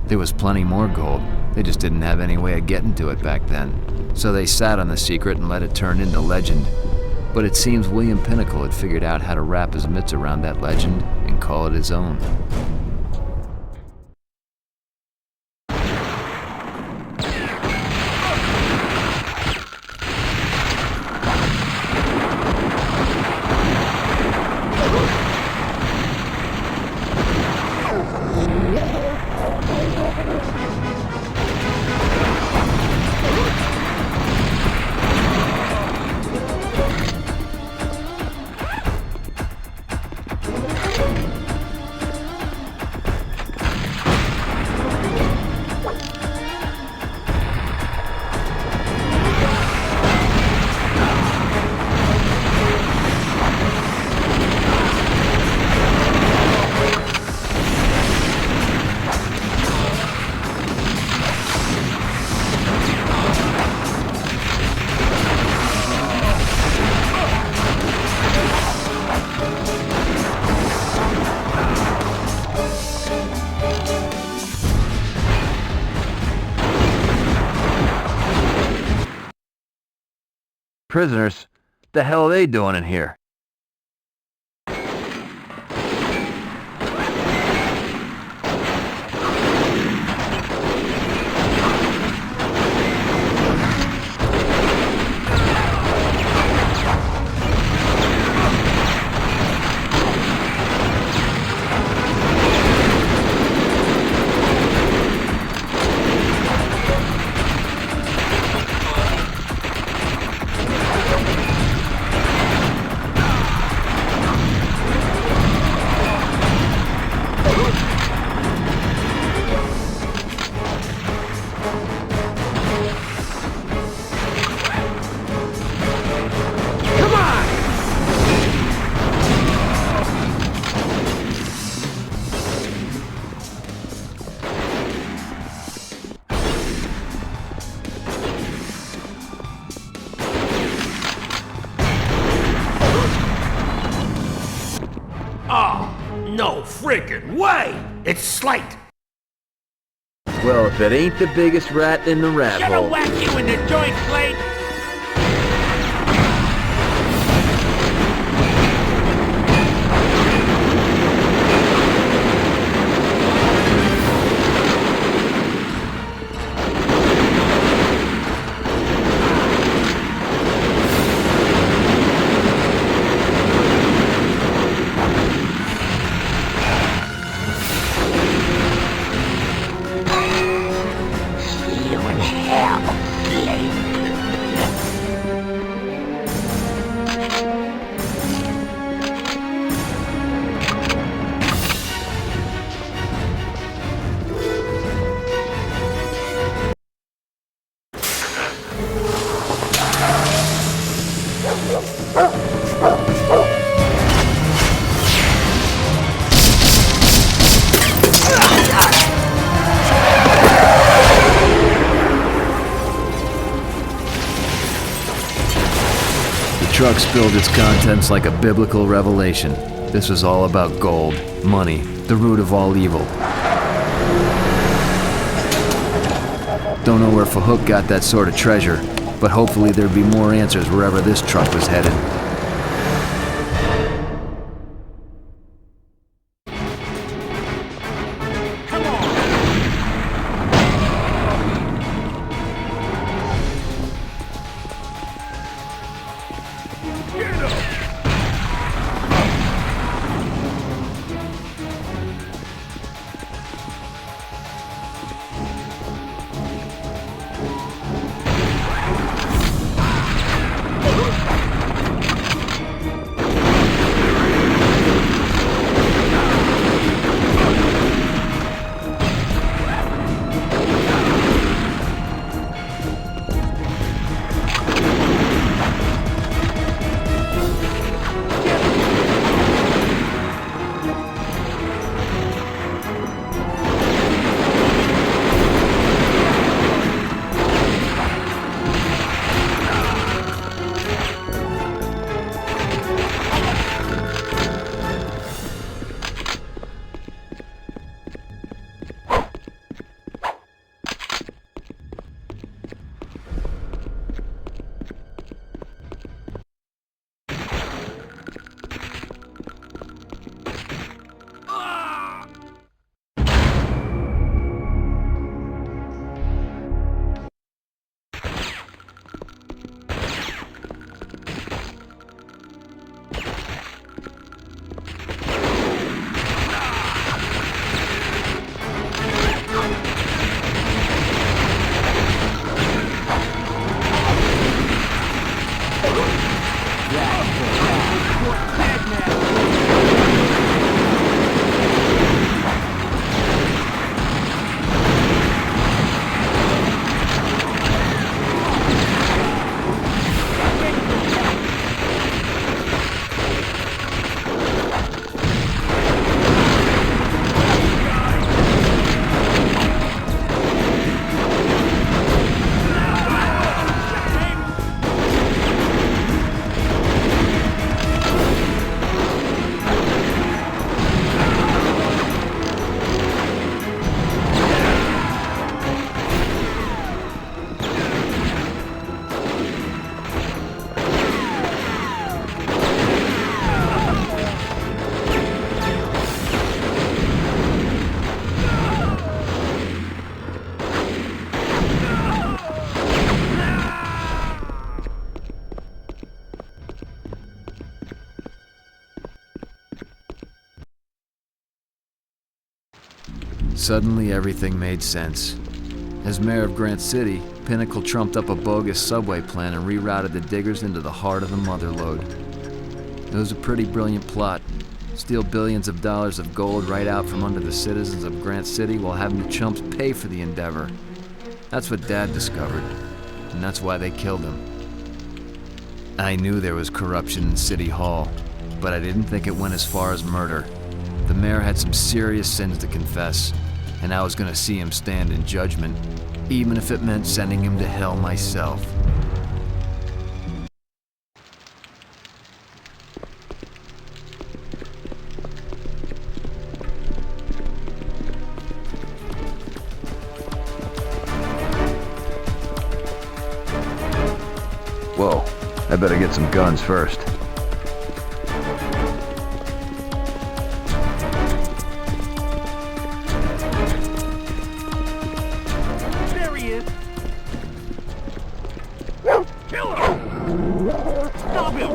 There was plenty more gold. They just didn't have any way of getting to it back then. So they sat on the secret and let it turn into legend. But it seems William Pinnacle had figured out how to wrap his mitts around that legend and call it his own. Prisoners? The hell are they doing in here? No friggin' way! It's Slate! Well, if it ain't the biggest rat in the rat Should hole. have whacked you in the joint, Slate! The truck spilled its contents like a biblical revelation. This was all about gold, money, the root of all evil. Don't know where Fahook got that sort of treasure, but hopefully there'd be more answers wherever this truck was headed. Suddenly, everything made sense. As mayor of Grant City, Pinnacle trumped up a bogus subway plan and rerouted the diggers into the heart of the mother lode. It was a pretty brilliant plot. Steal billions of dollars of gold right out from under the citizens of Grant City while having the chumps pay for the endeavor. That's what Dad discovered, and that's why they killed him. I knew there was corruption in City Hall, but I didn't think it went as far as murder. The mayor had some serious sins to confess, and I was gonna see him stand in judgment, even if it meant sending him to hell myself. Whoa, I better get some guns first. There he is! Kill him! Stop him!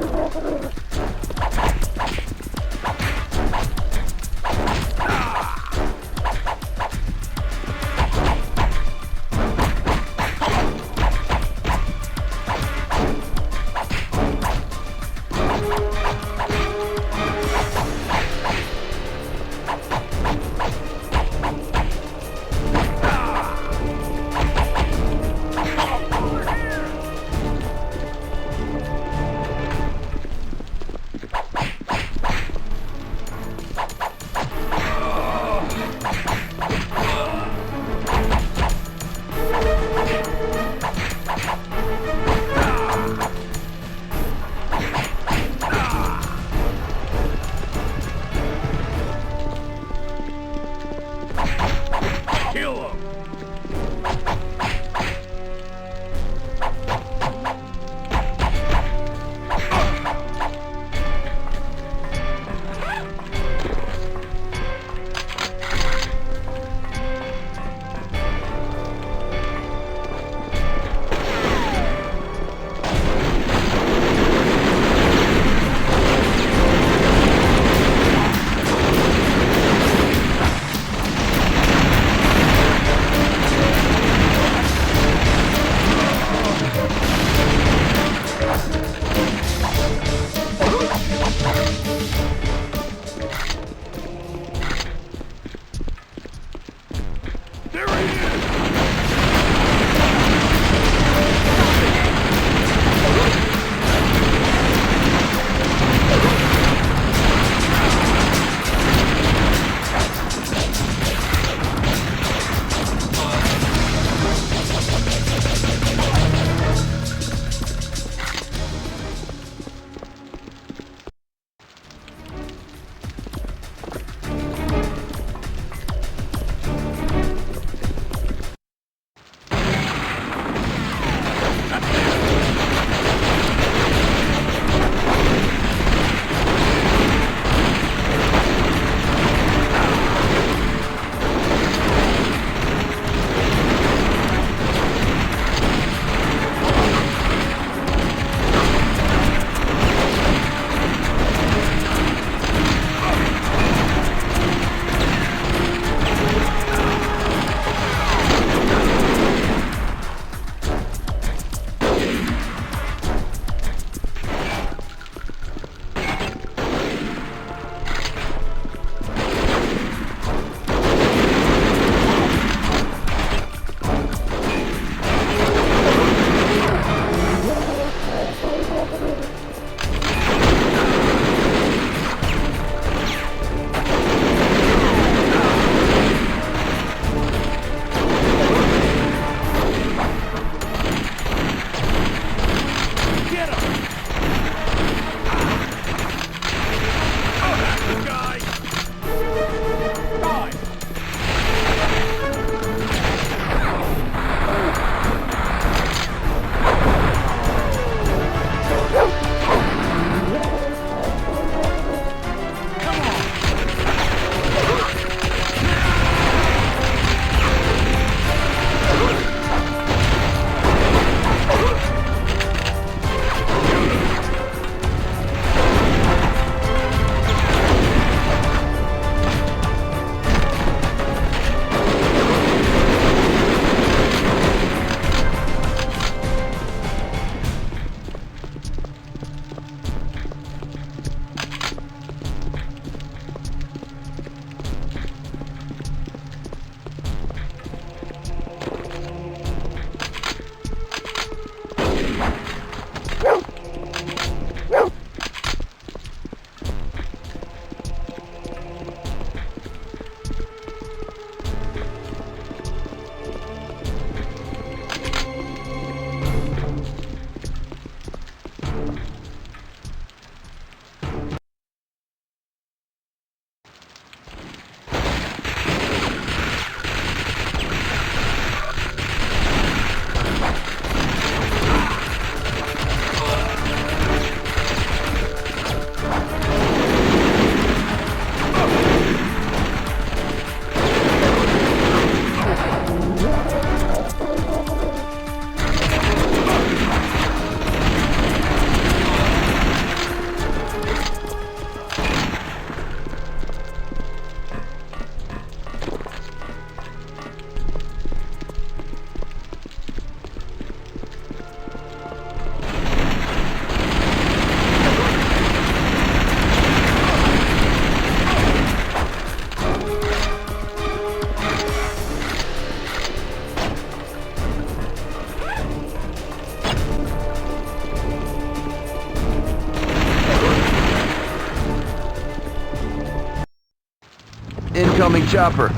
Incoming chopper.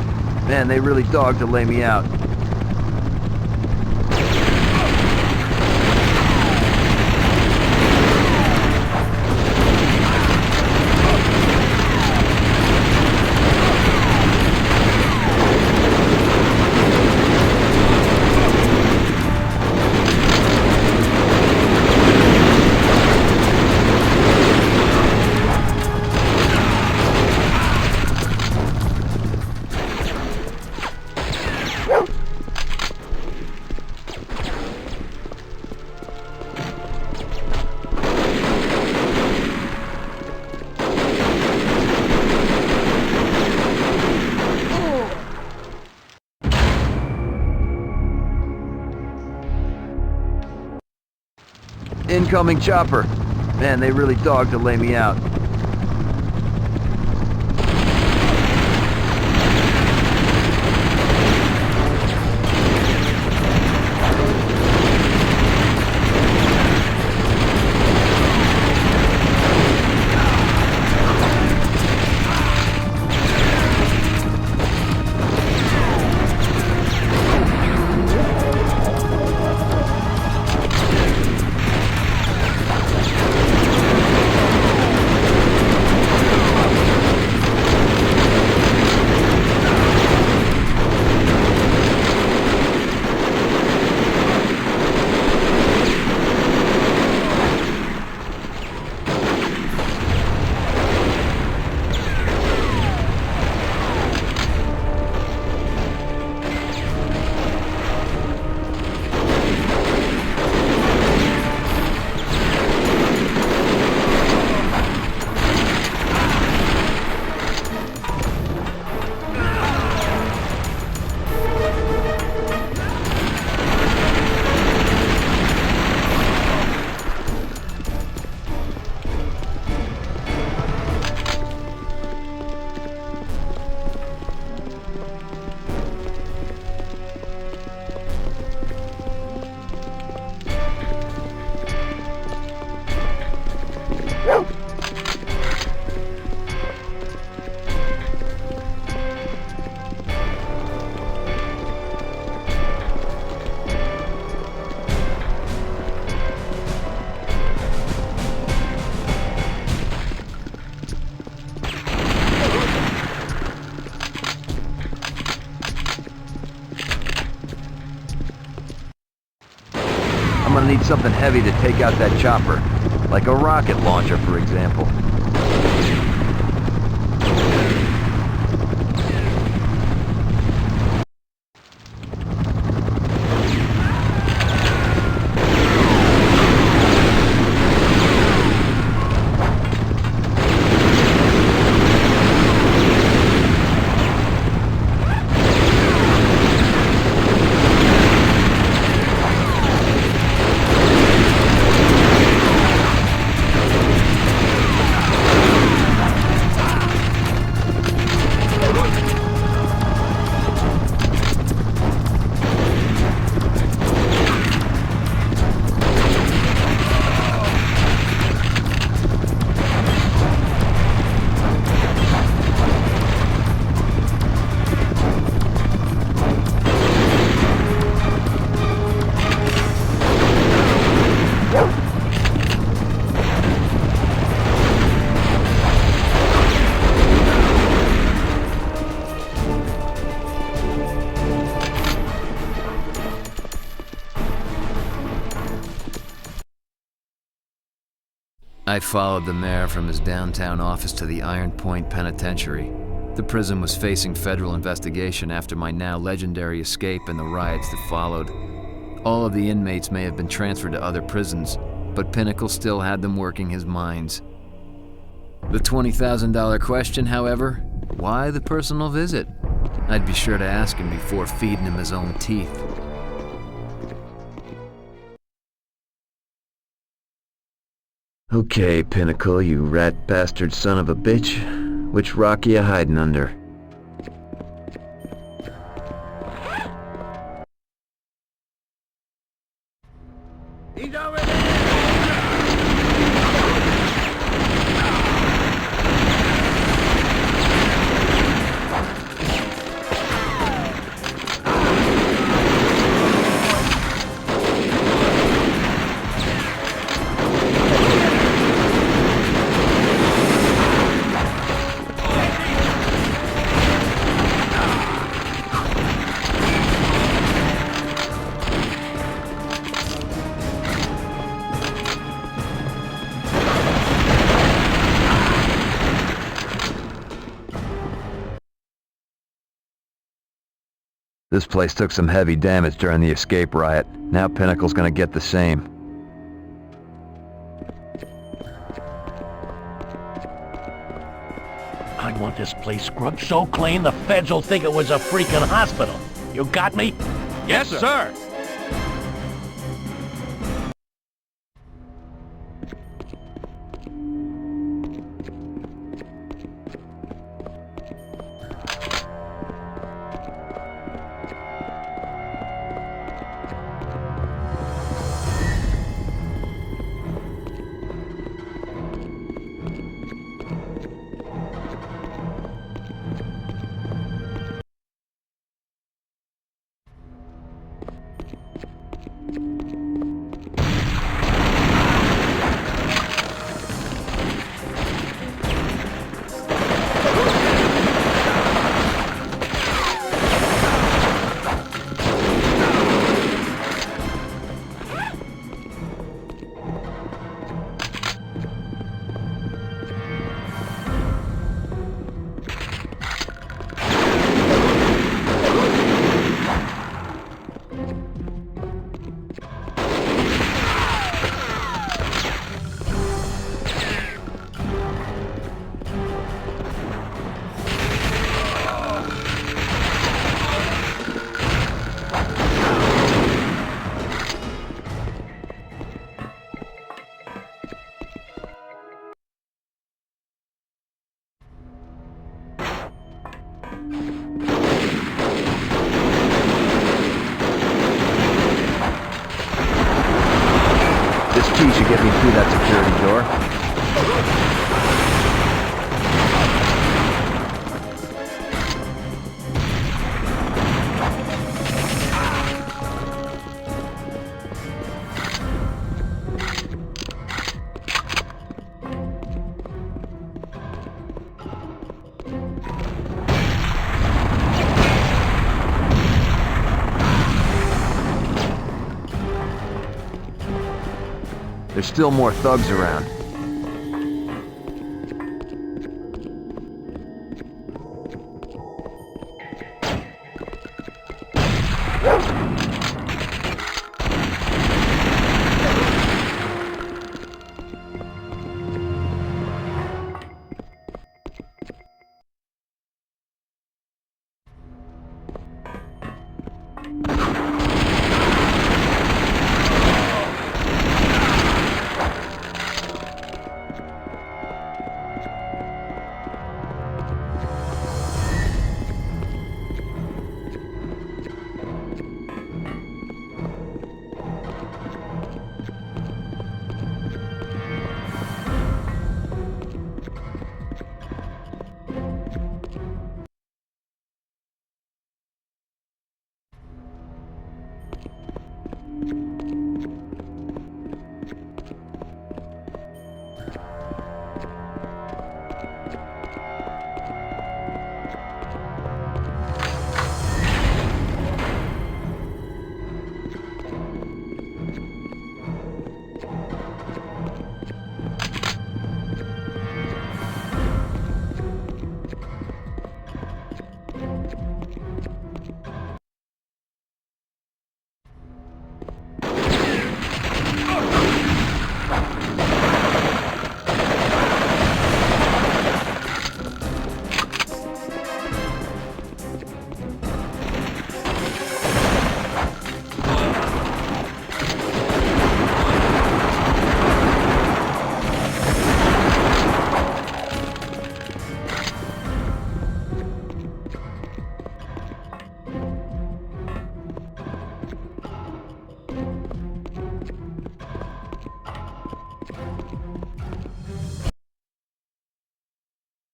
Man, they really dogged to lay me out. Incoming chopper. Man, they really dogged to lay me out. I'm gonna need something heavy to take out that chopper. Like a rocket launcher, for example. I followed the mayor from his downtown office to the Iron Point Penitentiary. The prison was facing federal investigation after my now legendary escape and the riots that followed. All of the inmates may have been transferred to other prisons, but Pinnacle still had them working his mines. The $20,000 question, however, why the personal visit? I'd be sure to ask him before feeding him his own teeth. Okay, Pinnacle, you rat bastard son of a bitch. Which rock are you hiding under? He's over there! This place took some heavy damage during the escape riot. Now Pinnacle's gonna get the same. I want this place scrubbed so clean the feds will think it was a freaking hospital. You got me? Yes, sir. This key should get me through that security door. There's still more thugs around.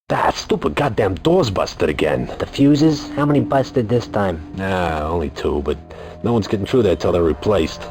That stupid goddamn door's busted again. The fuses? How many busted this time? Nah, only 2, but no one's getting through there till they're replaced.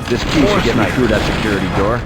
This key should get me through that security door.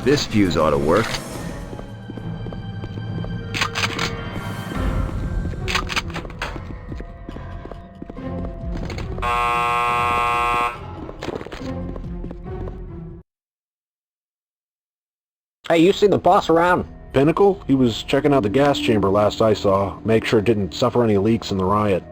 This fuse ought to work. Hey, you seen the boss around? Pinnacle? He was checking out the gas chamber last I saw. Make sure it didn't suffer any leaks in the riot.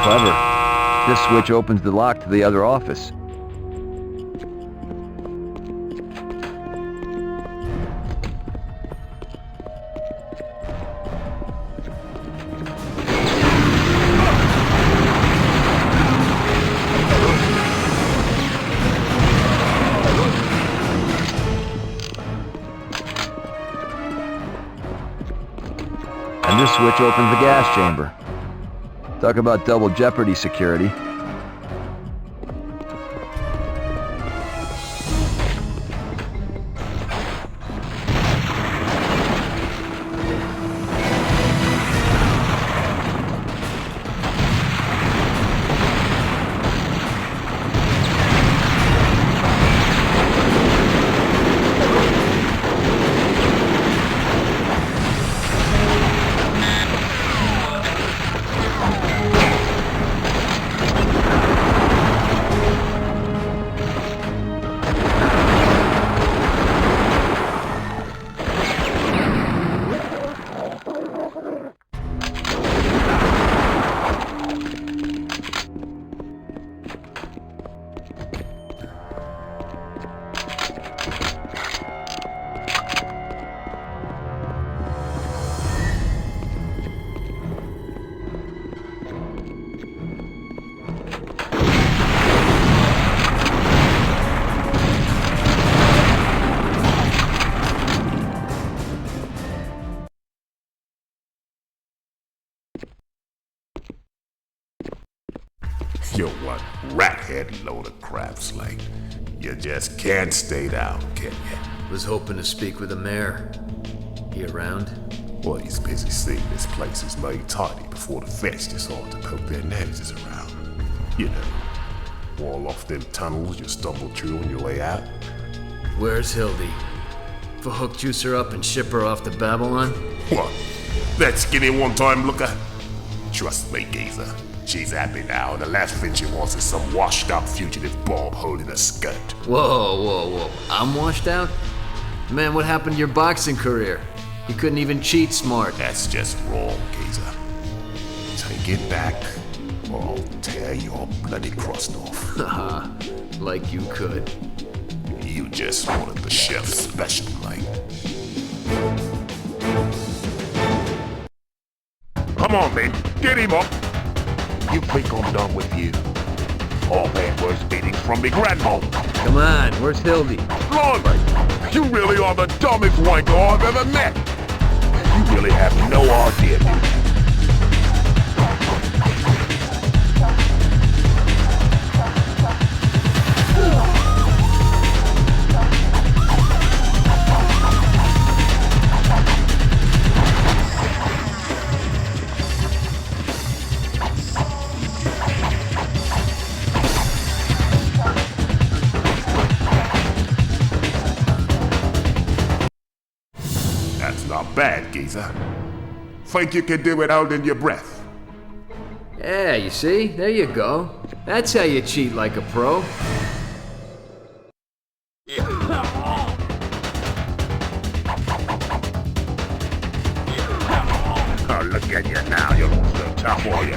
Clever. This switch opens the lock to the other office. And this switch opens the gas chamber. Talk about double jeopardy security. killed one rat-head load of crap, Slate. You just can't stay down, can you? Was hoping to speak with the mayor. He around? Well, he's busy seeing this place is made tidy before the feds decide to poke their noses around. You know, wall off them tunnels you stumbled through on your way out. Where's Hildy? If I hook juice her up and ship her off to Babylon? What? That skinny one-time looker? Trust me, geezer. She's happy now, and the last thing she wants is some washed-up fugitive Bob holding a skirt. Whoa. I'm washed out? Man, what happened to your boxing career? You couldn't even cheat smart. That's just wrong, geezer. Take it back, or I'll tear your bloody crust off. Haha, like you could. You just wanted the chef's special, mate. Come on, men. Get him up. You think I'm done with you? All had worse beatings from me grandma. Come on, where's Hildy? Blimey! You really are the dumbest wanker I've ever met! You really have no idea, dude. Not bad, geezer. Think you can do it holding your breath? Yeah, you see? There you go. That's how you cheat like a pro. Oh, look at you now. You're not so tough, are you?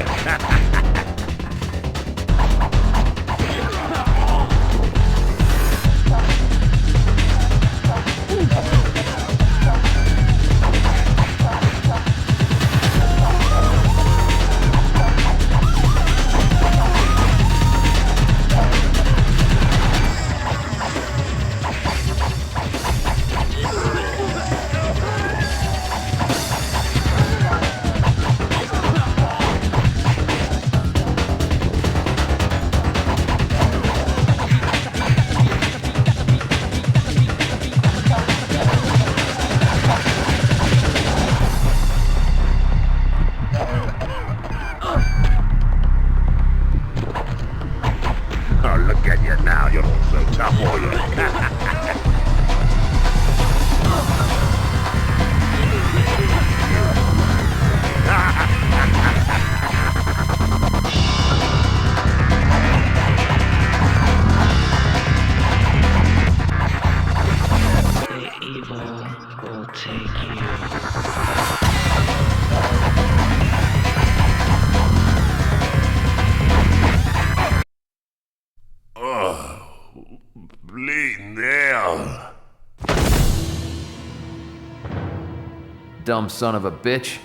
Dumb son of a bitch.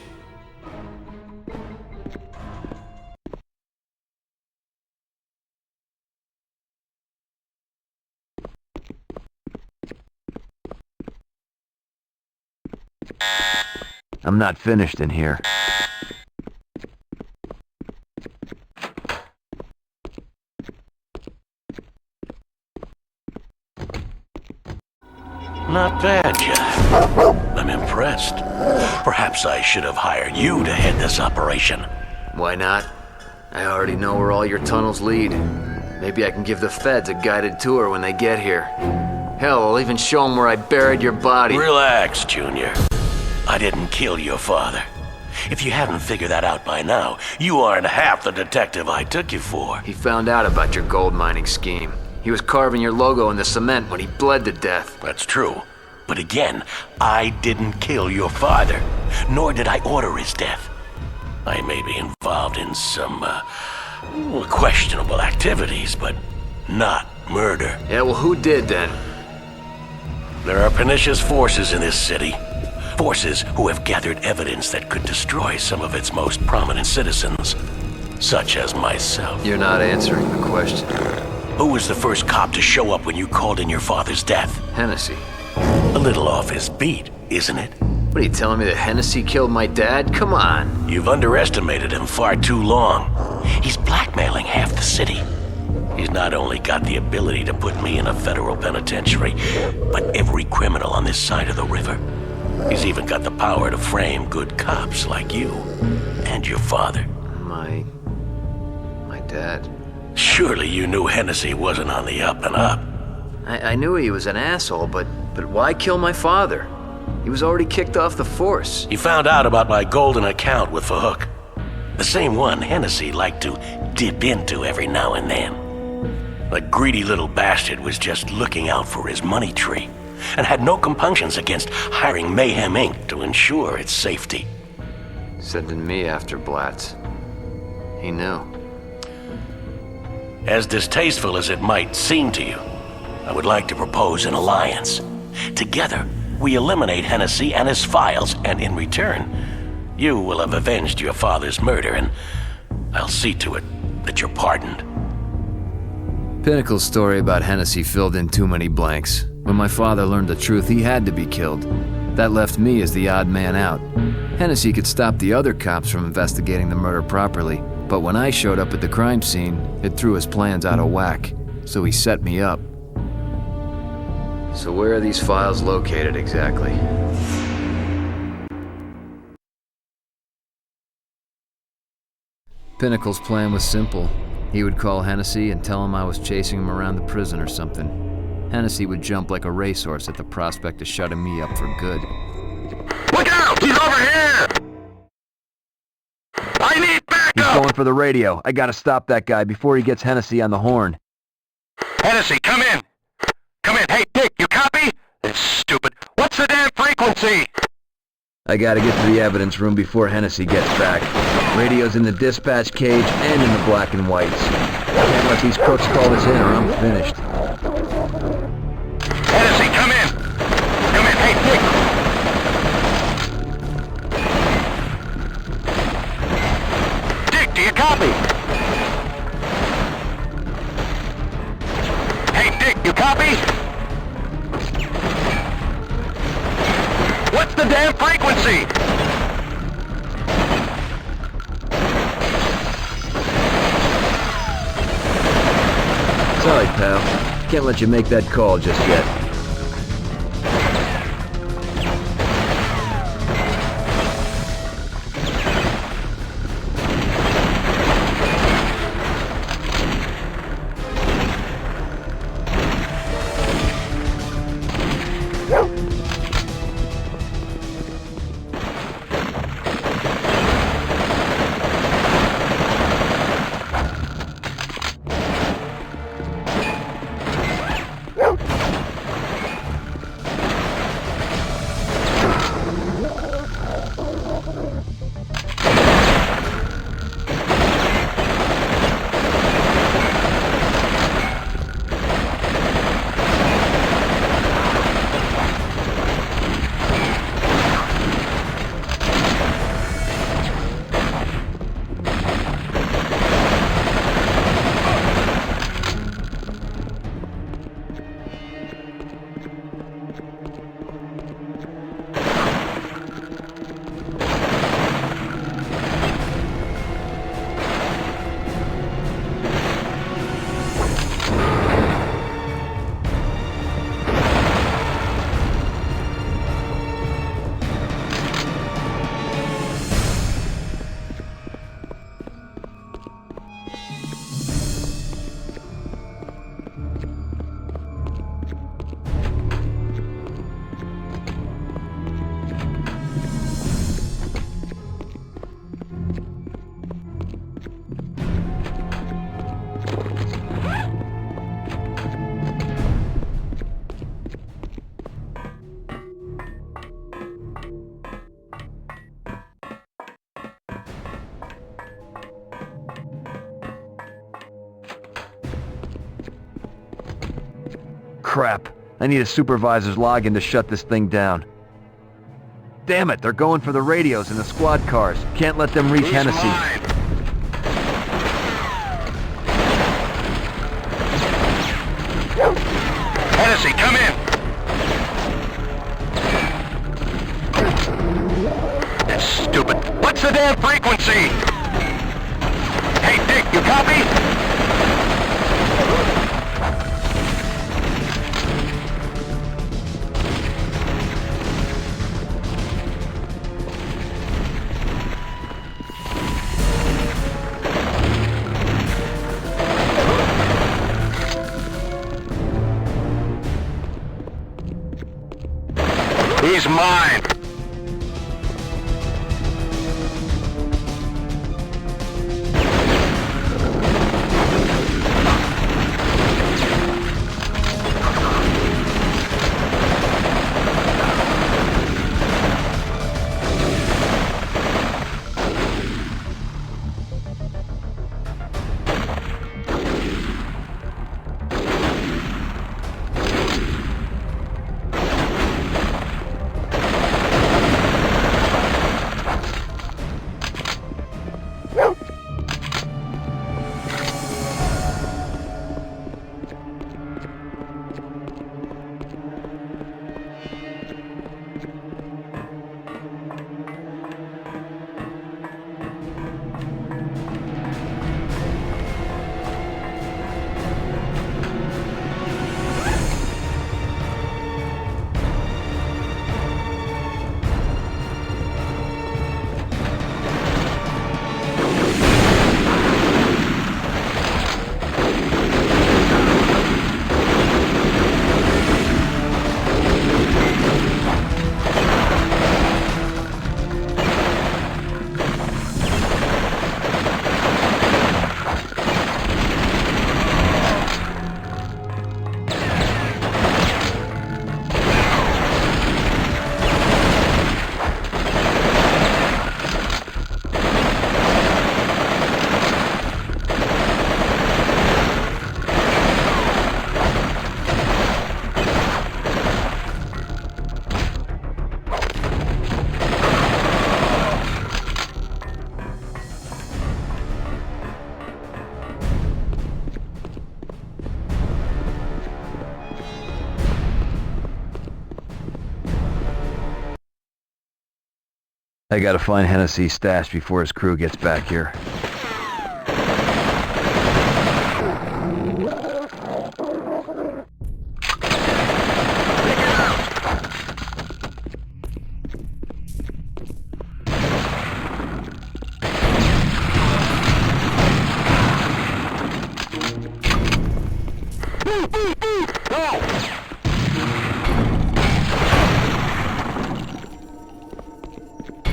I'm not finished in here. Not bad, Jack. I'm impressed. Perhaps I should have hired you to head this operation. Why not? I already know where all your tunnels lead. Maybe I can give the feds a guided tour when they get here. Hell, I'll even show them where I buried your body. Relax, Junior. I didn't kill your father. If you haven't figured that out by now, you aren't half the detective I took you for. He found out about your gold mining scheme. He was carving your logo in the cement when he bled to death. That's true. But again, I didn't kill your father, nor did I order his death. I may be involved in some, questionable activities, but not murder. Yeah, well, who did then? There are pernicious forces in this city. Forces who have gathered evidence that could destroy some of its most prominent citizens, such as myself. You're not answering the question. Who was the first cop to show up when you called in your father's death? Hennessy. A little off his beat, isn't it? What, are you telling me that Hennessy killed my dad? Come on. You've underestimated him far too long. He's blackmailing half the city. He's not only got the ability to put me in a federal penitentiary, but every criminal on this side of the river. He's even got the power to frame good cops like you and your father. My dad. Surely you knew Hennessy wasn't on the up and up. I knew he was an asshole, but why kill my father? He was already kicked off the force. He found out about my golden account with Fahook. The same one Hennessy liked to dip into every now and then. The greedy little bastard was just looking out for his money tree and had no compunctions against hiring Mayhem Inc. to ensure its safety. Sending me after Blatz. He knew. As distasteful as it might seem to you, I would like to propose an alliance. Together, we eliminate Hennessy and his files, and in return, you will have avenged your father's murder, and I'll see to it that you're pardoned. Pinnacle's story about Hennessy filled in too many blanks. When my father learned the truth, he had to be killed. That left me as the odd man out. Hennessy could stop the other cops from investigating the murder properly, but when I showed up at the crime scene, it threw his plans out of whack, so he set me up. So where are these files located exactly? Pinnacle's plan was simple. He would call Hennessy and tell him I was chasing him around the prison or something. Hennessy would jump like a racehorse at the prospect of shutting me up for good. Look out! He's over here! I need backup! He's going for the radio. I gotta stop that guy before he gets Hennessy on the horn. Hennessy, come in! Come in! Hey, Dick, you copy? It's stupid. What's the damn frequency? I gotta get to the evidence room before Hennessy gets back. Radio's in the dispatch cage and in the black and whites. Can't let these crooks call this in or I'm finished. Hennessy, come in! Come in! Hey, Dick! Dick, do you copy? Hey, Dick, you copy? What's the damn frequency? Sorry, pal. Can't let you make that call just yet. Crap. I need a supervisor's login to shut this thing down. Damn it, they're going for the radios and the squad cars. Can't let them reach Hennessy. Hennessy, come in! That's stupid. What's the damn frequency? Hey, Dick, you copy? He's mine! I gotta find Hennessy's stash before his crew gets back here.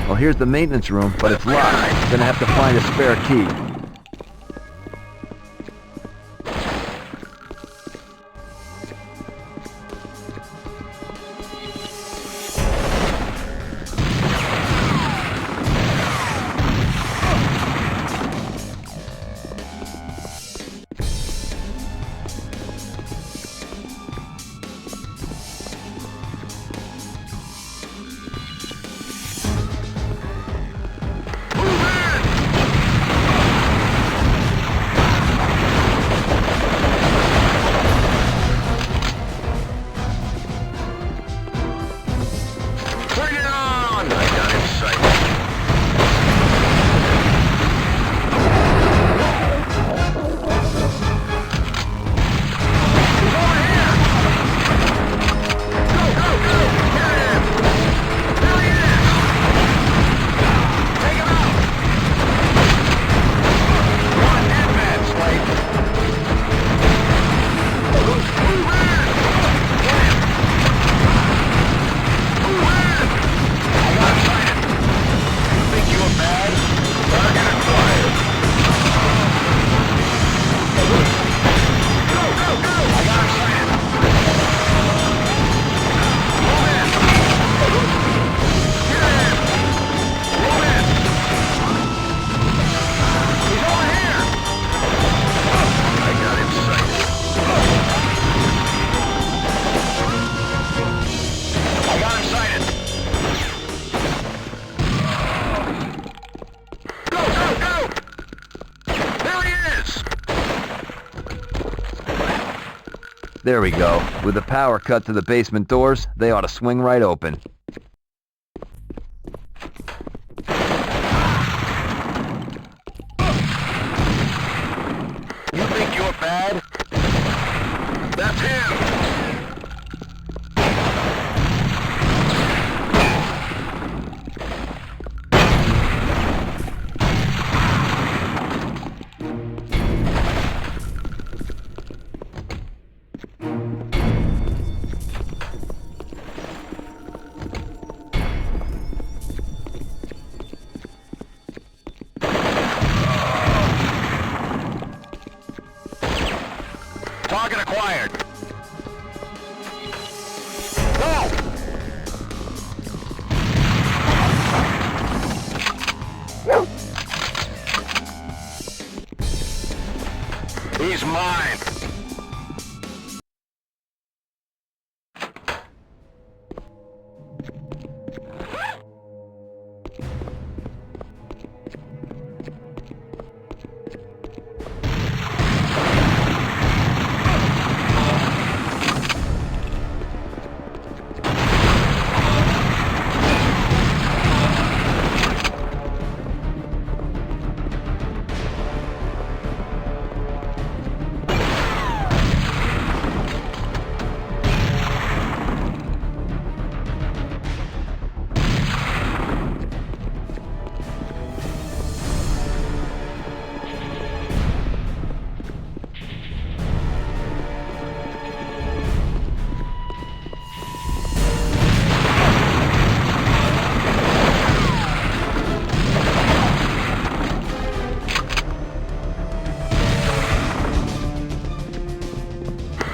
Well, here's the maintenance room, but it's locked. Gonna have to find a spare key. There we go. With the power cut to the basement doors, they ought to swing right open. You think you're bad? That's him! Target acquired. Go! He's mine.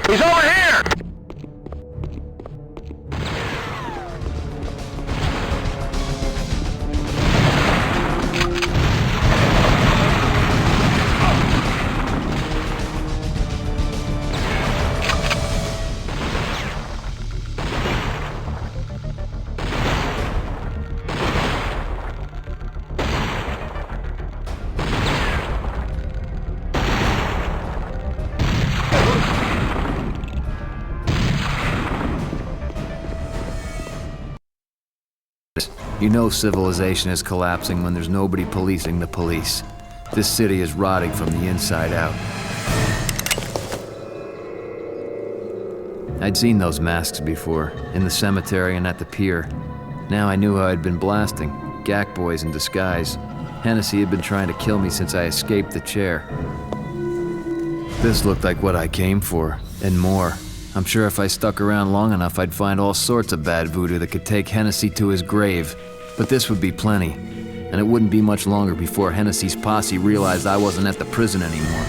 He's over here! You know civilization is collapsing when there's nobody policing the police. This city is rotting from the inside out. I'd seen those masks before, in the cemetery and at the pier. Now I knew how I'd been blasting. Gack boys in disguise. Hennessy had been trying to kill me since I escaped the chair. This looked like what I came for, and more. I'm sure if I stuck around long enough, I'd find all sorts of bad voodoo that could take Hennessy to his grave. But this would be plenty, and it wouldn't be much longer before Hennessy's posse realized I wasn't at the prison anymore.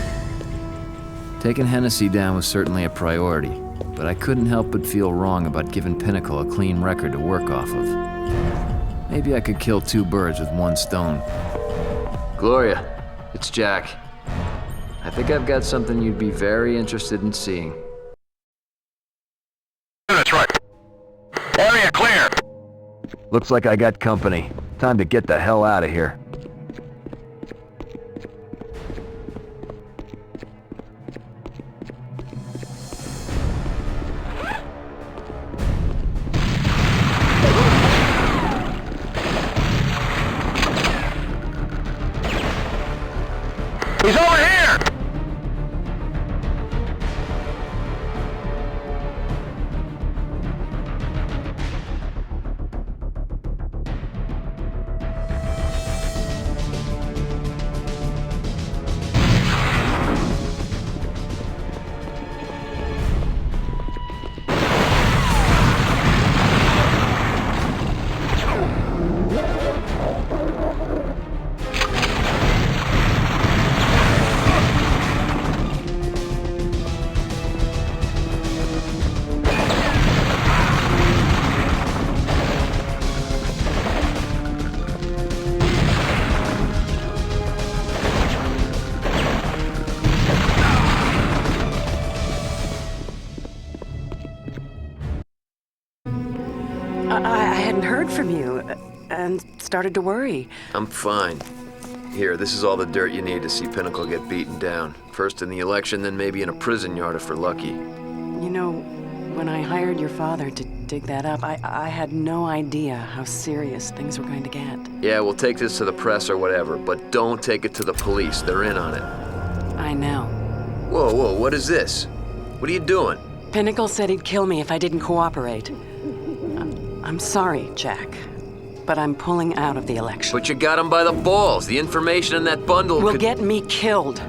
Taking Hennessy down was certainly a priority, but I couldn't help but feel wrong about giving Pinnacle a clean record to work off of. Maybe I could kill two birds with one stone. Gloria, it's Jack. I think I've got something you'd be very interested in seeing. That's right. Area clear. Looks like I got company. Time to get the hell out of here. He's over here! I hadn't heard from you, and started to worry. I'm fine. Here, this is all the dirt you need to see Pinnacle get beaten down. First in the election, then maybe in a prison yard if we're lucky. You know, when I hired your father to dig that up, I had no idea how serious things were going to get. Yeah, we'll take this to the press or whatever, but don't take it to the police. They're in on it. I know. Whoa, what is this? What are you doing? Pinnacle said he'd kill me if I didn't cooperate. I'm sorry, Jack, but I'm pulling out of the election. But you got him by the balls. The information in that bundle will could get me killed.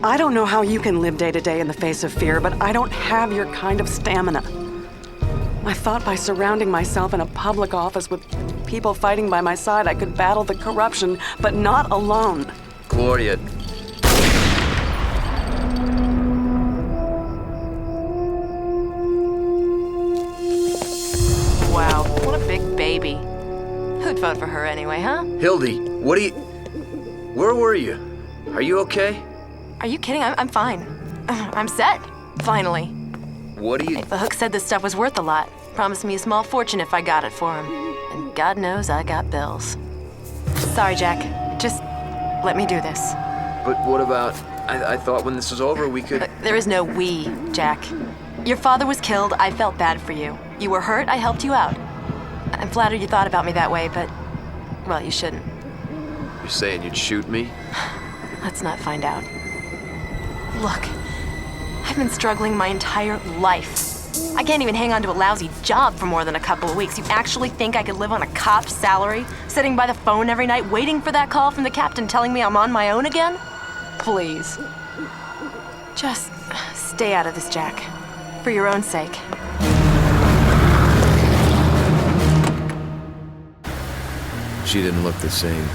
I don't know how you can live day to day in the face of fear, but I don't have your kind of stamina. I thought by surrounding myself in a public office with people fighting by my side, I could battle the corruption, but not alone. Gloria. would vote for her anyway, huh? Hildy, where were you? Are you okay? Are you kidding? I'm fine. I'm set. Finally. What do you... The hook said this stuff was worth a lot. Promised me a small fortune if I got it for him. And God knows I got bills. Sorry, Jack. Just let me do this. But what about... I thought when this was over we could... There is no we, Jack. Your father was killed. I felt bad for you. You were hurt. I helped you out. I'm flattered you thought about me that way, but... well, you shouldn't. You're saying you'd shoot me? Let's not find out. Look, I've been struggling my entire life. I can't even hang on to a lousy job for more than a couple of weeks. You actually think I could live on a cop's salary? Sitting by the phone every night, waiting for that call from the captain telling me I'm on my own again? Please. Just stay out of this, Jack. For your own sake. She didn't look the same.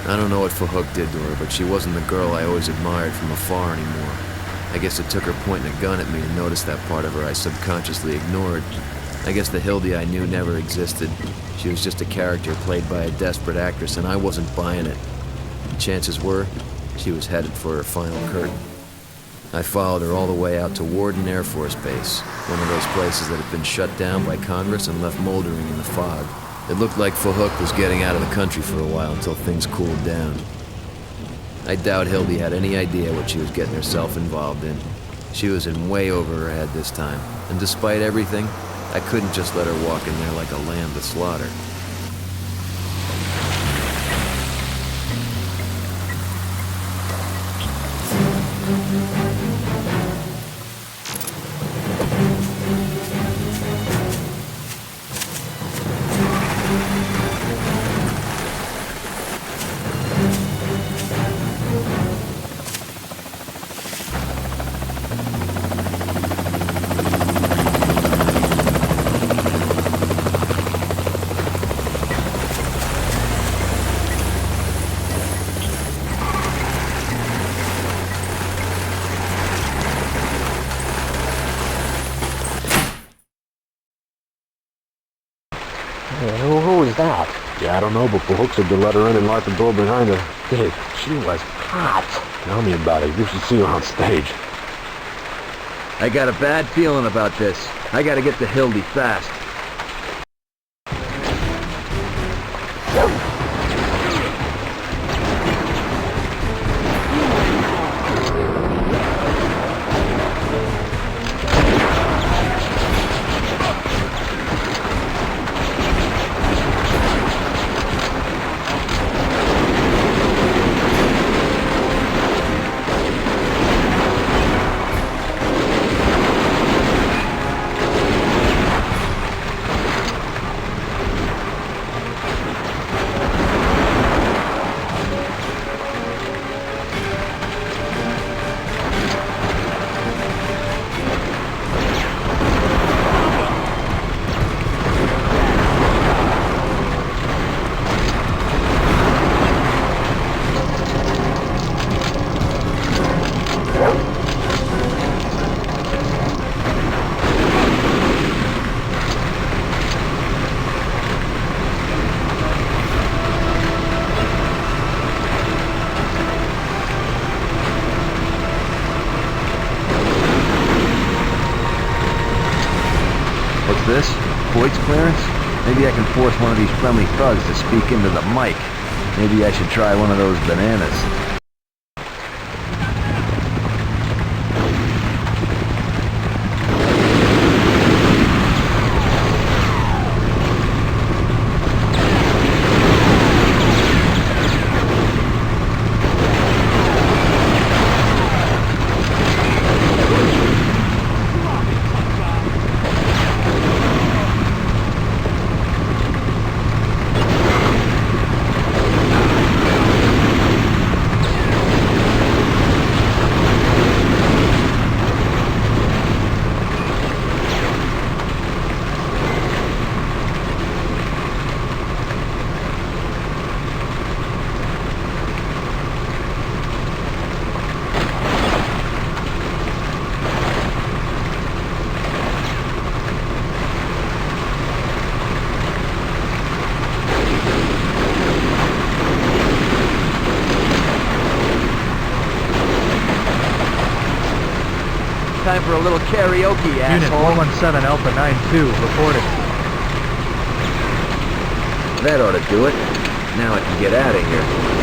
I don't know what Fahook did to her, but she wasn't the girl I always admired from afar anymore. I guess it took her pointing a gun at me to notice that part of her I subconsciously ignored. I guess the Hildy I knew never existed. She was just a character played by a desperate actress, and I wasn't buying it. Chances were, she was headed for her final curtain. I followed her all the way out to Warden Air Force Base, one of those places that had been shut down by Congress and left moldering in the fog. It looked like Fahook was getting out of the country for a while until things cooled down. I doubt Hildy had any idea what she was getting herself involved in. She was in way over her head this time, and despite everything, I couldn't just let her walk in there like a lamb to slaughter. Who was that? Yeah, I don't know, but Fahook said to let her in and lock the door behind her. Dude, she was hot. Tell me about it. You should see her on stage. I got a bad feeling about this. I gotta get to Hildy fast. This? Voight's clearance? Maybe I can force one of these friendly thugs to speak into the mic. Maybe I should try one of those bananas. Time for a little karaoke, Unit asshole. 417 Alpha 92, reporting. That ought to do it. Now I can get out of here.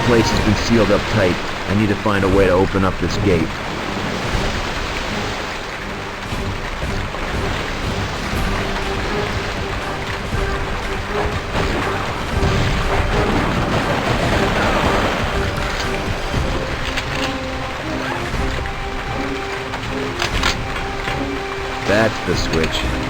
The place has been sealed up tight. I need to find a way to open up this gate. That's the switch.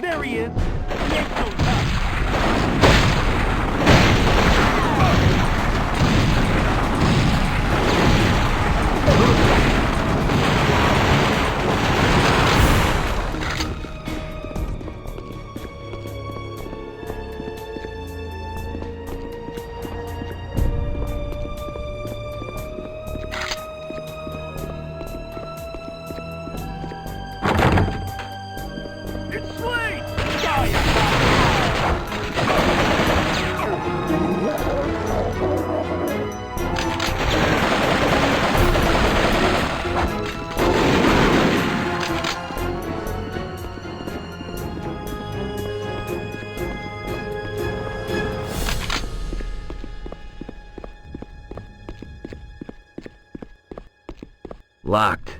There he is. He ain't so tough. It's Slade! Locked.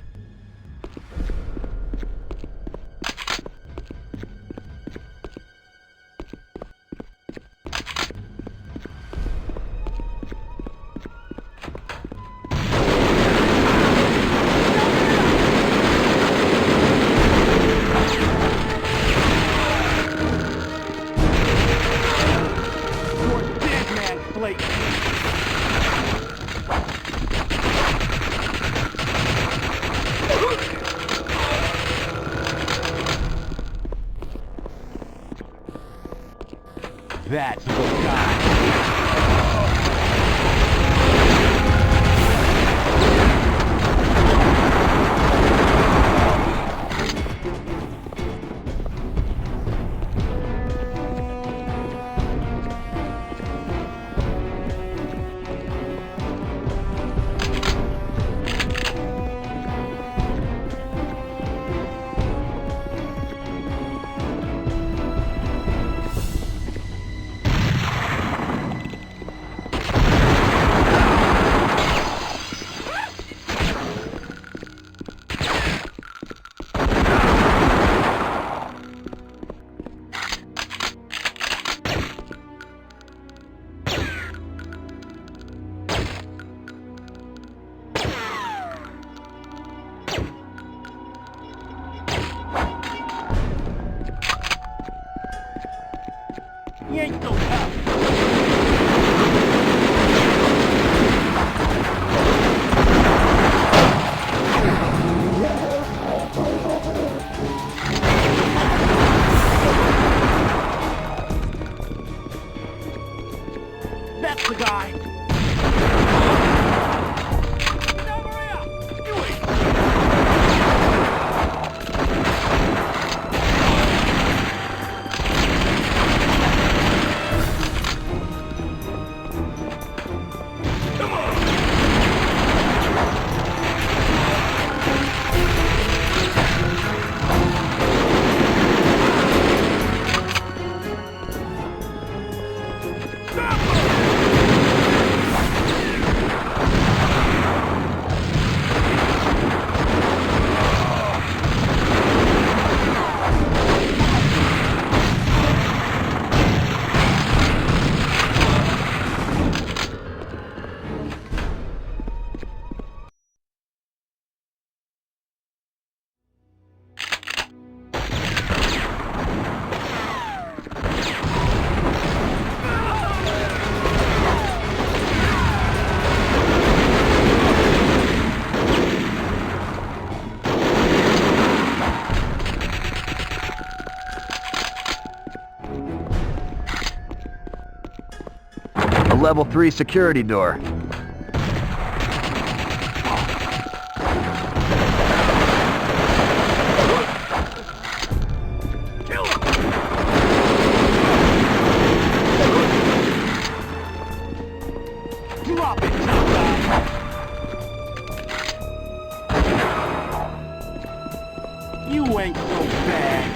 You're dead, man, Slade. That's the guy. He ain't so tough. That's the guy. A level 3 security door. Drop it, tough guy. You ain't so bad.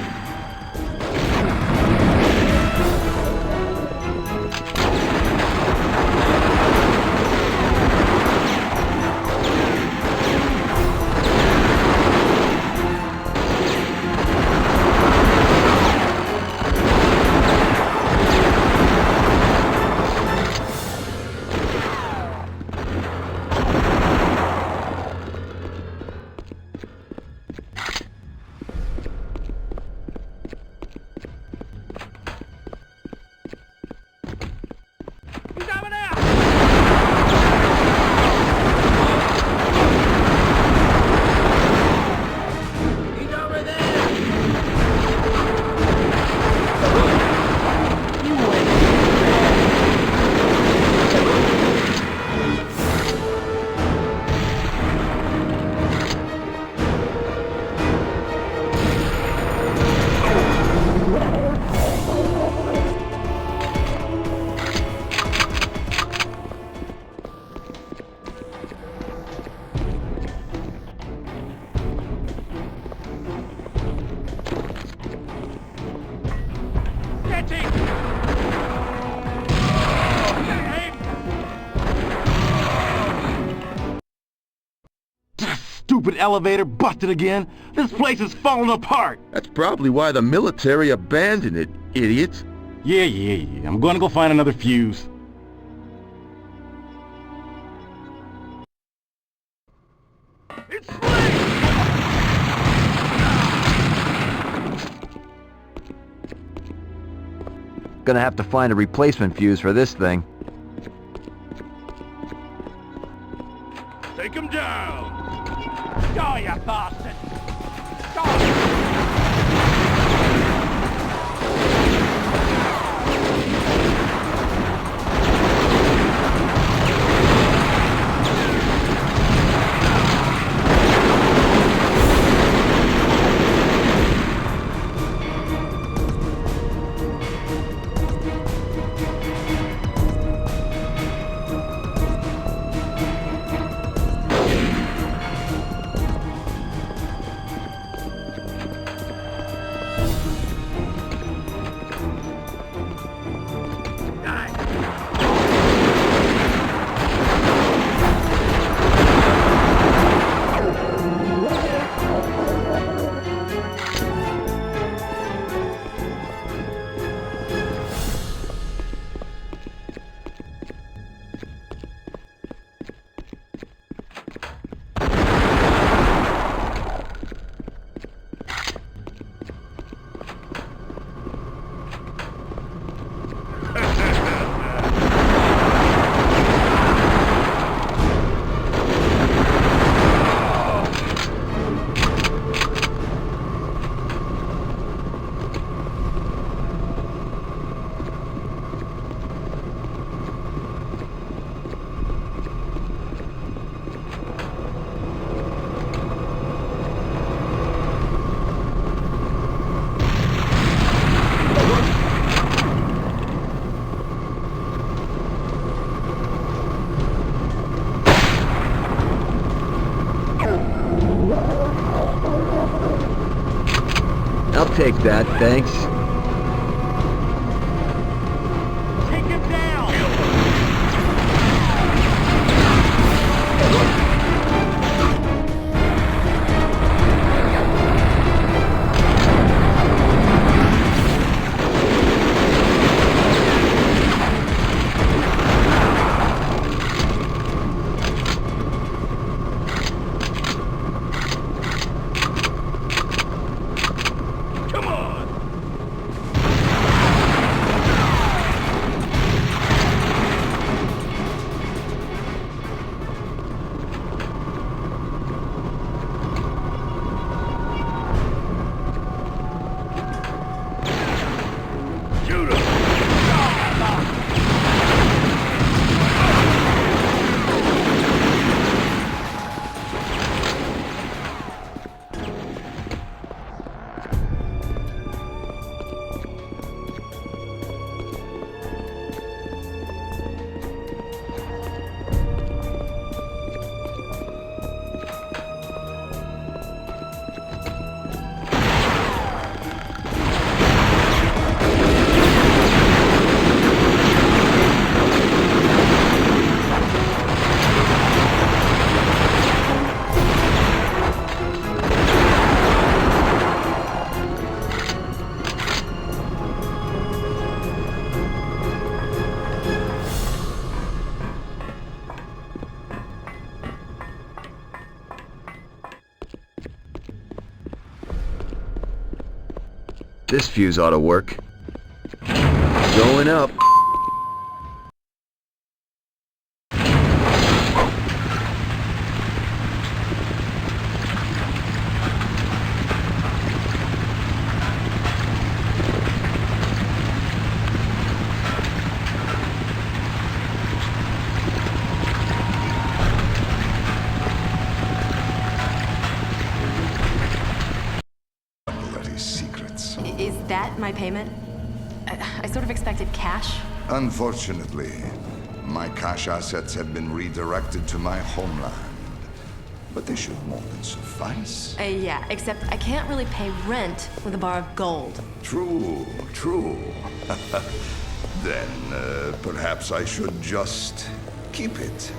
stupid elevator busted again? This place is falling apart! That's probably why the military abandoned it, idiots. Yeah. I'm gonna go find another fuse. Gonna have to find a replacement fuse for this thing. Take him down! Go, you bastard! I'll take that, thanks. Take him down! This fuse ought to work. Going up. Is that my payment? I sort of expected cash. Unfortunately, my cash assets have been redirected to my homeland. But they should more than suffice. Yeah, except I can't really pay rent with a bar of gold. True. Then, perhaps I should just keep it.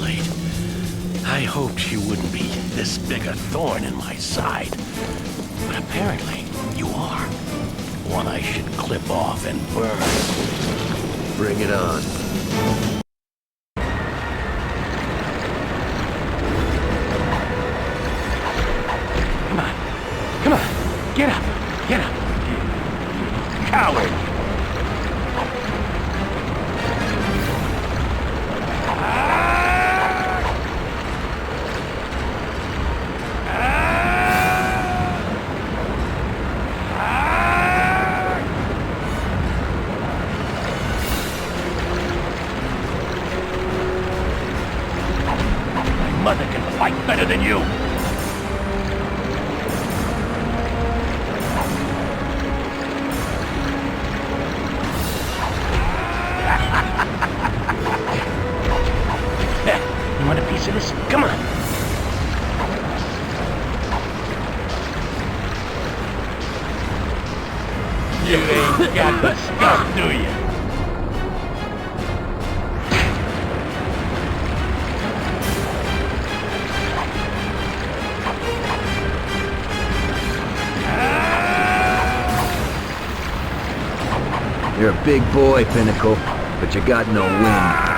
Slade. I hoped you wouldn't be this big a thorn in my side. But apparently, you are. One I should clip off and burn. Bring it on. Come on. Get up. Get up. Coward! My mother can fight better than you. You want a piece of this? Come on. You ain't got the stuff, do you? You're a big boy, Pinnacle, but you got no wind.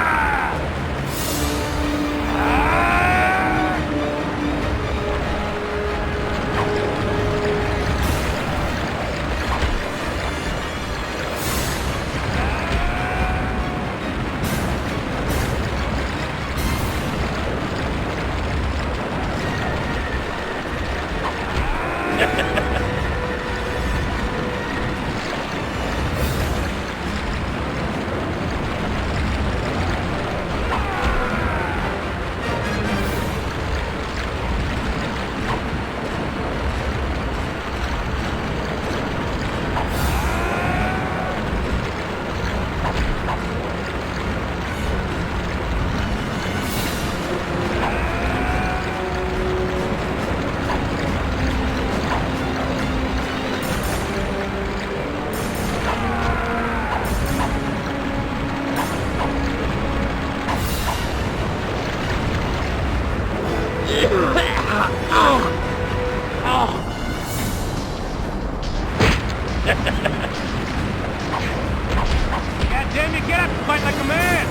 God damn you, get up and fight like a man!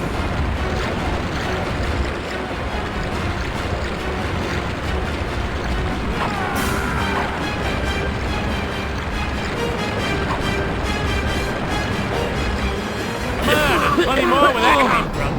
Come on, there's plenty more where that came from.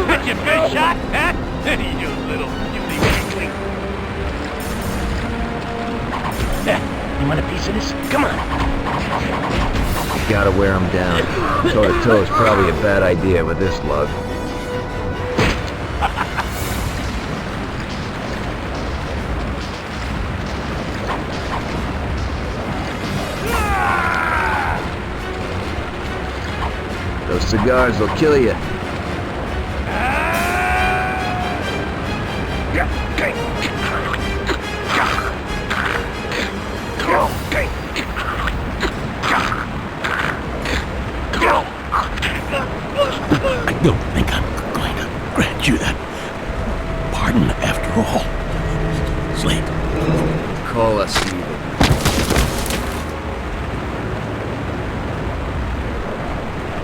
Got your first shot, huh? You little beauty weakling. You want a piece of this? Come on. You gotta wear him down. Toe-to-toe is probably a bad idea with this lug. Those cigars will kill you. I don't think I'm going to grant you that pardon after all. Slade. Call us evil.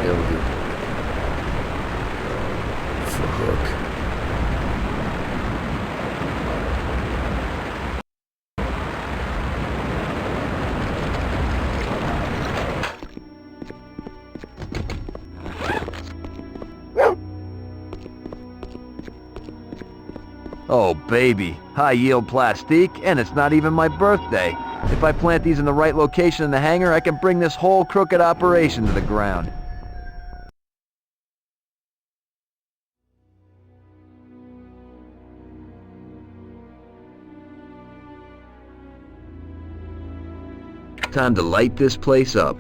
He'll do. For Hook. Oh, baby. High-yield plastique, and it's not even my birthday. If I plant these in the right location in the hangar, I can bring this whole crooked operation to the ground. Time to light this place up.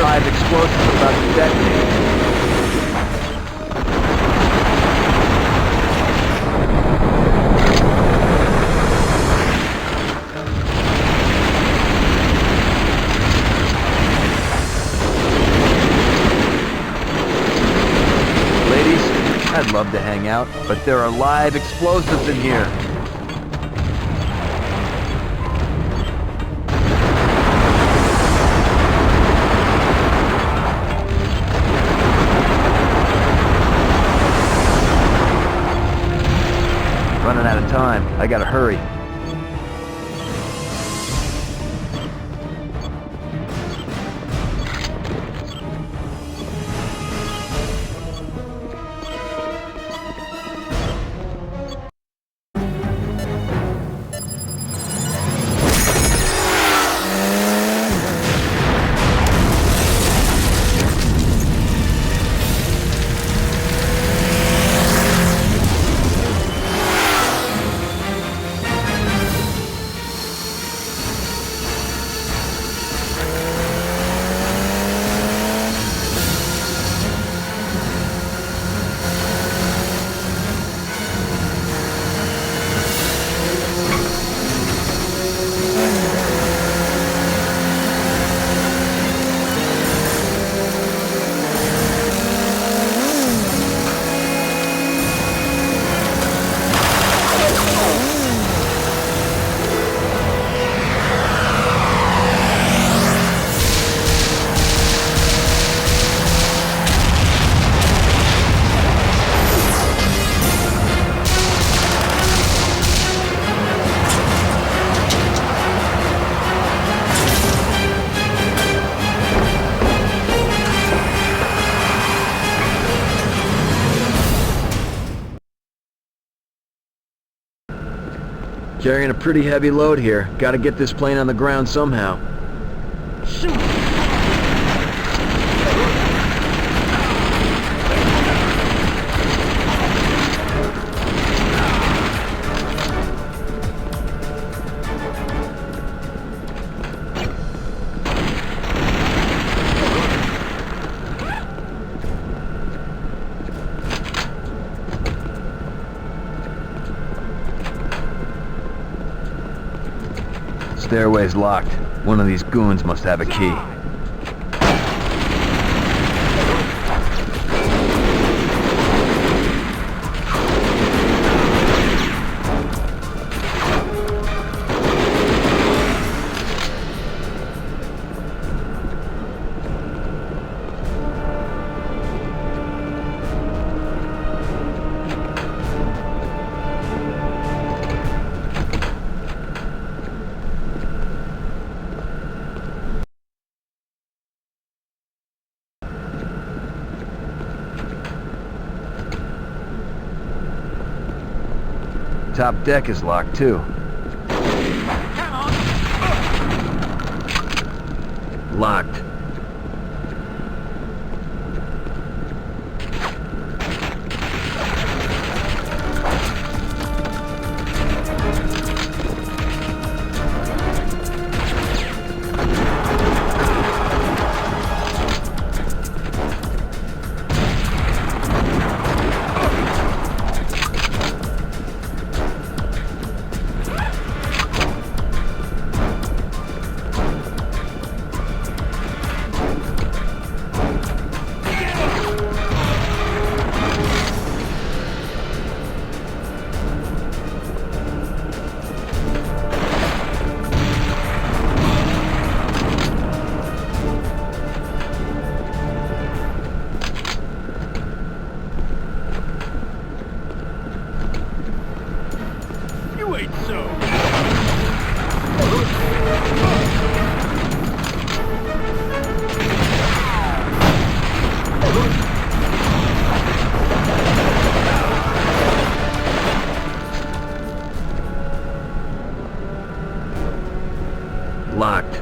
Live explosives about to detonate. Ladies, I'd love to hang out, but there are live explosives in here. Running out of time. I gotta hurry. Carrying a pretty heavy load here. Gotta get this plane on the ground somehow. Shoot! stairway's locked. One of these goons must have a key. Top deck is locked too. Locked. You ain't so. Locked.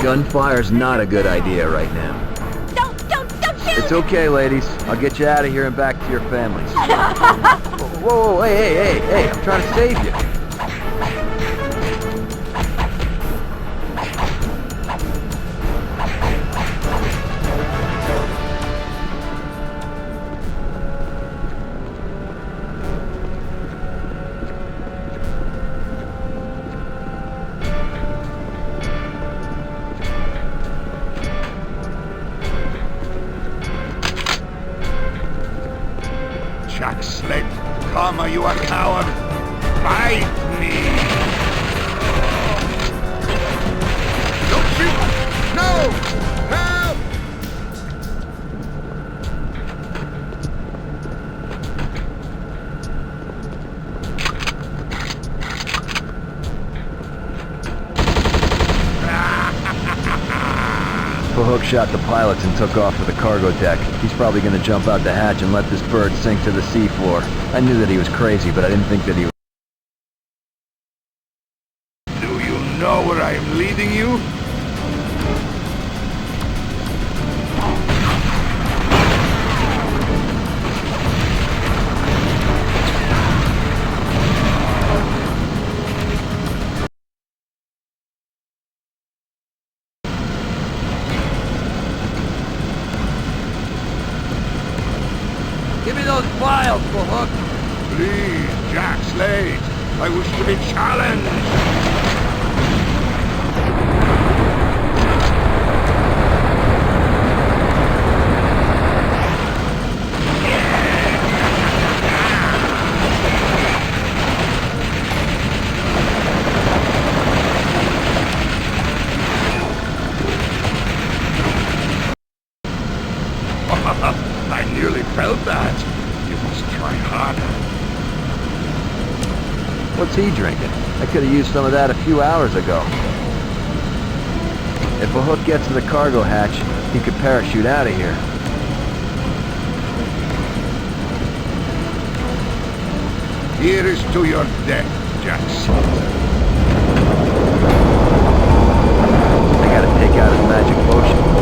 Gunfire's not a good idea right now. Don't shoot! It's okay, ladies. I'll get you out of here and back to your families. Whoa, hey, I'm trying to save you. Jack Slate, come, are you a coward? Fight me! Don't shoot! No! Help! Hook shot the pilots and took off for the cargo deck. He's probably gonna jump out the hatch and let this bird sink to the seafloor. I knew that he was crazy, but I didn't think that he... Do you know where I am leading you? goes wild, Hook. Please, Jack Slade. I wish to be challenged. I nearly felt that. You must try harder. What's he drinking? I could have used some of that a few hours ago. If a hook gets to the cargo hatch, he could parachute out of here. Here is to your death, Jack Slade. I gotta take out his magic potion.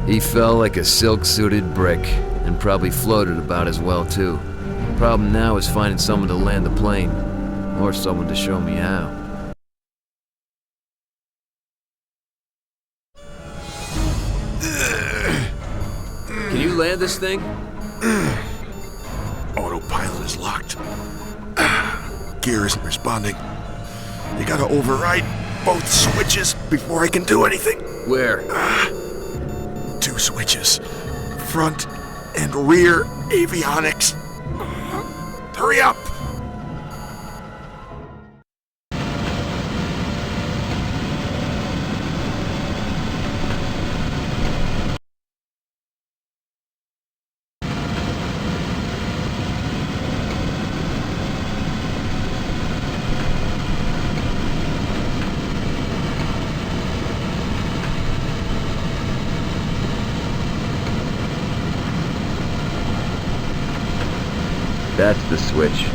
He fell like a silk-suited brick, and probably floated about as well, too. Problem now is finding someone to land the plane, or someone to show me how. Can you land this thing? Autopilot is locked. Gear isn't responding. You gotta override both switches before I can do anything. Where? 2 switches. Front and rear avionics. Hurry up! That's the switch.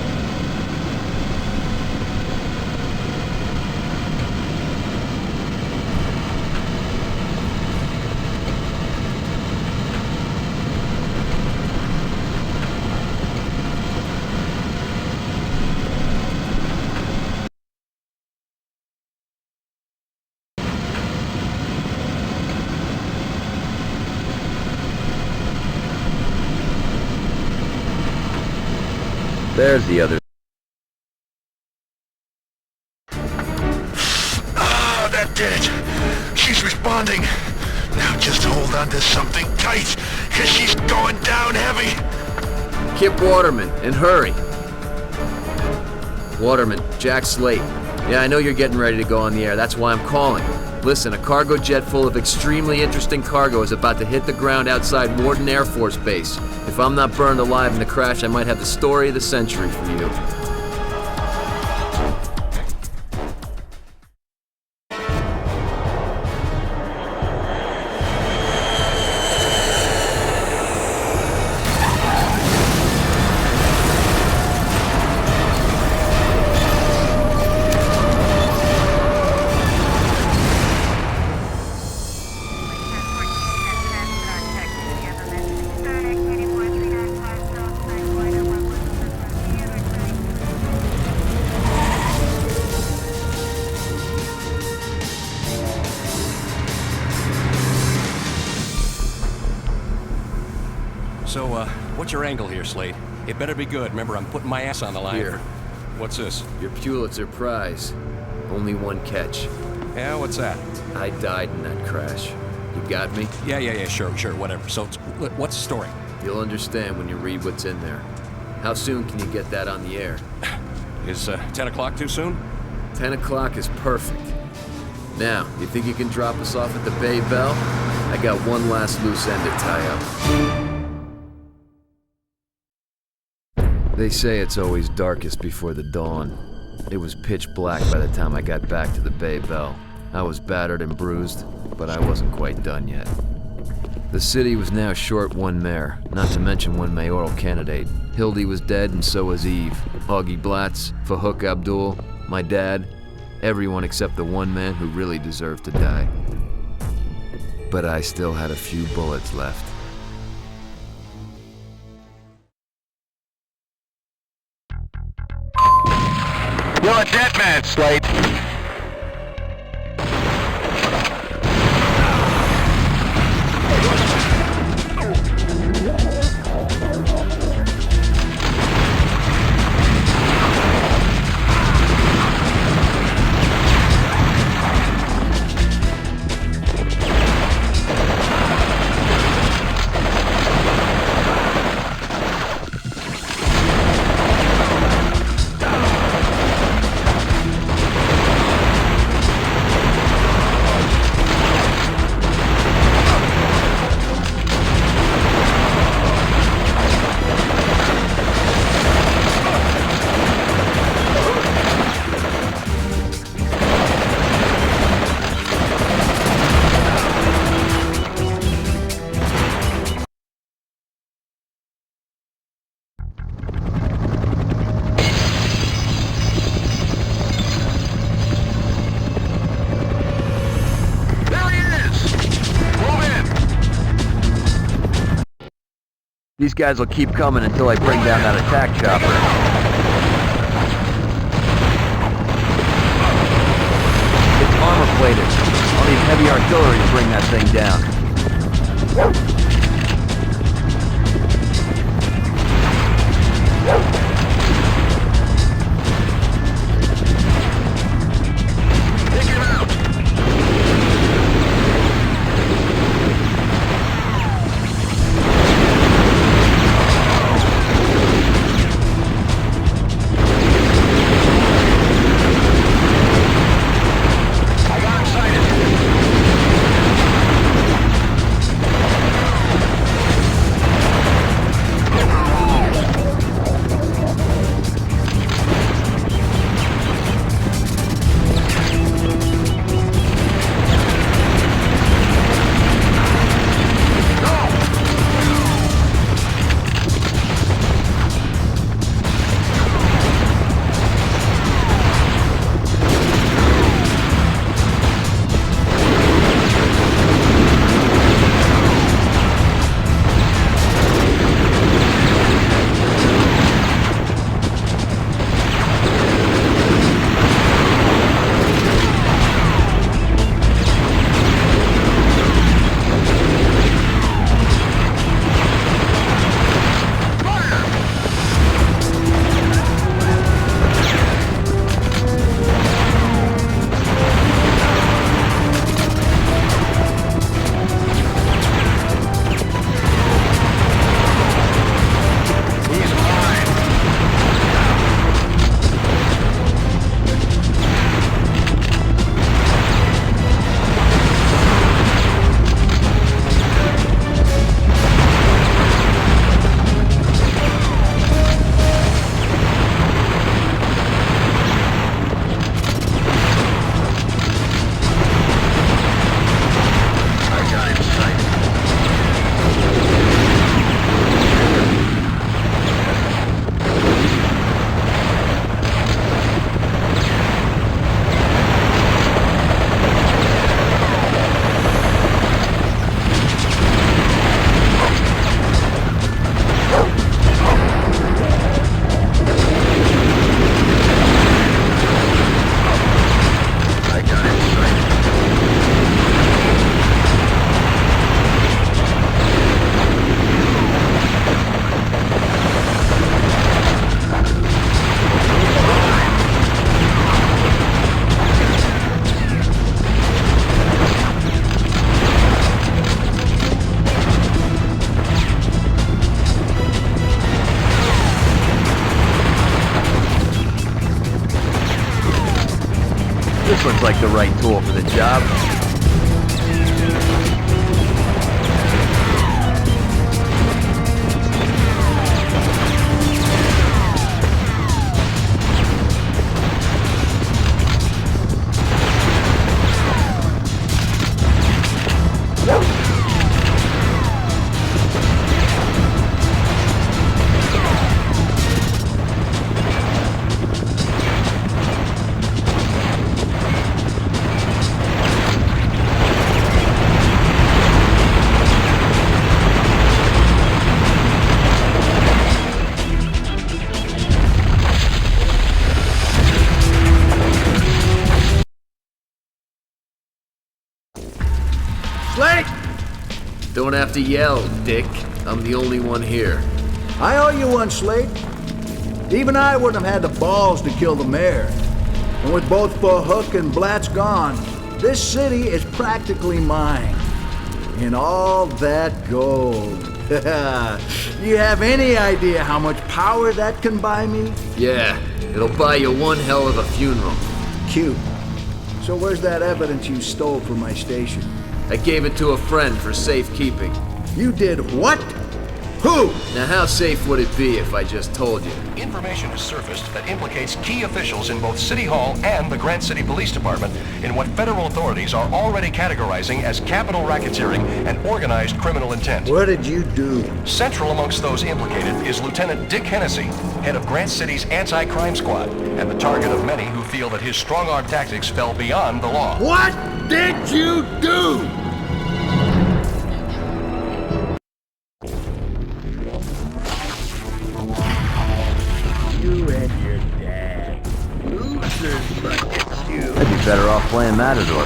There's the other. Ah, that did it. She's responding. Now just hold on to something tight, cause she's going down heavy. Kip Waterman, and hurry. Waterman, Jack Slate. Yeah, I know you're getting ready to go on the air. That's why I'm calling. Listen, a cargo jet full of extremely interesting cargo is about to hit the ground outside Warden Air Force Base. If I'm not burned alive in the crash, I might have the story of the century for you. So, what's your angle here, Slade? It better be good. Remember, I'm putting my ass on the line. Here. What's this? Your Pulitzer Prize. Only one catch. Yeah, what's that? I died in that crash. You got me? Yeah, sure, whatever. So, what's the story? You'll understand when you read what's in there. How soon can you get that on the air? Is 10 o'clock too soon? 10 o'clock is perfect. Now, you think you can drop us off at the Bay Bell? I got one last loose end to tie up. They say it's always darkest before the dawn. It was pitch black by the time I got back to the Bay Bell. I was battered and bruised, but I wasn't quite done yet. The city was now short one mayor, not to mention one mayoral candidate. Hildy was dead and so was Eve. Augie Blatz, Fahouk Abdul, my dad, everyone except the one man who really deserved to die. But I still had a few bullets left. You're a dead man, Slade. These guys will keep coming until I bring down that attack chopper. It's armor-plated. I'll need heavy artillery to bring that thing down. Seems like the right tool for the job. Slate! Don't have to yell, Dick. I'm the only one here. I owe you one, Slate. Even I wouldn't have had the balls to kill the mayor. And with both Hook and Blatz gone, this city is practically mine. In all that gold. You have any idea how much power that can buy me? Yeah, it'll buy you one hell of a funeral. Cute. So where's that evidence you stole from my station? I gave it to a friend for safekeeping. You did what? Who? Now how safe would it be if I just told you? Information has surfaced that implicates key officials in both City Hall and the Grant City Police Department in what federal authorities are already categorizing as capital racketeering and organized criminal intent. What did you do? Central amongst those implicated is Lieutenant Dick Hennessy, head of Grant City's anti-crime squad, and the target of many who feel that his strong-arm tactics fell beyond the law. What did you do? I'd be better off playing Matador.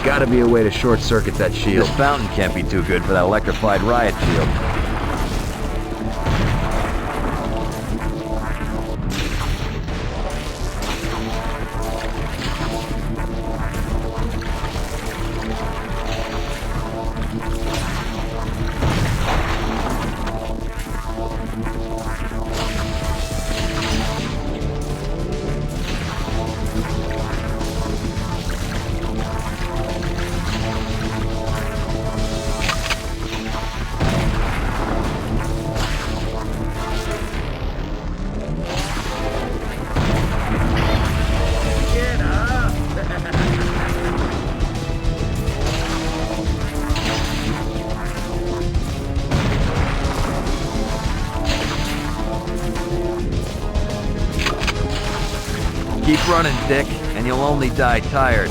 Gotta be a way to short-circuit that shield. This fountain can't be too good for that electrified riot shield. Keep running, Dick, and you'll only die tired.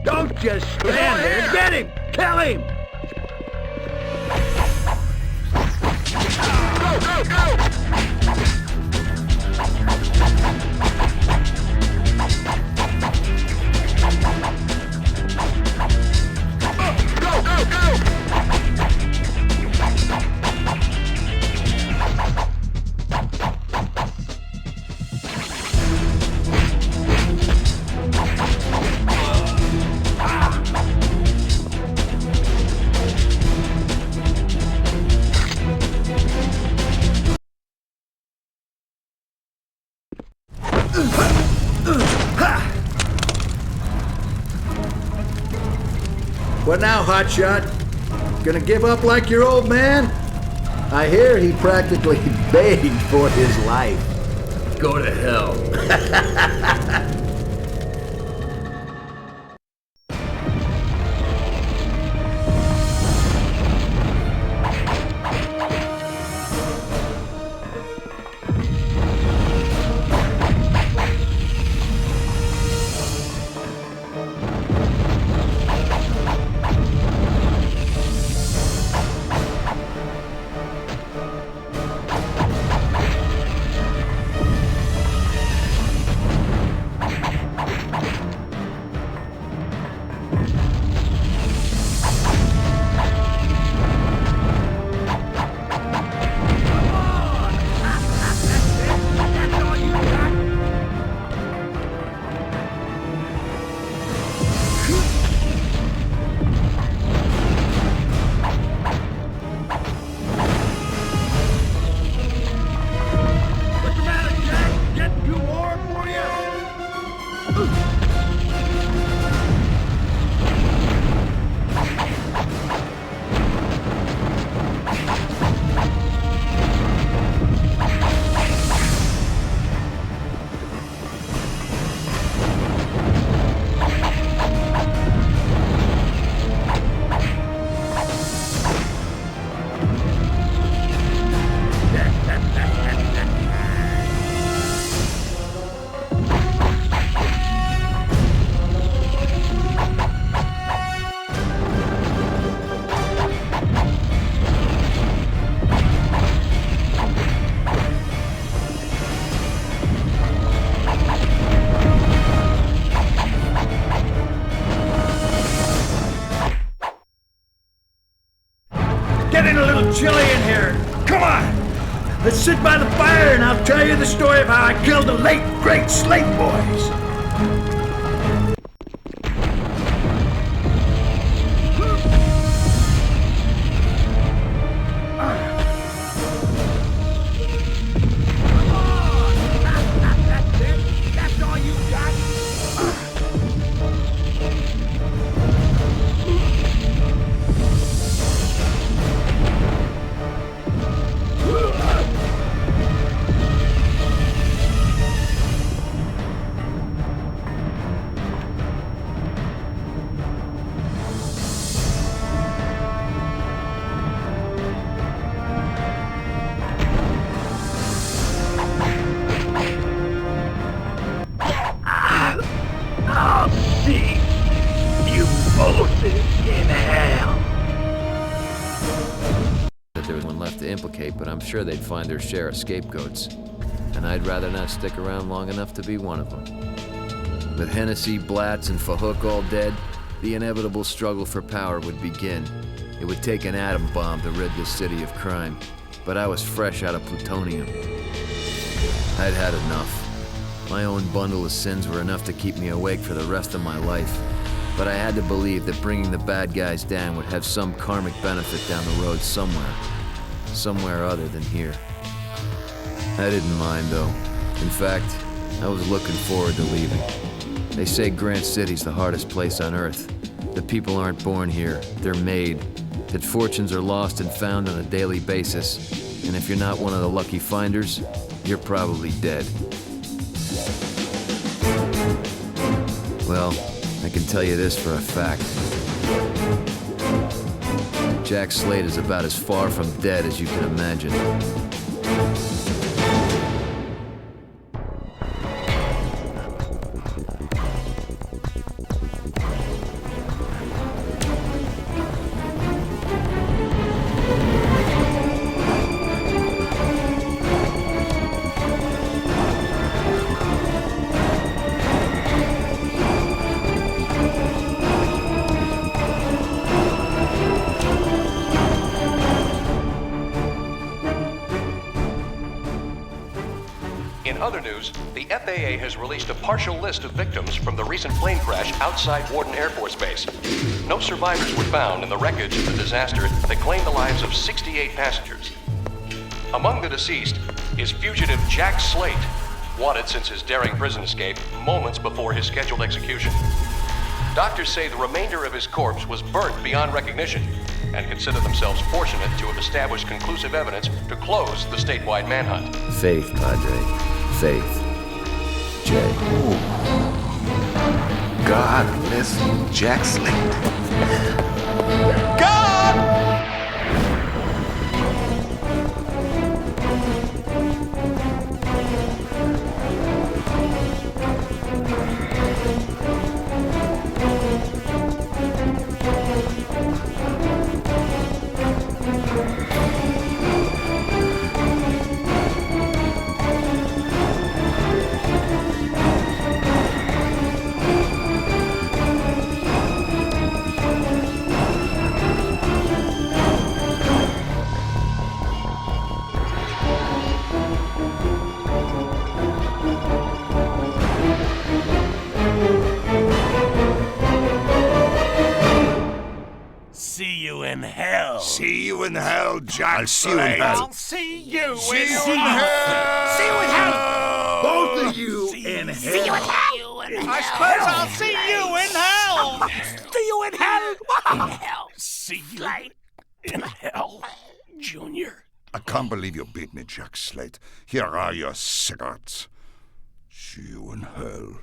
Don't just stand there! Get him! Kill him! Go, go, go! What now, hotshot? Gonna give up like your old man? I hear he practically begged for his life. Go to hell. getting a little chilly in here. Come on! Let's sit by the fire and I'll tell you the story of how I killed the late, great Slate boys. I'll see you both in hell. That there was one left to implicate, but I'm sure they'd find their share of scapegoats. And I'd rather not stick around long enough to be one of them. With Hennessy, Blatz, and Fahook all dead, the inevitable struggle for power would begin. It would take an atom bomb to rid this city of crime, but I was fresh out of plutonium. I'd had enough. My own bundle of sins were enough to keep me awake for the rest of my life, but I had to believe that bringing the bad guys down would have some karmic benefit down the road somewhere other than here. I didn't mind, though. In fact, I was looking forward to leaving. They say Grant City's the hardest place on Earth. The people aren't born here, they're made. That fortunes are lost and found on a daily basis. And if you're not one of the lucky finders, you're probably dead. Well, I can tell you this for a fact. Jack Slate is about as far from dead as you can imagine. In other news, the FAA has released a partial list of victims from the recent plane crash outside Warden Air Force Base. No survivors were found in the wreckage of the disaster that claimed the lives of 68 passengers. Among the deceased is fugitive Jack Slate, wanted since his daring prison escape moments before his scheduled execution. Doctors say the remainder of his corpse was burnt beyond recognition and consider themselves fortunate to have established conclusive evidence to close the statewide manhunt. Faith, Padre. Faith. Jay. God bless Jack Slate. See you in hell. See you in hell, Jack. I'll see you in hell. I'll see you See in you in hell. See you in hell. Both of you in hell. See you in hell. I suppose I'll see you in hell. See you in hell. In hell. See you in hell, Junior. I can't believe you beat me, Jack Slate. Here are your cigarettes. See you in hell.